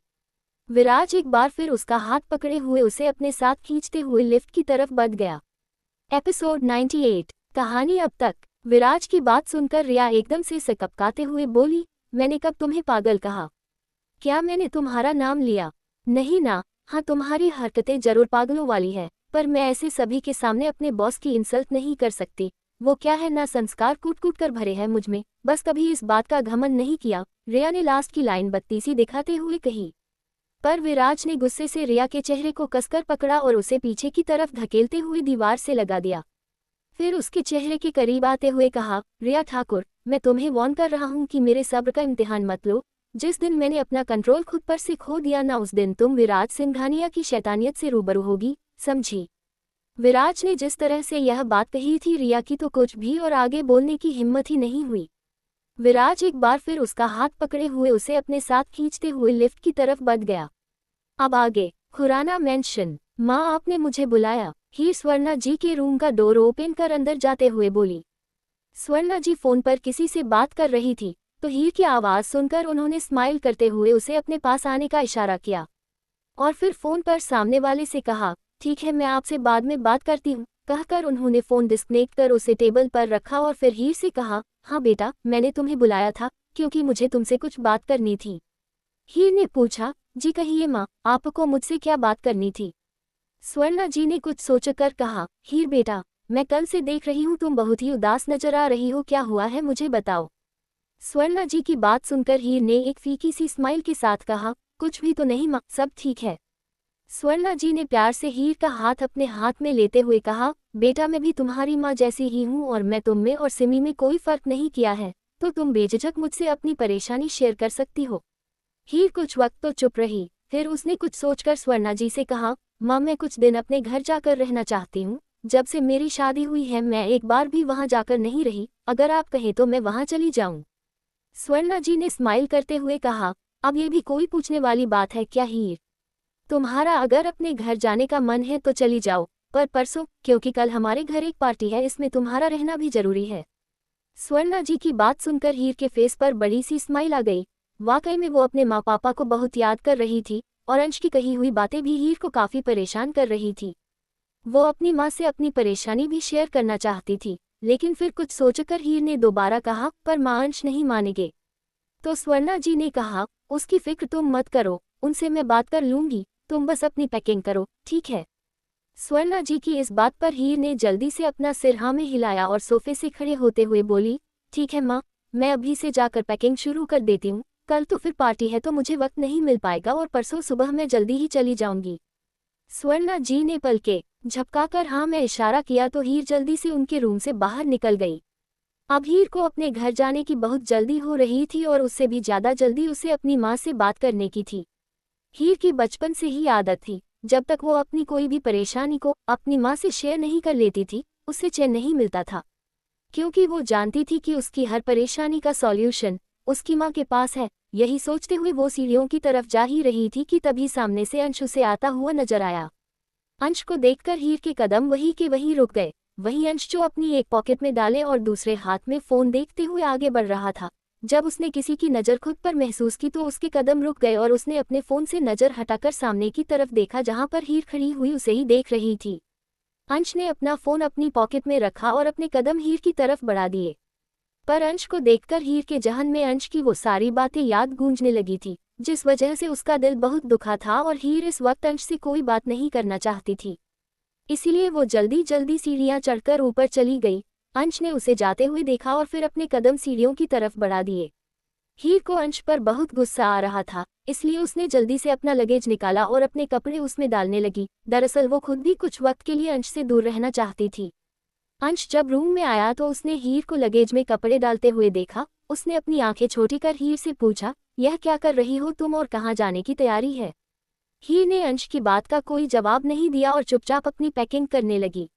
विराज एक बार फिर उसका हाथ पकड़े हुए उसे अपने साथ खींचते हुए लिफ्ट की तरफ बढ़ गया। एपिसोड 98 कहानी अब तक। विराज की बात सुनकर रिया एकदम से सकपकाते हुए बोली, मैंने कब तुम्हें पागल कहा, क्या मैंने तुम्हारा नाम लिया। नहीं ना। हाँ तुम्हारी हरकतें जरूर पागलों वाली है, पर मैं ऐसे सभी के सामने अपने बॉस की इंसल्ट नहीं कर सकती। वो क्या है ना संस्कार कूट कूट कर भरे हैं मुझ में, बस कभी इस बात का घमंड नहीं किया। रिया ने लास्ट की लाइन बत्तीसी दिखाते हुए कही। पर विराज ने गुस्से से रिया के चेहरे को कसकर पकड़ा और उसे पीछे की तरफ धकेलते हुए दीवार से लगा दिया। फिर उसके चेहरे के करीब आते हुए कहा, रिया ठाकुर, मैं तुम्हें वार्न कर रहा हूँ कि मेरे सब्र का इम्तिहान मत लो। जिस दिन मैंने अपना कंट्रोल खुद पर से खो दिया ना, उस दिन तुम विराज सिंघानिया की शैतानियत से रूबरू होगी, समझी। विराज ने जिस तरह से यह बात कही थी रिया की तो कुछ भी और आगे बोलने की हिम्मत ही नहीं हुई। विराज एक बार फिर उसका हाथ पकड़े हुए उसे अपने साथ खींचते हुए लिफ्ट की तरफ बढ़ गया। अब आगे खुराना मेंशन। माँ आपने मुझे बुलाया, हीर स्वर्णा जी के रूम का डोर ओपन कर अंदर जाते हुए बोली। स्वर्णा जी फोन पर किसी से बात कर रही थी, तो हीर की आवाज़ सुनकर उन्होंने स्माइल करते हुए उसे अपने पास आने का इशारा किया और फिर फ़ोन पर सामने वाले से कहा, ठीक है मैं आपसे बाद में बात करती हूँ। कहकर उन्होंने फ़ोन डिस्कनेक्ट कर उसे टेबल पर रखा और फिर हीर से कहा, हाँ बेटा मैंने तुम्हें बुलाया था क्योंकि मुझे तुमसे कुछ बात करनी थी। हीर ने पूछा, जी कहिए माँ, आपको मुझसे क्या बात करनी थी। स्वर्णा जी ने कुछ सोचकर कहा, हीर बेटा मैं कल से देख रही हूँ तुम बहुत ही उदास नजर आ रही हो, क्या हुआ है मुझे बताओ। स्वर्णा जी की बात सुनकर हीर ने एक फीकी सी स्माइल के साथ कहा, कुछ भी तो नहीं माँ, सब ठीक है। स्वर्णा जी ने प्यार से हीर का हाथ अपने हाथ में लेते हुए कहा, बेटा मैं भी तुम्हारी माँ जैसी ही हूँ और मैं तुम में और सिमी में कोई फर्क नहीं किया है, तो तुम बेझिझक मुझसे अपनी परेशानी शेयर कर सकती हो। हीर कुछ वक्त तो चुप रही, फिर उसने कुछ सोचकर स्वर्णा जी से कहा, माँ मैं कुछ दिन अपने घर जाकर रहना चाहती हूँ। जब से मेरी शादी हुई है मैं एक बार भी वहाँ जाकर नहीं रही, अगर आप कहें तो मैं वहाँ चली जाऊँ। स्वर्णा जी ने स्माइल करते हुए कहा, अब ये भी कोई पूछने वाली बात है क्या हीर? तुम्हारा अगर अपने घर जाने का मन है तो चली जाओ, पर परसों, क्योंकि कल हमारे घर एक पार्टी है, इसमें तुम्हारा रहना भी जरूरी है। स्वर्णा जी की बात सुनकर हीर के फेस पर बड़ी सी स्माइल आ गई। वाकई में वो अपने माँ पापा को बहुत याद कर रही थी और अंश की कही हुई बातें भी हीर को काफी परेशान कर रही थी। वो अपनी माँ से अपनी परेशानी भी शेयर करना चाहती थी, लेकिन फिर कुछ सोचकर हीर ने दोबारा कहा, पर माँ अंश नहीं मानेंगे। तो स्वर्णा जी ने कहा, उसकी फिक्र तुम मत करो, उनसे मैं बात कर लूंगी, तुम बस अपनी पैकिंग करो, ठीक है? स्वर्णा जी की इस बात पर हीर ने जल्दी से अपना सिर हाँ में हिलाया और सोफे से खड़े होते हुए बोली, ठीक है माँ, मैं अभी से जाकर पैकिंग शुरू कर देती हूँ। कल तो फिर पार्टी है तो मुझे वक्त नहीं मिल पाएगा और परसों सुबह मैं जल्दी ही चली जाऊंगी। स्वर्णा जी ने पलके झपकाकर हाँ में इशारा किया तो हीर जल्दी से उनके रूम से बाहर निकल गई। अब हीर को अपने घर जाने की बहुत जल्दी हो रही थी और उससे भी ज्यादा जल्दी उसे अपनी माँ से बात करने की थी। हीर की बचपन से ही आदत थी, जब तक वो अपनी कोई भी परेशानी को अपनी माँ से शेयर नहीं कर लेती थी, उससे चैन नहीं मिलता था। क्योंकि वो जानती थी कि उसकी हर परेशानी का सॉल्यूशन उसकी माँ के पास है। यही सोचते हुए वो सीढ़ियों की तरफ जा ही रही थी कि तभी सामने से अंश उसे आता हुआ नजर आया। अंश को देखकर हीर के कदम वहीं के वहीं रुक गए। वहीं अंश जो अपनी एक पॉकेट में डाले और दूसरे हाथ में फोन देखते हुए आगे बढ़ रहा था। जब उसने किसी की नज़र खुद पर महसूस की तो उसके कदम रुक गए और उसने अपने फोन से नज़र हटाकर सामने की तरफ देखा जहां पर हीर खड़ी हुई उसे ही देख रही थी। अंश ने अपना फोन अपनी पॉकेट में रखा और अपने कदम हीर की तरफ बढ़ा दिए। पर अंश को देखकर हीर के जहन में अंश की वो सारी बातें याद गूंजने लगी थी, जिस वजह से उसका दिल बहुत दुखा था और हीर इस वक्त अंश से कोई बात नहीं करना चाहती थी। इसीलिए वो जल्दी जल्दी सीढ़ियां चढ़कर ऊपर चली गई। अंश ने उसे जाते हुए देखा और फिर अपने कदम सीढ़ियों की तरफ बढ़ा दिए। हीर को अंश पर बहुत गुस्सा आ रहा था, इसलिए उसने जल्दी से अपना लगेज निकाला और अपने कपड़े उसमें डालने लगी। दरअसल वो खुद भी कुछ वक्त के लिए अंश से दूर रहना चाहती थी। अंश जब रूम में आया तो उसने हीर को लगेज में कपड़े डालते हुए देखा। उसने अपनी आंखें छोटी कर हीर से पूछा, यह क्या कर रही हो तुम और कहाँ जाने की तैयारी है? हीर ने अंश की बात का कोई जवाब नहीं दिया और चुपचाप अपनी पैकिंग करने लगी।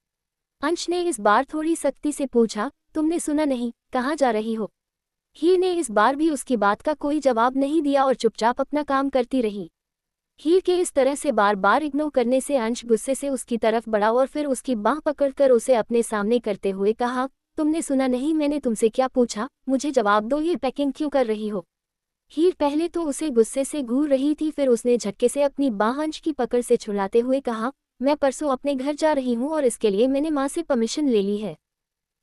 अंश ने इस बार थोड़ी सख्ती से पूछा, तुमने सुना नहीं, कहाँ जा रही हो? हीर ने इस बार भी उसकी बात का कोई जवाब नहीं दिया और चुपचाप अपना काम करती रही। हीर के इस तरह से बार बार इग्नोर करने से अंश गुस्से से उसकी तरफ बढ़ा और फिर उसकी बांह पकड़कर उसे अपने सामने करते हुए कहा, तुमने सुना नहीं, मैंने तुमसे क्या पूछा? मुझे जवाब दो, ये पैकिंग क्यों कर रही हो? हीर पहले तो उसे गुस्से से घूर रही थी, फिर उसने झटके से अपनी बांह अंश की पकड़ से छुड़ाते हुए कहा, मैं परसों अपने घर जा रही हूँ और इसके लिए मैंने माँ से परमिशन ले ली है।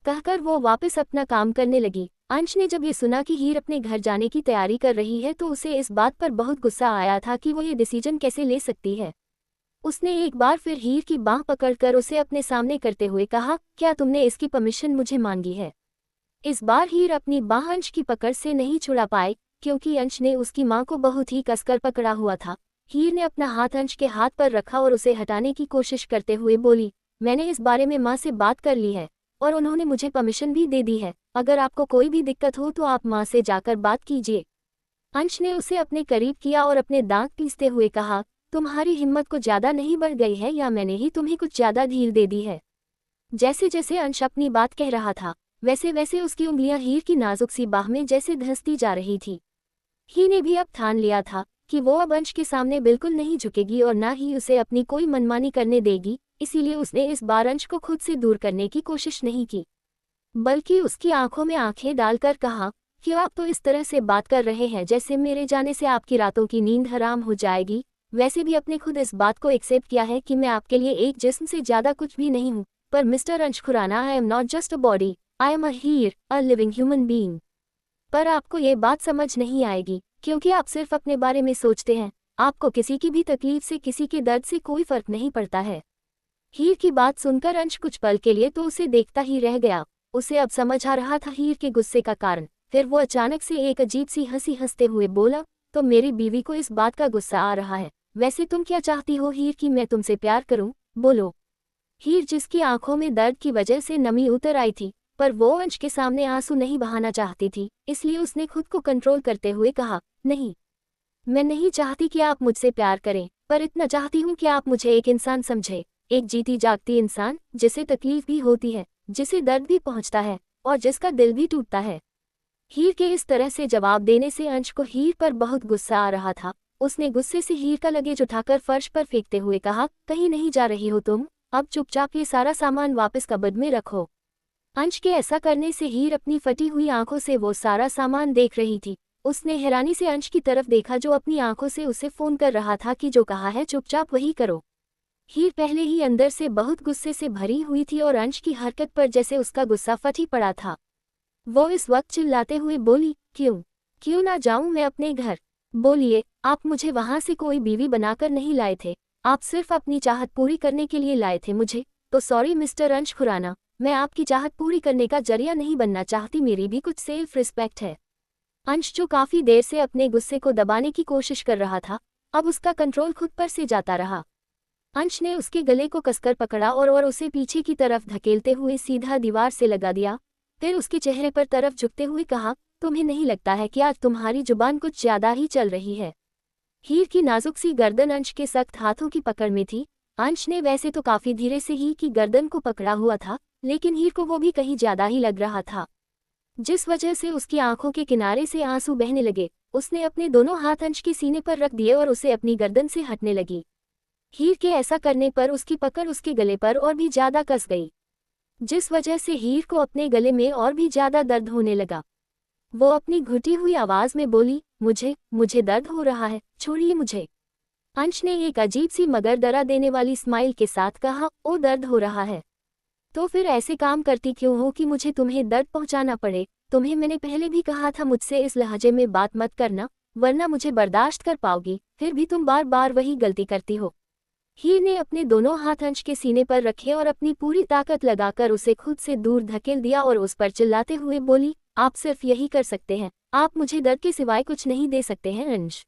कहकर वो वापस अपना काम करने लगी। अंश ने जब ये सुना कि हीर अपने घर जाने की तैयारी कर रही है तो उसे इस बात पर बहुत गुस्सा आया था कि वो ये डिसीजन कैसे ले सकती है। उसने एक बार फिर हीर की बांह पकड़कर उसे अपने सामने करते हुए कहा, क्या तुमने इसकी परमिशन मुझे मांगी है? इस बार हीर अपनी बांह अंश की पकड़ से नहीं छुड़ा पाई, क्योंकि अंश ने उसकी मां को बहुत ही कसकर पकड़ा हुआ था। हीर ने अपना हाथ अंश के हाथ पर रखा और उसे हटाने की कोशिश करते हुए बोली, मैंने इस बारे में मां से बात कर ली है और उन्होंने मुझे परमिशन भी दे दी है। अगर आपको कोई भी दिक्कत हो तो आप मां से जाकर बात कीजिए। अंश ने उसे अपने करीब किया और अपने दांत पीसते हुए कहा, तुम्हारी हिम्मत को ज्यादा नहीं बढ़ गई है या मैंने ही तुम्हें कुछ ज्यादा ढील दे दी है? जैसे जैसे अंश अपनी बात कह रहा था वैसे वैसे उसकी उंगलियां हीर की नाजुक सी बाह में जैसे धंसती जा रही थी। हीर ने भी अब ठान लिया था कि वो अब अंश के सामने बिल्कुल नहीं झुकेगी और ना ही उसे अपनी कोई मनमानी करने देगी, इसीलिए उसने इस बार अंश को खुद से दूर करने की कोशिश नहीं की, बल्कि उसकी आंखों में आंखें डालकर कहा कि आप तो इस तरह से बात कर रहे हैं जैसे मेरे जाने से आपकी रातों की नींद हराम हो जाएगी। वैसे भी आपने खुद इस बात को एक्सेप्ट किया है कि मैं आपके लिए एक जिस्म से ज्यादा कुछ भी नहीं हूँ। पर mister Ansh Khurana, I am not just a body, I am a here, a living human being. पर आपको ये बात समझ नहीं आएगी, क्योंकि आप सिर्फ अपने बारे में सोचते हैं। आपको किसी की भी तकलीफ से, किसी के दर्द से कोई फर्क नहीं पड़ता है। हीर की बात सुनकर अंश कुछ पल के लिए तो उसे देखता ही रह गया। उसे अब समझ आ रहा था हीर के गुस्से का कारण। फिर वो अचानक से एक अजीब सी हंसी हंसते हुए बोला, तो मेरी बीवी को इस बात का गुस्सा आ रहा है। वैसे तुम क्या चाहती हो हीर कि मैं तुमसे प्यार करूं? बोलो। हीर, जिसकी आंखों में दर्द की वजह से नमी उतर आई थी, पर वो अंश के सामने आंसू नहीं बहाना चाहती थी, इसलिए उसने खुद को कंट्रोल करते हुए कहा, नहीं, मैं नहीं चाहती कि आप मुझसे प्यार करें, पर इतना चाहती हूँ कि आप मुझे एक इंसान समझें, एक जीती जागती इंसान, जिसे तकलीफ भी होती है, जिसे दर्द भी पहुँचता है और जिसका दिल भी टूटता है। हीर के इस तरह से जवाब देने से अंश को हीर पर बहुत गुस्सा आ रहा था। उसने गुस्से से हीर का लगेज उठाकर फर्श पर फेंकते हुए कहा, कहीं नहीं जा रही हो तुम, अब चुपचाप ये सारा सामान वापस कबर्ड में रखो। अंश के ऐसा करने से हीर अपनी फटी हुई आंखों से वो सारा सामान देख रही थी। उसने हैरानी से अंश की तरफ देखा जो अपनी आंखों से उसे फोन कर रहा था कि जो कहा है चुपचाप वही करो। हीर पहले ही अंदर से बहुत गुस्से से भरी हुई थी और अंश की हरकत पर जैसे उसका गुस्सा फटी पड़ा था। वो इस वक्त चिल्लाते हुए बोली, क्यों ना जाऊं मैं अपने घर? बोलिए, आप मुझे वहां से कोई बीवी बनाकर नहीं लाए थे, आप सिर्फ अपनी चाहत पूरी करने के लिए लाए थे मुझे। तो सॉरी मिस्टर अंश खुराना, मैं आपकी चाहत पूरी करने का जरिया नहीं बनना चाहती, मेरी भी कुछ सेल्फ रिस्पेक्ट है। अंश जो काफी देर से अपने गुस्से को दबाने की कोशिश कर रहा था, अब उसका कंट्रोल खुद पर से जाता रहा। अंश ने उसके गले को कसकर पकड़ा और उसे पीछे की तरफ धकेलते हुए सीधा दीवार से लगा दिया। फिर उसके चेहरे पर तरफ झुकते हुए कहा, तुम्हें नहीं लगता है कि आज तुम्हारी जुबान कुछ ज्यादा ही चल रही है? हीर की नाजुक सी गर्दन अंश के सख्त हाथों की पकड़ में थी। अंश ने वैसे तो काफी धीरे से हीर की गर्दन को पकड़ा हुआ था, लेकिन हीर को वो भी कहीं ज्यादा ही लग रहा था, जिस वजह से उसकी आंखों के किनारे से आंसू बहने लगे। उसने अपने दोनों हाथ अंश के सीने पर रख दिए और उसे अपनी गर्दन से हटने लगी। हीर के ऐसा करने पर उसकी पकड़ उसके गले पर और भी ज्यादा कस गई, जिस वजह से हीर को अपने गले में और भी ज्यादा दर्द होने लगा। वो अपनी घुटी हुई आवाज में बोली, मुझे दर्द हो रहा है, छोड़िए मुझे। अंश ने एक अजीब सी मगर डरा देने वाली स्माइल के साथ कहा, ओ दर्द हो रहा है? तो फिर ऐसे काम करती क्यों हो कि मुझे तुम्हें दर्द पहुंचाना पड़े? तुम्हें मैंने पहले भी कहा था मुझसे इस लहजे में बात मत करना, वरना मुझे बर्दाश्त कर पाओगी, फिर भी तुम बार बार वही गलती करती हो। हीर ने अपने दोनों हाथ अंश के सीने पर रखे और अपनी पूरी ताकत लगाकर उसे खुद से दूर धकेल दिया और उस पर चिल्लाते हुए बोली, आप सिर्फ यही कर सकते हैं, आप मुझे दर्द के सिवाय कुछ नहीं दे सकते हैं अंश।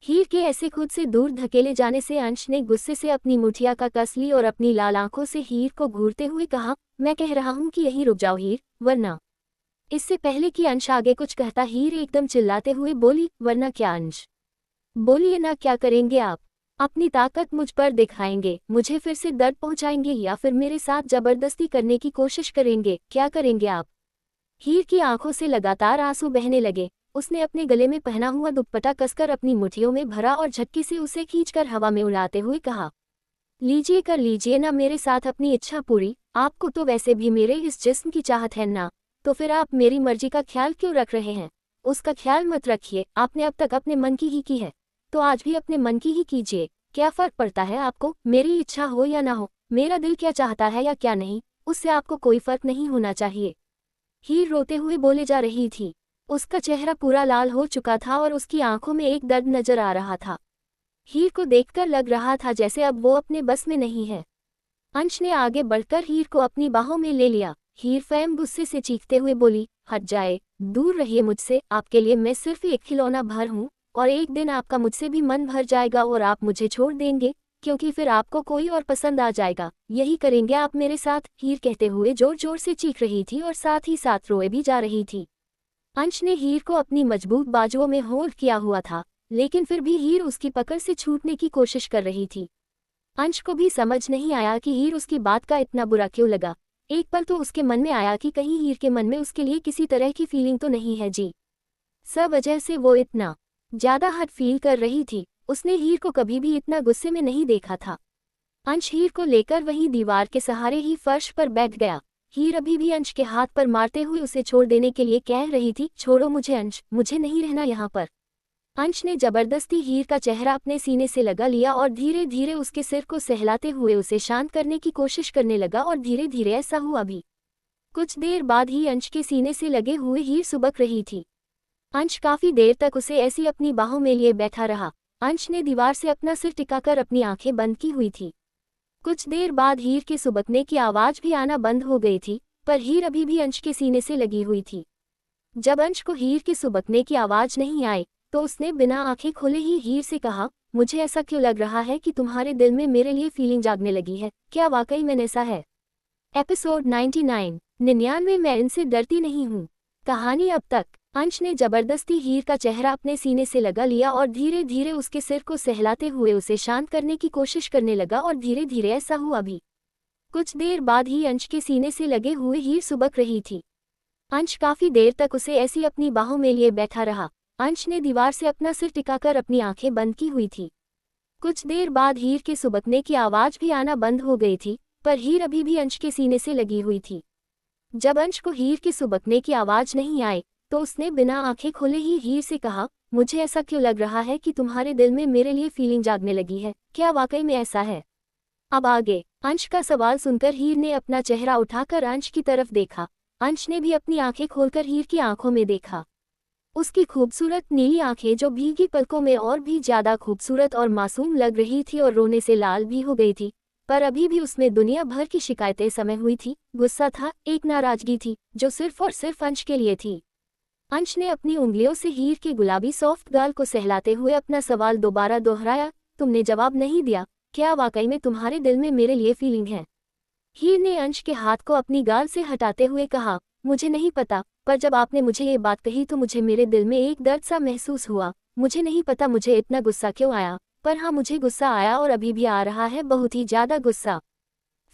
हीर के ऐसे खुद से दूर धकेले जाने से अंश ने गुस्से से अपनी मुठिया का कस ली और अपनी लाल आंखों से हीर को घूरते हुए कहा, मैं कह रहा हूं कि यहीं रुक जाओ हीर, वरना। इससे पहले कि अंश आगे कुछ कहता हीर एकदम चिल्लाते हुए बोली, वरना क्या अंश? बोलिए ना, क्या करेंगे आप? अपनी ताकत मुझ पर दिखाएंगे, मुझे फिर से दर्द पहुंचाएंगे या फिर मेरे साथ जबरदस्ती करने की कोशिश करेंगे? क्या करेंगे आप? हीर की आंखों से लगातार आंसू बहने लगे। उसने अपने गले में पहना हुआ दुपट्टा कसकर अपनी मुट्ठियों में भरा और झटके से उसे खींचकर हवा में उड़ाते हुए कहा, लीजिए, कर लीजिए ना मेरे साथ अपनी इच्छा पूरी, आपको तो वैसे भी मेरे इस जिस्म की चाहत है ना, तो फिर आप मेरी मर्जी का ख्याल क्यों रख रहे हैं? उसका ख्याल मत रखिए, आपने अब तक अपने मन की ही की है, तो आज भी अपने मन की ही कीजिए। क्या फर्क पड़ता है आपको, मेरी इच्छा हो या ना हो, मेरा दिल क्या चाहता है या क्या नहीं, उससे आपको कोई फर्क नहीं होना चाहिए। हीर रोते हुए बोले जा रही थी। उसका चेहरा पूरा लाल हो चुका था और उसकी आंखों में एक दर्द नजर आ रहा था। हीर को देखकर लग रहा था जैसे अब वो अपने बस में नहीं है। अंश ने आगे बढ़कर हीर को अपनी बाहों में ले लिया। हीर फैम गुस्से से चीखते हुए बोली, हट जाए, दूर रहिए मुझसे, आपके लिए मैं सिर्फ एक खिलौना भर हूँ और एक दिन आपका मुझसे भी मन भर जाएगा और आप मुझे छोड़ देंगे, क्योंकि फिर आपको कोई और पसंद आ जाएगा। यही करेंगे आप मेरे साथ? हीर कहते हुए जोर जोर से चीख रही थी और साथ ही साथ रोए भी जा रही थी। अंश ने हीर को अपनी मजबूत बाजुओं में होल्ड किया हुआ था, लेकिन फिर भी हीर उसकी पकड़ से छूटने की कोशिश कर रही थी। अंश को भी समझ नहीं आया कि हीर उसकी बात का इतना बुरा क्यों लगा। एक पल तो उसके मन में आया कि कहीं हीर के मन में उसके लिए किसी तरह की फीलिंग तो नहीं है जी, सब वजह से वो इतना ज्यादा हट फील कर रही थी। उसने हीर को कभी भी इतना गुस्से में नहीं देखा था। अंश हीर को लेकर वहीं दीवार के सहारे ही फर्श पर बैठ गया। हीर अभी भी अंश के हाथ पर मारते हुए उसे छोड़ देने के लिए कह रही थी, छोड़ो मुझे अंश, मुझे नहीं रहना यहाँ पर। अंश ने जबरदस्ती हीर का चेहरा अपने सीने से लगा लिया और धीरे धीरे उसके सिर को सहलाते हुए उसे शांत करने की कोशिश करने लगा और धीरे धीरे ऐसा हुआ भी। कुछ देर बाद ही अंश के सीने से लगे हुए हीर सुबक रही थी। अंश काफी देर तक उसे ऐसी अपनी बाहों में लिए बैठा रहा। अंश ने दीवार से अपना सिर टिकाकर अपनी आंखें बंद की हुई थी। कुछ देर बाद हीर के सुबकने की आवाज भी आना बंद हो गई थी, पर हीर अभी भी अंश के सीने से लगी हुई थी। जब अंश को हीर के सुबकने की आवाज नहीं आई, तो उसने बिना आंखें खोले ही हीर से कहा, मुझे ऐसा क्यों लग रहा है कि तुम्हारे दिल में मेरे लिए फीलिंग जागने लगी है, क्या वाकई में ऐसा है? एपिसोड 99 99 मैं इनसे डरती नहीं हूँ। कहानी अब तक। अंश ने जबरदस्ती हीर का चेहरा अपने सीने से लगा लिया और धीरे धीरे उसके सिर को सहलाते हुए उसे शांत करने की कोशिश करने लगा और धीरे धीरे ऐसा हुआ भी। कुछ देर बाद ही अंश के सीने से लगे हुए हीर सुबक रही थी। अंश काफी देर तक उसे ऐसी अपनी बाहों में लिए बैठा रहा। अंश ने दीवार से अपना सिर टिकाकर अपनी आंखें बंद की हुई थी। कुछ देर बाद हीर के सुबकने की आवाज भी आना बंद हो गई थी, पर हीर अभी भी अंश के सीने से लगी हुई थी। जब अंश को हीर के सुबकने की आवाज नहीं आई तो उसने बिना आंखें खोले ही हीर से कहा, मुझे ऐसा क्यों लग रहा है कि तुम्हारे दिल में मेरे लिए फीलिंग जागने लगी है, क्या वाकई में ऐसा है? अब आगे। अंश का सवाल सुनकर हीर ने अपना चेहरा उठाकर अंश की तरफ देखा। अंश ने भी अपनी आंखें खोलकर हीर की आंखों में देखा। उसकी खूबसूरत नीली आंखें जो भीगी पलकों में और भी ज्यादा खूबसूरत और मासूम लग रही थी और रोने से लाल भी हो गई थी, पर अभी भी उसमें दुनिया भर की शिकायतें समय हुई थी। गुस्सा था, एक नाराजगी थी जो सिर्फ और सिर्फ अंश के लिए थी। अंश ने अपनी उंगलियों से हीर के गुलाबी सॉफ्ट गाल को सहलाते हुए अपना सवाल दोबारा दोहराया, तुमने जवाब नहीं दिया, क्या वाकई में तुम्हारे दिल में मेरे लिए फीलिंग है? हीर ने अंश के हाथ को अपनी गाल से हटाते हुए कहा, मुझे नहीं पता, पर जब आपने मुझे ये बात कही तो मुझे मेरे दिल में एक दर्द सा महसूस हुआ। मुझे नहीं पता मुझे इतना गुस्सा क्यों आया, पर हाँ मुझे गुस्सा आया और अभी भी आ रहा है, बहुत ही ज्यादा गुस्सा।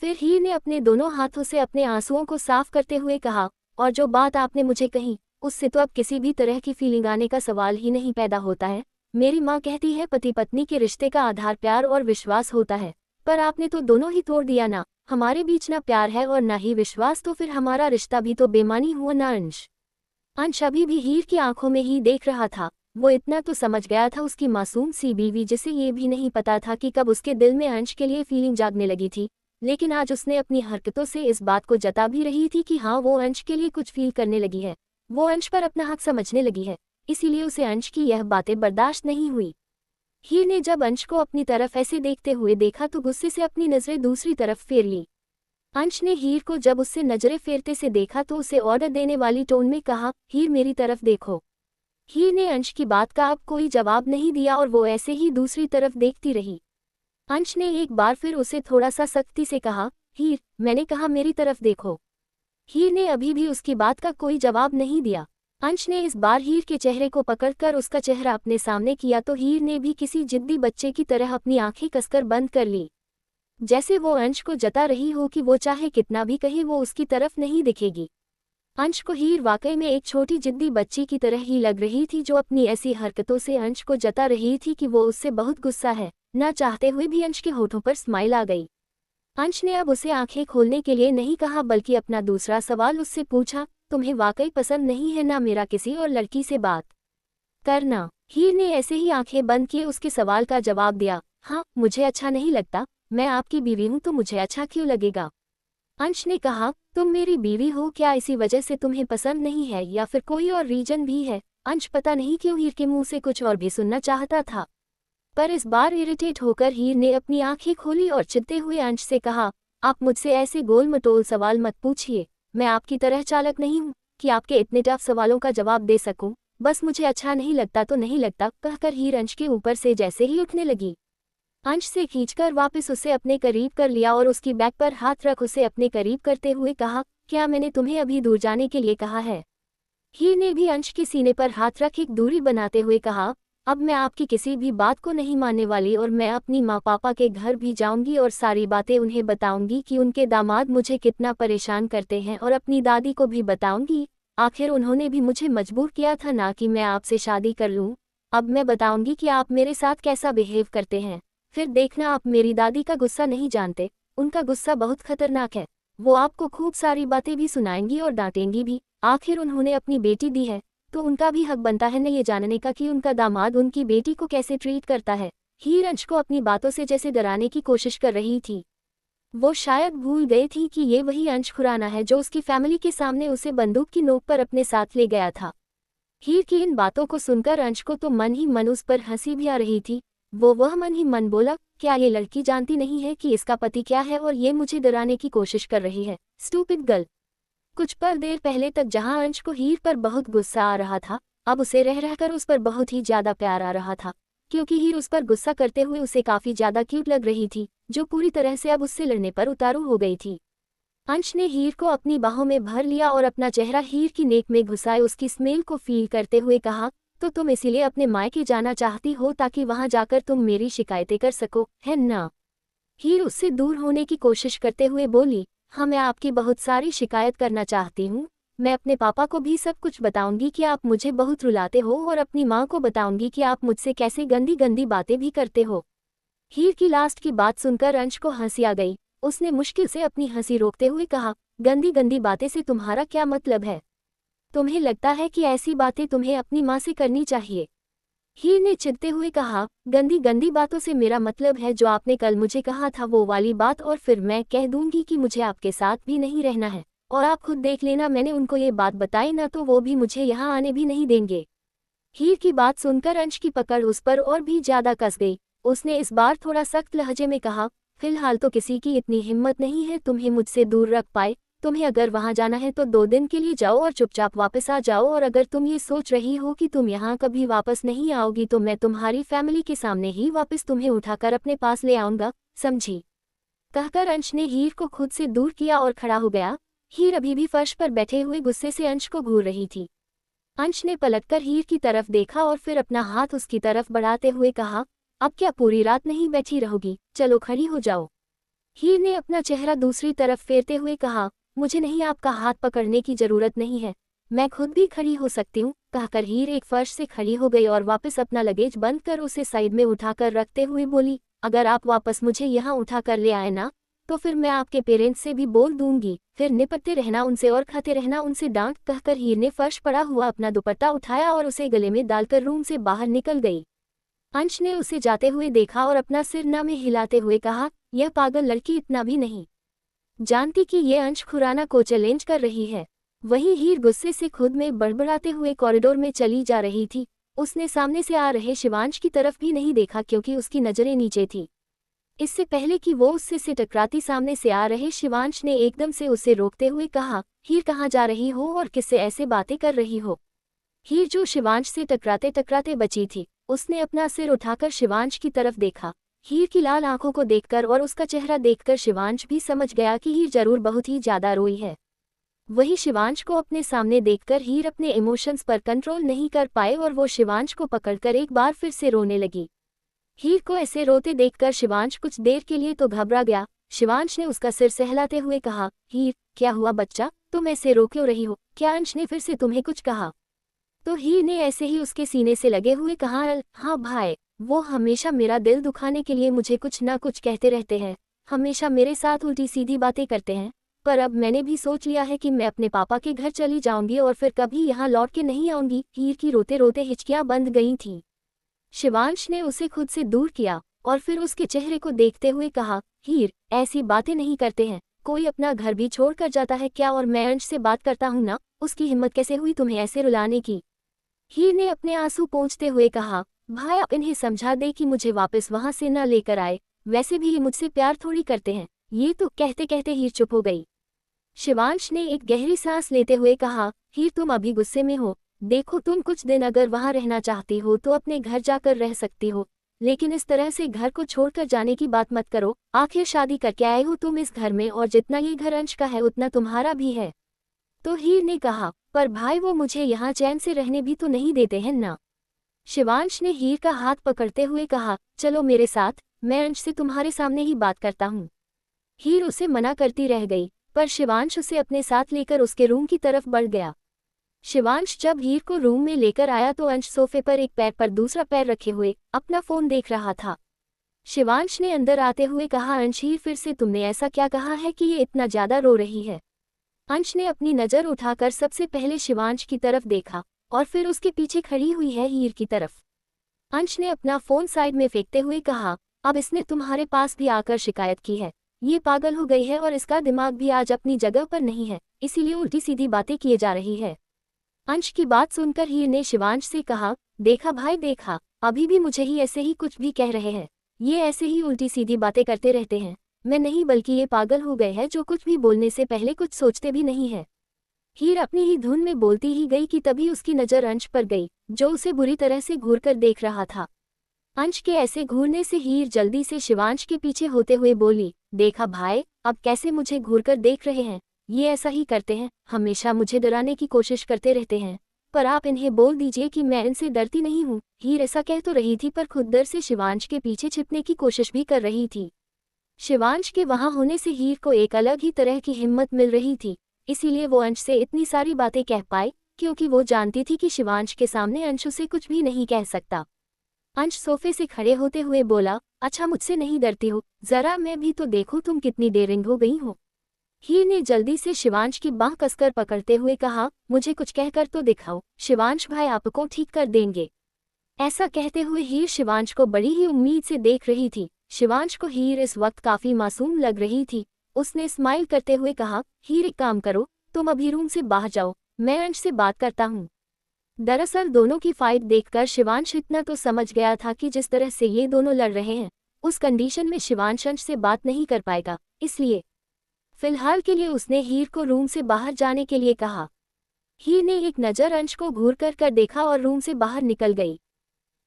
फिर हीर ने अपने दोनों हाथों से अपने आंसुओं को साफ करते हुए कहा, और जो बात आपने मुझे कही उससे तो अब किसी भी तरह की फीलिंग आने का सवाल ही नहीं पैदा होता है। मेरी माँ कहती है पति पत्नी के रिश्ते का आधार प्यार और विश्वास होता है, पर आपने तो दोनों ही तोड़ दिया ना। हमारे बीच ना प्यार है और ना ही विश्वास, तो फिर हमारा रिश्ता भी तो बेमानी हुआ ना। अंश अभी भी हीर की आंखों में ही देख रहा था। वो इतना तो समझ गया था, उसकी मासूम सी बीवी जिसे ये भी नहीं पता था कि कब उसके दिल में अंश के लिए फीलिंग जागने लगी थी, लेकिन आज उसने अपनी हरकतों से इस बात को जता भी रही थी कि हाँ वो अंश के लिए कुछ फील करने लगी है, वो अंश पर अपना हक समझने लगी है। इसीलिए उसे अंश की यह बातें बर्दाश्त नहीं हुई। हीर ने जब अंश को अपनी तरफ ऐसे देखते हुए देखा तो गुस्से से अपनी नजरें दूसरी तरफ फेर ली। अंश ने हीर को जब उससे नजरें फेरते से देखा तो उसे ऑर्डर देने वाली टोन में कहा, हीर मेरी तरफ देखो। हीर ने अंश की बात का अब कोई जवाब नहीं दिया और वो ऐसे ही दूसरी तरफ देखती रही। अंश ने एक बार फिर उसे थोड़ा सा सख्ती से कहा, हीर मैंने कहा मेरी तरफ देखो। हीर ने अभी भी उसकी बात का कोई जवाब नहीं दिया। अंश ने इस बार हीर के चेहरे को पकड़कर उसका चेहरा अपने सामने किया तो हीर ने भी किसी जिद्दी बच्चे की तरह अपनी आंखें कसकर बंद कर ली, जैसे वो अंश को जता रही हो कि वो चाहे कितना भी कहे वो उसकी तरफ नहीं दिखेगी। अंश को हीर वाकई में एक छोटी जिद्दी बच्ची की तरह ही लग रही थी जो अपनी ऐसी हरकतों से अंश को जता रही थी कि वो उससे बहुत गुस्सा है। ना चाहते हुए भी अंश के होठों पर स्माइल आ गई। अंश ने अब उसे आंखें खोलने के लिए नहीं कहा बल्कि अपना दूसरा सवाल उससे पूछा, तुम्हें वाकई पसंद नहीं है ना मेरा किसी और लड़की से बात करना? हीर ने ऐसे ही आंखें बंद किए उसके सवाल का जवाब दिया, हाँ मुझे अच्छा नहीं लगता, मैं आपकी बीवी हूं तो मुझे अच्छा क्यों लगेगा? अंश ने कहा, तुम मेरी बीवी हो, क्या इसी वजह से तुम्हें पसंद नहीं है या फिर कोई और रीजन भी है? अंश पता नहीं क्यों हीर के मुंह से कुछ और भी सुनना चाहता था, पर इस बार इरिटेट होकर हीर ने अपनी आंखें खोली और चिढ़ते हुए अंश से कहा, आप मुझसे ऐसे गोल मटोल सवाल मत पूछिए, मैं आपकी तरह चालक नहीं हूँ कि आपके इतने टफ सवालों का जवाब दे सकूं। बस मुझे अच्छा नहीं लगता तो नहीं लगता, कहकर हीर अंश के ऊपर से जैसे ही उठने लगी। अंश से खींचकर वापस उसे अपने करीब कर लिया और उसकी बैक पर हाथ रख उसे अपने करीब करते हुए कहा, क्या मैंने तुम्हें अभी दूर जाने के लिए कहा है? हीर ने भी अंश के सीने पर हाथ रख एक दूरी बनाते हुए कहा, अब मैं आपकी किसी भी बात को नहीं मानने वाली और मैं अपनी माँ पापा के घर भी जाऊंगी और सारी बातें उन्हें बताऊंगी कि उनके दामाद मुझे कितना परेशान करते हैं, और अपनी दादी को भी बताऊंगी, आखिर उन्होंने भी मुझे मजबूर किया था ना कि मैं आपसे शादी कर लूं। अब मैं बताऊंगी कि आप मेरे साथ कैसा बिहेव करते हैं, फिर देखना आप मेरी दादी का गुस्सा नहीं जानते, उनका गुस्सा बहुत खतरनाक है। वो आपको खूब सारी बातें भी सुनाएंगी और डांटेंगी भी, आखिर उन्होंने अपनी बेटी दी है तो उनका भी हक बनता है न ये जानने का कि उनका दामाद उनकी बेटी को कैसे ट्रीट करता है। हीर अंश को अपनी बातों से जैसे डराने की कोशिश कर रही थी। वो शायद भूल गई थी कि ये वही अंश खुराना है जो उसकी फैमिली के सामने उसे बंदूक की नोक पर अपने साथ ले गया था। हीर की इन बातों को सुनकर अंश को तो मन ही मन उस पर हंसी भी आ रही थी। वह मन ही मन बोला, क्या ये लड़की जानती नहीं है कि इसका पति क्या है और ये मुझे डराने की कोशिश कर रही है? Stupid girl. कुछ पर देर पहले तक जहां अंश को हीर पर बहुत गुस्सा आ रहा था, अब उसे रह रहकर उस पर बहुत ही ज्यादा प्यार आ रहा था, क्योंकि हीर उस पर गुस्सा करते हुए उसे काफी ज्यादा क्यूट लग रही थी, जो पूरी तरह से अब उससे लड़ने पर उतारू हो गई थी। अंश ने हीर को अपनी बाहों में भर लिया और अपना चेहरा हीर की नेक में घुसाए उसकी स्मेल को फील करते हुए कहा, तो तुम इसीलिए अपने मायके जाना चाहती हो ताकि वहां जाकर तुम मेरी शिकायतें कर सको, है ना? हीर उससे दूर होने की कोशिश करते हुए बोली, हाँ मैं आपकी बहुत सारी शिकायत करना चाहती हूँ। मैं अपने पापा को भी सब कुछ बताऊंगी कि आप मुझे बहुत रुलाते हो और अपनी माँ को बताऊंगी कि आप मुझसे कैसे गंदी गंदी बातें भी करते हो। हीर की लास्ट की बात सुनकर अंश को हंसी आ गई। उसने मुश्किल से अपनी हंसी रोकते हुए कहा, गंदी गंदी बातें से तुम्हारा क्या मतलब है? तुम्हें लगता है कि ऐसी बातें तुम्हें अपनी माँ से करनी चाहिए? हीर ने चिढ़ते हुए कहा, गंदी गंदी बातों से मेरा मतलब है जो आपने कल मुझे कहा था वो वाली बात, और फिर मैं कह दूंगी कि मुझे आपके साथ भी नहीं रहना है। और आप खुद देख लेना, मैंने उनको ये बात बताई ना तो वो भी मुझे यहाँ आने भी नहीं देंगे। हीर की बात सुनकर अंश की पकड़ उस पर और भी ज्यादा कस गई। उसने इस बार थोड़ा सख्त लहजे में कहा, फिलहाल तो किसी की इतनी हिम्मत नहीं है तुम्हें मुझसे दूर रख पाए। तुम्हें अगर वहां जाना है तो 2 दिन के लिए जाओ और चुपचाप वापस आ जाओ, और अगर तुम ये सोच रही हो कि तुम यहाँ कभी वापस नहीं आओगी तो मैं तुम्हारी फैमिली के सामने ही वापस तुम्हें उठाकर अपने पास ले आऊंगा, समझी? कहकर अंश ने हीर को खुद से दूर किया और खड़ा हो गया। हीर अभी भी फर्श पर बैठे हुए गुस्से से अंश को घूर रही थी। अंश ने पलटकर हीर की तरफ देखा और फिर अपना हाथ उसकी तरफ बढ़ाते हुए कहा, अब क्या पूरी रात नहीं बैठी रहोगी? चलो खड़ी हो जाओ। हीर ने अपना चेहरा दूसरी तरफ फेरते हुए कहा, मुझे नहीं आपका हाथ पकड़ने की जरूरत नहीं है, मैं खुद भी खड़ी हो सकती हूँ। कहकर हीर एक फर्श से खड़ी हो गई और वापस अपना लगेज बंद कर उसे साइड में उठाकर रखते हुए बोली, अगर आप वापस मुझे यहाँ उठा कर ले आए ना तो फिर मैं आपके पेरेंट्स से भी बोल दूंगी, फिर निपटते रहना उनसे और खाते रहना उनसे डांट। कहकर हीर ने फर्श पड़ा हुआ अपना दुपट्टा उठाया और उसे गले में डालकर रूम से बाहर निकल गई। अंश ने उसे जाते हुए देखा और अपना सिर न में हिलाते हुए कहा, यह पागल लड़की इतना भी नहीं जानती कि ये अंश खुराना को चैलेंज कर रही है। वहीं हीर गुस्से से खुद में बड़बड़ाते हुए कॉरिडोर में चली जा रही थी। उसने सामने से आ रहे शिवांश की तरफ भी नहीं देखा क्योंकि उसकी नजरें नीचे थी। इससे पहले कि वो उससे से टकराती सामने से आ रहे शिवांश ने एकदम से उसे रोकते हुए कहा, हीर कहाँ जा रही हो और किससे ऐसे बातें कर रही हो? हीर जो शिवांश से टकराते टकराते बची थी, उसने अपना सिर उठाकर शिवांश की तरफ देखा। हीर की लाल आंखों को देखकर और उसका चेहरा देखकर शिवांश भी समझ गया कि हीर जरूर बहुत ही ज्यादा रोई है। वही शिवांश को अपने सामने देखकर हीर अपने इमोशंस पर कंट्रोल नहीं कर पाए और वो शिवांश को पकड़कर एक बार फिर से रोने लगी। हीर को ऐसे रोते देखकर शिवांश कुछ देर के लिए तो घबरा गया। शिवांश ने उसका सिर सहलाते हुए कहा, हीर क्या हुआ बच्चा, तुम ऐसे रो क्यों रही हो? क्या अंश ने फिर से तुम्हें कुछ कहा? तो हीर ने ऐसे ही उसके सीने से लगे हुए कहा, हाँ भाई, वो हमेशा मेरा दिल दुखाने के लिए मुझे कुछ ना कुछ कहते रहते हैं, हमेशा मेरे साथ उल्टी सीधी बातें करते हैं। पर अब मैंने भी सोच लिया है कि मैं अपने पापा के घर चली जाऊंगी और फिर कभी यहाँ लौट के नहीं आऊंगी। हीर की रोते रोते हिचकियां बंद गई थीं। शिवांश ने उसे खुद से दूर किया और फिर उसके चेहरे को देखते हुए कहा, हीर ऐसी बातें नहीं करते हैं, कोई अपना घर भी छोड़ कर जाता है क्या? और मैं अंश से बात करता हूँ ना, उसकी हिम्मत कैसे हुई तुम्हें ऐसे रुलाने की? हीर ने अपने आंसू पोंछते हुए कहा, भाई आप इन्हें समझा दे कि मुझे वापस वहां से न लेकर आए, वैसे भी ये मुझसे प्यार थोड़ी करते हैं। ये तो कहते कहते हीर चुप हो गई। शिवांश ने एक गहरी सांस लेते हुए कहा, हीर तुम अभी गुस्से में हो, देखो तुम कुछ दिन अगर वहां रहना चाहती हो तो अपने घर जाकर रह सकती हो, लेकिन इस तरह से घर को छोड़कर जाने की बात मत करो। आखिर शादी करके आए हो तुम इस घर में और जितना ये घर अंश का है उतना तुम्हारा भी है। तो हीर ने कहा, पर भाई वो मुझे यहाँ चैन से रहने भी तो नहीं देते हैं ना। शिवांश ने हीर का हाथ पकड़ते हुए कहा, चलो मेरे साथ, मैं अंश से तुम्हारे सामने ही बात करता हूँ। हीर उसे मना करती रह गई, पर शिवांश उसे अपने साथ लेकर उसके रूम की तरफ बढ़ गया। शिवांश जब हीर को रूम में लेकर आया तो अंश सोफे पर एक पैर पर दूसरा पैर रखे हुए अपना फोन देख रहा था। शिवांश ने अंदर आते हुए कहा, अंश हीर फिर से तुमने ऐसा क्या कहा है कि ये इतना ज्यादा रो रही है? अंश ने अपनी नज़र उठाकर सबसे पहले शिवांश की तरफ देखा और फिर उसके पीछे खड़ी हुई है हीर की तरफ। अंश ने अपना फोन साइड में फेंकते हुए कहा, अब इसने तुम्हारे पास भी आकर शिकायत की है, ये पागल हो गई है और इसका दिमाग भी आज अपनी जगह पर नहीं है, इसीलिए उल्टी सीधी बातें किए जा रही है। अंश की बात सुनकर हीर ने शिवांश से कहा, देखा भाई देखा, अभी भी मुझे ही ऐसे ही कुछ भी कह रहे हैं, ये ऐसे ही उल्टी सीधी बातें करते रहते हैं। मैं नहीं बल्कि ये पागल हो गए हैं जो कुछ भी बोलने से पहले कुछ सोचते भी नहीं है। हीर अपनी ही धुन में बोलती ही गई कि तभी उसकी नज़र अंश पर गई, जो उसे बुरी तरह से घूरकर देख रहा था। अंश के ऐसे घूरने से हीर जल्दी से शिवांश के पीछे होते हुए बोली, देखा भाई, अब कैसे मुझे घूरकर देख रहे हैं? ये ऐसा ही करते हैं, हमेशा मुझे डराने की कोशिश करते रहते हैं। पर आप इन्हें बोल दीजिए कि मैं इनसे डरती नहीं हूँ। हीर ऐसा कह तो रही थी पर खुद डर से शिवांश के पीछे छिपने की कोशिश भी कर रही थी। शिवांश के वहां होने से हीर को एक अलग ही तरह की हिम्मत मिल रही थी, इसीलिए वो अंश से इतनी सारी बातें कह पाई, क्योंकि वो जानती थी कि शिवांश के सामने अंश उसे कुछ भी नहीं कह सकता। अंश सोफे से खड़े होते हुए बोला, अच्छा मुझसे नहीं डरती हो? जरा मैं भी तो देखूं तुम कितनी डेयरिंग हो गई हो। हीर ने जल्दी से शिवांश की बाह कसकर पकड़ते हुए कहा, मुझे कुछ कहकर तो दिखाओ, शिवांश भाई आपको ठीक कर देंगे। ऐसा कहते हुए हीर शिवांश को बड़ी ही उम्मीद से देख रही थी। शिवांश को हीर इस वक्त काफी मासूम लग रही थी। उसने स्माइल करते हुए कहा, हीर एक काम करो, तुम अभी रूम से बाहर जाओ, मैं अंश से बात करता हूँ। दरअसल दोनों की फाइट देखकर शिवांश इतना तो समझ गया था कि जिस तरह से ये दोनों लड़ रहे हैं, उस कंडीशन में शिवांश अंश से बात नहीं कर पाएगा, इसलिए फिलहाल के लिए उसने हीर को रूम से बाहर जाने के लिए कहा। हीर ने एक नज़र अंश को घूर कर देखा और रूम से बाहर निकल गई।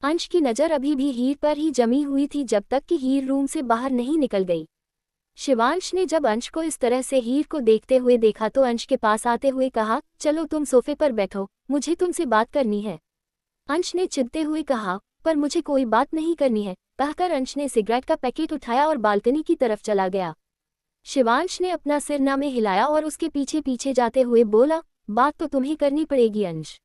अंश की नज़र अभी भी हीर पर ही जमी हुई थी जब तक कि हीर रूम से बाहर नहीं निकल गई। शिवांश ने जब अंश को इस तरह से हीर को देखते हुए देखा तो अंश के पास आते हुए कहा, चलो तुम सोफे पर बैठो, मुझे तुमसे बात करनी है। अंश ने चिढ़ते हुए कहा, पर मुझे कोई बात नहीं करनी है, कहकर अंश ने सिगरेट का पैकेट उठाया और बालकनी की तरफ चला गया। शिवांश ने अपना सिर ना में हिलाया और उसके पीछे पीछे जाते हुए बोला, बात तो तुम्हें करनी पड़ेगी अंश।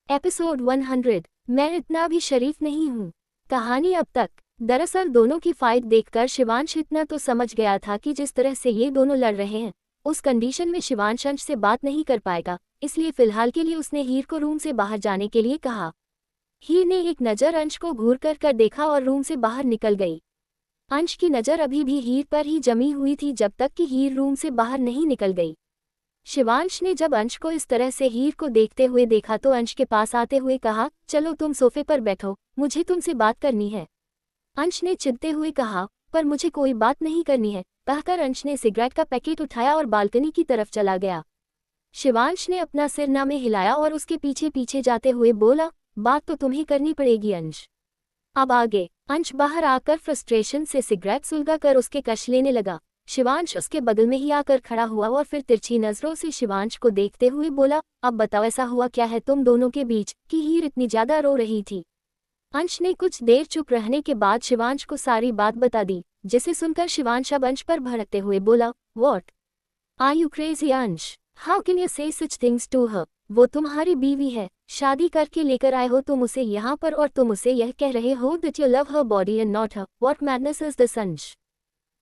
एपिसोड 100, मैं इतना भी शरीफ नहीं हूँ। कहानी अब तक। दरअसल दोनों की फाइट देखकर शिवांश इतना तो समझ गया था कि जिस तरह से ये दोनों लड़ रहे हैं, उस कंडीशन में शिवांश अंश से बात नहीं कर पाएगा, इसलिए फिलहाल के लिए उसने हीर को रूम से बाहर जाने के लिए कहा। हीर ने एक नज़र अंश को घूर कर देखा और रूम से बाहर निकल गई। अंश की नज़र अभी भी हीर पर ही जमी हुई थी जब तक कि हीर रूम से बाहर नहीं निकल गई। शिवांश ने जब अंश को इस तरह से हीर को देखते हुए देखा तो अंश के पास आते हुए कहा, चलो तुम सोफे पर बैठो, मुझे तुमसे बात करनी है। अंश ने चिढ़ते हुए कहा, पर मुझे कोई बात नहीं करनी है, कहकर अंश ने सिगरेट का पैकेट उठाया और बालकनी की तरफ चला गया। शिवांश ने अपना सिर ना में हिलाया और उसके पीछे पीछे जाते हुए बोला, बात तो तुम्हें करनी पड़ेगी अंश। अब आगे। अंश बाहर आकर फ्रस्ट्रेशन से सिगरेट सुलगाकर उसके कश लेने लगा। शिवांश उसके बगल में ही आकर खड़ा हुआ और फिर तिरछी नजरों से शिवांश को देखते हुए बोला, अब बताओ ऐसा हुआ क्या है तुम दोनों के बीच कि हीर इतनी ज्यादा रो रही थी। अंश ने कुछ देर चुप रहने के बाद शिवांश को सारी बात बता दी, जिसे सुनकर शिवांश अब अंश पर भड़कते हुए बोला, व्हाट आर यू क्रेजी अंश, हाउ कैन यू से सच थिंग्स टू हर? वो तुम्हारी बीवी है, शादी करके लेकर आए हो तुम उसे यहाँ पर और तुम उसे यह कह रहे हो that you love her body and not her. What madness is this अंश?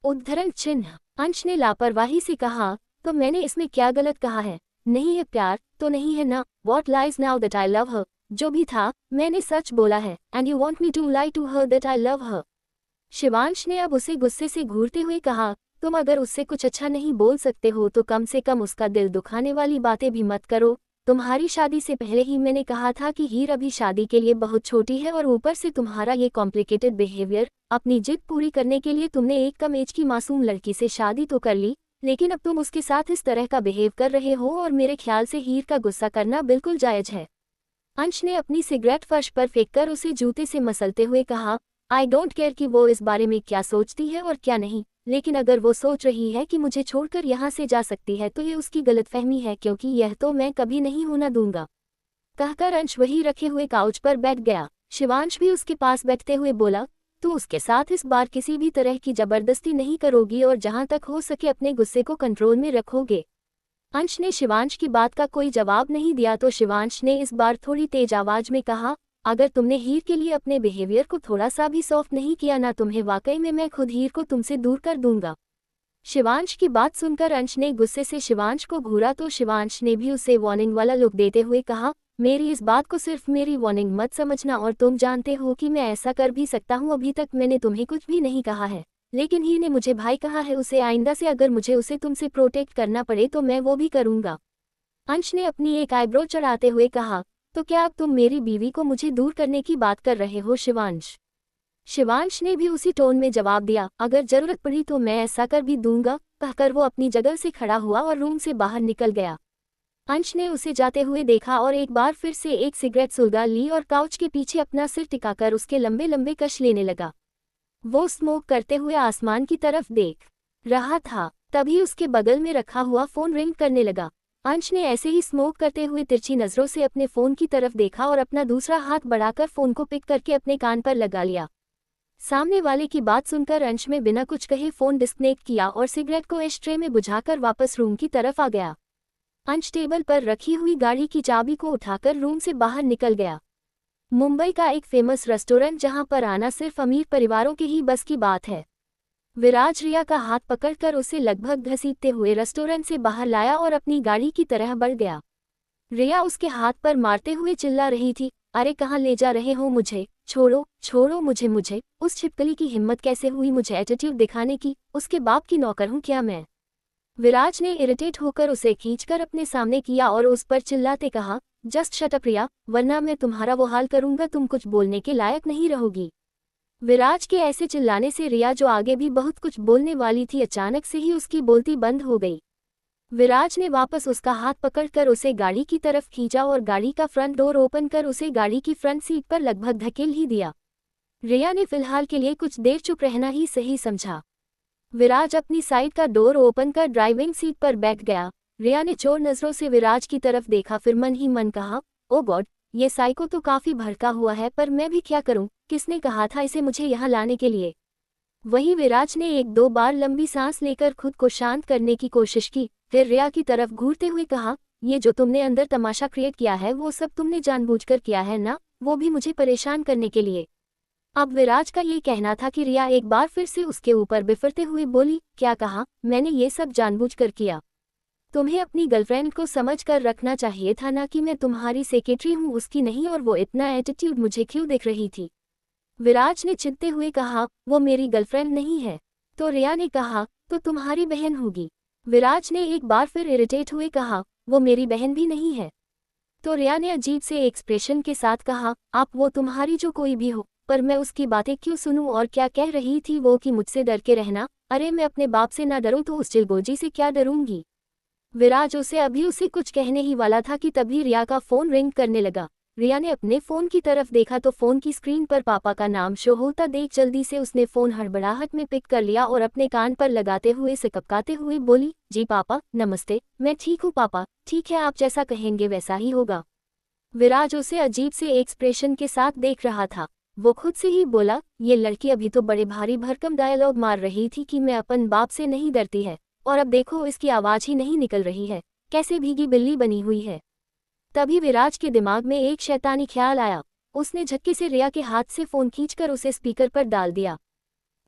उद्धरण चिन्ह। अंश ने लापरवाही से कहा, तो मैंने इसमें क्या गलत कहा है? नहीं है प्यार तो नहीं है ना। What lies now that I love her? जो भी था मैंने सच बोला है, and you want me to lie to her that I love her. Shivansh ने अब उसे गुस्से से घूरते हुए कहा, तुम अगर उससे कुछ अच्छा नहीं बोल सकते हो तो कम से कम उसका दिल दुखाने वाली बातें भी मत करो। तुम्हारी शादी से पहले ही मैंने कहा था कि हीर अभी शादी के लिए बहुत छोटी है और ऊपर से तुम्हारा ये कॉम्प्लिकेटेड बिहेवियर। अपनी जिद पूरी करने के लिए तुमने एक कम एज की मासूम लड़की से शादी तो कर ली, लेकिन अब तुम उसके साथ इस तरह का बिहेव कर रहे हो और मेरे ख्याल से हीर का गुस्सा करना बिल्कुल जायज है। अंश ने अपनी सिगरेट फर्श पर फेंककर उसे जूते से मसलते हुए कहा, आई डोंट केयर कि वो इस बारे में क्या सोचती है और क्या नहीं, लेकिन अगर वो सोच रही है कि मुझे छोड़कर यहाँ से जा सकती है तो ये उसकी गलतफहमी है, क्योंकि यह तो मैं कभी नहीं होना दूंगा। कहकर अंश वही रखे हुए काउच पर बैठ गया। शिवांश भी उसके पास बैठते हुए बोला, तू उसके साथ इस बार किसी भी तरह की जबरदस्ती नहीं करोगी और जहां तक हो सके अपने गुस्से को कंट्रोल में रखोगे। अंश ने शिवांश की बात का कोई जवाब नहीं दिया तो शिवांश ने इस बार थोड़ी तेज आवाज में कहा, अगर तुमने हीर के लिए अपने बिहेवियर को थोड़ा सा भी सॉफ्ट नहीं किया ना तुम्हें वाकई में मैं खुद हीर को तुमसे दूर कर दूंगा। शिवांश की बात सुनकर अंश ने गुस्से से शिवांश को घूरा तो शिवांश ने भी उसे वार्निंग वाला लुक देते हुए कहा, मेरी इस बात को सिर्फ मेरी वार्निंग मत समझना और तुम जानते हो कि मैं ऐसा कर भी सकता हूँ। अभी तक मैंने तुम्हें कुछ भी नहीं कहा है, लेकिन हीर ने मुझे भाई कहा है उसे आइंदा से अगर मुझे उसे तुमसे प्रोटेक्ट करना पड़े तो मैं वो भी करूँगा। अंश ने अपनी एक आईब्रो चढ़ाते हुए कहा, तो क्या अब तुम मेरी बीवी को मुझे दूर करने की बात कर रहे हो शिवांश? शिवांश ने भी उसी टोन में जवाब दिया, अगर जरूरत पड़ी तो मैं ऐसा कर भी दूंगा। कहकर वो अपनी जगह से खड़ा हुआ और रूम से बाहर निकल गया। अंश ने उसे जाते हुए देखा और एक बार फिर से एक सिगरेट सुलगा ली और काउच के पीछे अपना सिर टिकाकर उसके लंबे लंबे कश लेने लगा। वो स्मोक करते हुए आसमान की तरफ देख रहा था। तभी उसके बगल में रखा हुआ फोन रिंग करने लगा। अंश ने ऐसे ही स्मोक करते हुए तिरछी नजरों से अपने फोन की तरफ देखा और अपना दूसरा हाथ बढ़ाकर फोन को पिक करके अपने कान पर लगा लिया। सामने वाले की बात सुनकर अंश में बिना कुछ कहे फोन डिस्कनेक्ट किया और सिगरेट को एशट्रे में बुझाकर वापस रूम की तरफ आ गया। अंश टेबल पर रखी हुई गाड़ी की चाबी को उठाकर रूम से बाहर निकल गया। मुंबई का एक फेमस रेस्टोरेंट जहां पर आना सिर्फ अमीर परिवारों के ही बस की बात है। विराज रिया का हाथ पकड़कर उसे लगभग घसीटते हुए रेस्टोरेंट से बाहर लाया और अपनी गाड़ी की तरह बढ़ गया। रिया उसके हाथ पर मारते हुए चिल्ला रही थी, अरे कहाँ ले जा रहे हो मुझे, छोड़ो छोड़ो मुझे। मुझे उस छिपकली की हिम्मत कैसे हुई मुझे एटीट्यूड दिखाने की, उसके बाप की नौकर हूँ क्या मैं। विराज ने इरिटेट होकर उसे खींचकर अपने सामने किया और उस पर चिल्लाते कहा, जस्ट शट अप रिया, वरना मैं तुम्हारा वो हाल करूंगा तुम कुछ बोलने के लायक नहीं रहोगी। विराज के ऐसे चिल्लाने से रिया जो आगे भी बहुत कुछ बोलने वाली थी अचानक से ही उसकी बोलती बंद हो गई। विराज ने वापस उसका हाथ पकड़कर उसे गाड़ी की तरफ खींचा और गाड़ी का फ्रंट डोर ओपन कर उसे गाड़ी की फ्रंट सीट पर लगभग धकेल ही दिया। रिया ने फिलहाल के लिए कुछ देर चुप रहना ही सही समझा। विराज अपनी साइड का डोर ओपन कर ड्राइविंग सीट पर बैठ गया। रिया ने चोर नजरों से विराज की तरफ देखा, फिर मन ही मन कहा, ओ गॉड, ये साइको तो काफी भड़का हुआ है, पर मैं भी क्या करूं, किसने कहा था इसे मुझे यहाँ लाने के लिए। वहीं विराज ने एक दो बार लंबी सांस लेकर खुद को शांत करने की कोशिश की, फिर रिया की तरफ घूरते हुए कहा, ये जो तुमने अंदर तमाशा क्रिएट किया है वो सब तुमने जानबूझकर किया है ना, वो भी मुझे परेशान करने के लिए। अब विराज का ये कहना था कि रिया एक बार फिर से उसके ऊपर बिफरते हुए बोली, क्या कहा, मैंने ये सब जानबूझकर किया। तुम्हें अपनी गर्लफ्रेंड को समझ कर रखना चाहिए था ना कि मैं तुम्हारी सेक्रेटरी हूँ उसकी नहीं, और वो इतना एटीट्यूड मुझे क्यों दिख रही थी। विराज ने चिढ़ते हुए कहा, वो मेरी गर्लफ्रेंड नहीं है। तो रिया ने कहा, तो तुम्हारी बहन होगी। विराज ने एक बार फिर इरिटेट हुए कहा, वो मेरी बहन भी नहीं है। तो रिया ने अजीब से एक्सप्रेशन के साथ कहा, आप वो तुम्हारी जो कोई भी हो, पर मैं उसकी बातें क्यों सुनूं, और क्या कह रही थी वो कि मुझसे डर के रहना, अरे मैं अपने बाप से ना डरूं तो उस चिलगोजी से क्या डरूंगी। विराज उसे कुछ कहने ही वाला था कि तभी रिया का फोन रिंग करने लगा। रिया ने अपने फोन की तरफ देखा तो फोन की स्क्रीन पर पापा का नाम शो होता देख जल्दी से उसने फोन हड़बड़ाहट में पिक कर लिया और अपने कान पर लगाते हुए सिकपकाते हुए बोली, जी पापा नमस्ते, मैं ठीक हूँ पापा, ठीक है आप जैसा कहेंगे वैसा ही होगा। विराज उसे अजीब से एक्सप्रेशन के साथ देख रहा था। वो खुद से ही बोला, ये लड़की अभी तो बड़े भारी भरकम डायलॉग मार रही थी कि मैं अपन बाप से नहीं डरती है, और अब देखो इसकी आवाज ही नहीं निकल रही है, कैसे भीगी बिल्ली बनी हुई है। तभी विराज के दिमाग में एक शैतानी ख्याल आया। उसने झटके से रिया के हाथ से फोन खींचकर उसे स्पीकर पर डाल दिया।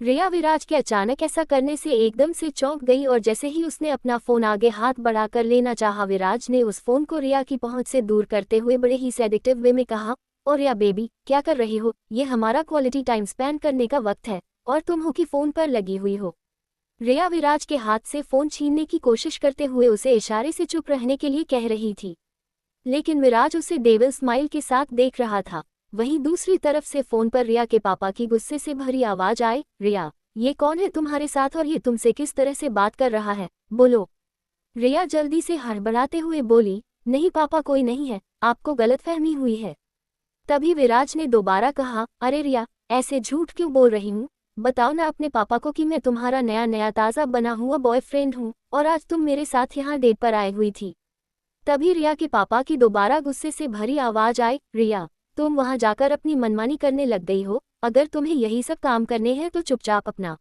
रिया विराज के अचानक ऐसा करने से एकदम से चौंक गई और जैसे ही उसने अपना फोन आगे हाथ बढ़ाकर लेना चाहा, विराज ने उस फोन को रिया की पहुंच से दूर करते हुए बड़े ही सेडिक्टिव वे में कहा, और रिया बेबी क्या कर रही हो, ये हमारा क्वालिटी टाइम स्पेंड करने का वक्त है और तुम हो कि फोन पर लगी हुई हो। रिया विराज के हाथ से फोन छीनने की कोशिश करते हुए उसे इशारे से चुप रहने के लिए कह रही थी, लेकिन विराज उसे डेविल स्माइल के साथ देख रहा था। वहीं दूसरी तरफ से फोन पर रिया के पापा की गुस्से से भरी आवाज आए, रिया ये कौन है तुम्हारे साथ और ये तुमसे किस तरह से बात कर रहा है, बोलो। रिया जल्दी से हड़बड़ाते हुए बोली, नहीं पापा कोई नहीं है, आपको गलतफहमी हुई है। तभी विराज ने दोबारा कहा, अरे रिया ऐसे झूठ क्यों बोल रही हूँ, बताओ ना अपने पापा को कि मैं तुम्हारा नया नया ताज़ा बना हुआ बॉयफ्रेंड हूँ और आज तुम मेरे साथ यहाँ डेट पर आए हुई थी। तभी रिया के पापा की दोबारा गुस्से से भरी आवाज आई, रिया तुम वहां जाकर अपनी मनमानी करने लग गई हो, अगर तुम्हें यही सब काम करने हैं तो चुपचाप अपना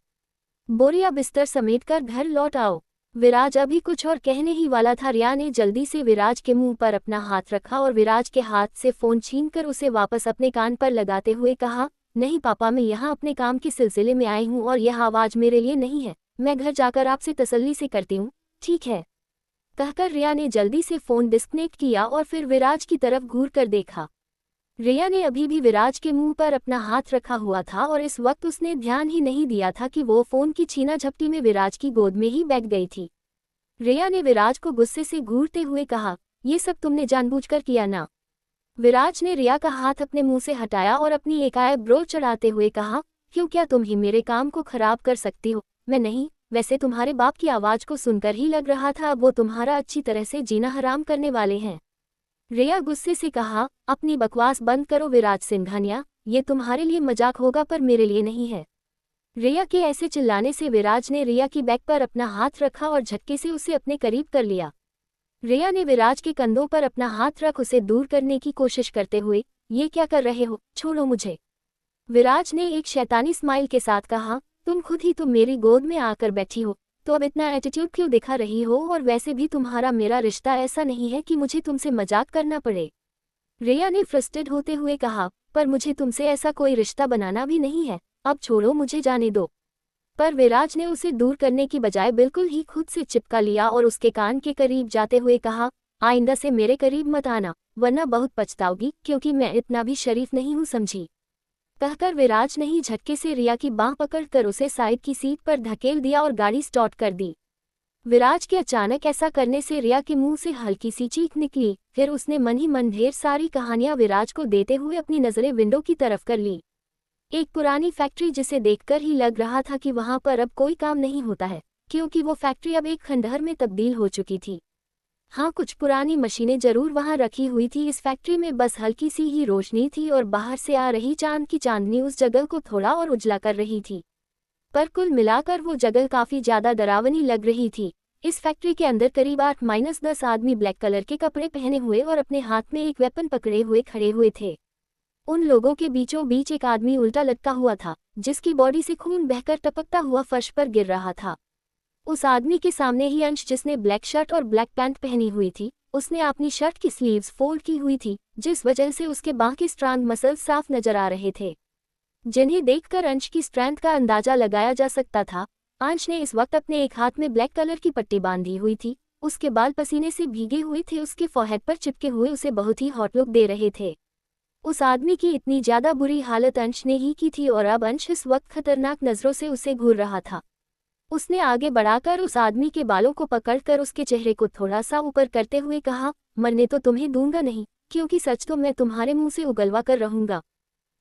बोरिया बिस्तर समेटकर घर लौट आओ। विराज अभी कुछ और कहने ही वाला था, रिया ने जल्दी से विराज के मुंह पर अपना हाथ रखा और विराज के हाथ से फोन छीनकर उसे वापस अपने कान पर लगाते हुए कहा, नहीं पापा मैं यहाँ अपने काम के सिलसिले में आई हूँ और यह आवाज मेरे लिए नहीं है, मैं घर जाकर आपसे तसल्ली से करती हूँ, ठीक है। कहकर रिया ने जल्दी से फोन डिस्कनेक्ट किया और फिर विराज की तरफ घूर कर देखा। रिया ने अभी भी विराज के मुंह पर अपना हाथ रखा हुआ था और इस वक्त उसने ध्यान ही नहीं दिया था कि वो फोन की छीना झपटी में विराज की गोद में ही बैठ गई थी। रिया ने विराज को गुस्से से घूरते हुए कहा, ये सब तुमने जानबूझकर किया ना। विराज ने रिया का हाथ अपने मुंह से हटाया और अपनी एक आईब्रो चढ़ाते हुए कहा, क्यों क्या तुम ही मेरे काम को खराब कर सकती हो, मैं नहीं। वैसे तुम्हारे बाप की आवाज को सुनकर ही लग रहा था अब वो तुम्हारा अच्छी तरह से जीना हराम करने वाले हैं। रिया गुस्से से कहा, अपनी बकवास बंद करो विराज सिंघानिया, ये तुम्हारे लिए मजाक होगा पर मेरे लिए नहीं है। रिया के ऐसे चिल्लाने से विराज ने रिया की बैक पर अपना हाथ रखा और झटके से उसे अपने करीब कर लिया। रिया ने विराज के कंधों पर अपना हाथ रख उसे दूर करने की कोशिश करते हुए, ये क्या कर रहे हो, छोड़ो मुझे। विराज ने एक शैतानी स्माइल के साथ कहा, तुम मेरी गोद में आकर बैठी हो, तो अब इतना एटीट्यूड क्यों दिखा रही हो, और वैसे भी तुम्हारा मेरा रिश्ता ऐसा नहीं है कि मुझे तुमसे मजाक करना पड़े। रिया ने फ्रस्ट्रेट होते हुए कहा, पर मुझे तुमसे ऐसा कोई रिश्ता बनाना भी नहीं है, अब छोड़ो, मुझे जाने दो। पर विराज ने उसे दूर करने की बजाय बिल्कुल ही खुद से चिपका लिया और उसके कान के करीब जाते हुए कहा, आइंदा से मेरे करीब मत आना, वरना बहुत पछताओगी, क्योंकि मैं इतना भी शरीफ नहीं हूँ, समझी। कहकर विराज ने ही झटके से रिया की बांह पकड़कर उसे साइड की सीट पर धकेल दिया और गाड़ी स्टार्ट कर दी। विराज के अचानक ऐसा करने से रिया के मुंह से हल्की सी चीख निकली। फिर उसने मन ही मन ढेर सारी कहानियां विराज को देते हुए अपनी नजरें विंडो की तरफ कर ली। एक पुरानी फैक्ट्री जिसे देखकर ही लग रहा था कि वहां पर अब कोई काम नहीं होता है, क्योंकि वो फैक्ट्री अब एक खंडहर में तब्दील हो चुकी थी। हाँ, कुछ पुरानी मशीनें जरूर वहां रखी हुई थी। इस फैक्ट्री में बस हल्की सी ही रोशनी थी और बाहर से आ रही चांद की चांदनी उस जगह को थोड़ा और उजला कर रही थी। पर कुल मिलाकर वो जगह काफी ज्यादा डरावनी लग रही थी। इस फैक्ट्री के अंदर करीब 8-10 आदमी ब्लैक कलर के कपड़े पहने हुए और अपने हाथ में एक वेपन पकड़े हुए खड़े हुए थे। उन लोगों के बीचों बीच एक आदमी उल्टा लटका हुआ था, जिसकी बॉडी से खून बहकर टपकता हुआ फर्श पर गिर रहा था। उस आदमी के सामने ही अंश, जिसने ब्लैक शर्ट और ब्लैक पैंट पहनी हुई थी, उसने अपनी शर्ट की स्लीव्स फोल्ड की हुई थी, जिस वजह से उसके बाह के स्ट्रांग मसल्स साफ नजर आ रहे थे, जिन्हें देखकर अंश की स्ट्रेंथ का अंदाजा लगाया जा सकता था। अंश ने इस वक्त अपने एक हाथ में ब्लैक कलर की पट्टी बांधी हुई थी, उसके बाल पसीने से भीगे हुए थे, उसके फोरहेड पर चिपके हुए उसे बहुत ही हॉट लुक दे रहे थे। उस आदमी की इतनी ज्यादा बुरी हालत अंश ने ही की थी और अब अंश इस वक्त खतरनाक नजरों से उसे घूर रहा था। उसने आगे बढ़ाकर उस आदमी के बालों को पकड़कर उसके चेहरे को थोड़ा सा ऊपर करते हुए कहा, मरने तो तुम्हें दूंगा नहीं, क्योंकि सच तो मैं तुम्हारे मुंह से उगलवा कर रहूंगा।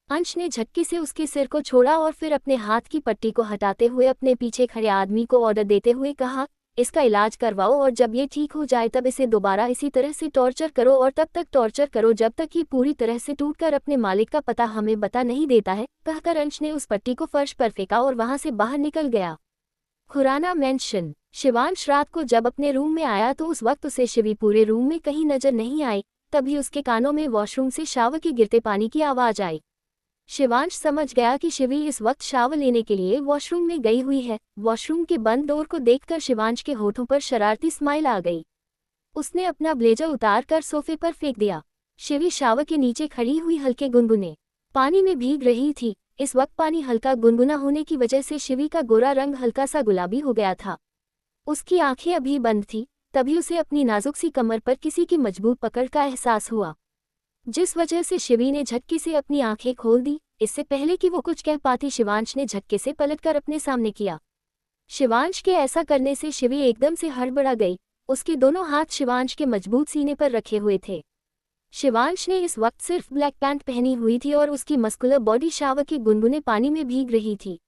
अंश ने झटके से उसके सिर को छोड़ा और फिर अपने हाथ की पट्टी को हटाते हुए अपने पीछे खड़े आदमी को ऑर्डर देते हुए कहा, इसका इलाज करवाओ और जब ये ठीक हो जाए तब इसे दोबारा इसी तरह से टॉर्चर करो और तब तक टॉर्चर करो जब तक ये पूरी तरह से टूटकर अपने मालिक का पता हमें बता नहीं देता है। कहकर अंश ने उस पट्टी को फर्श पर फेंका और वहां से बाहर निकल गया। खुराना मेंशन। शिवांश रात को जब अपने रूम में आया तो उस वक्त उसे शिवी पूरे रूम में कहीं नजर नहीं आई। तभी उसके कानों में वॉशरूम से शावर के गिरते पानी की आवाज आई। शिवांश समझ गया कि शिवी इस वक्त शावर लेने के लिए वॉशरूम में गई हुई है। वॉशरूम के बंद डोर को देखकर शिवांश के होठों पर शरारती स्माइल आ गई। उसने अपना ब्लेजर उतार कर सोफे पर फेंक दिया। शिवी शावर के नीचे खड़ी हुई हल्के गुनगुने पानी में भीग रही थी। इस वक्त पानी हल्का गुनगुना होने की वजह से शिवी का गोरा रंग हल्का सा गुलाबी हो गया था। उसकी आंखें अभी बंद थी, तभी उसे अपनी नाजुक सी कमर पर किसी की मजबूत पकड़ का एहसास हुआ, जिस वजह से शिवी ने झटके से अपनी आंखें खोल दी। इससे पहले कि वो कुछ कह पाती, शिवांश ने झटके से पलटकर अपने सामने किया। शिवांश के ऐसा करने से शिवी एकदम से हड़बड़ा गई। उसके दोनों हाथ शिवांश के मजबूत सीने पर रखे हुए थे। शिवांश ने इस वक्त सिर्फ ब्लैक पैंट पहनी हुई थी और उसकी मस्कुलर बॉडी शावर के गुनगुने पानी में भीग रही थी।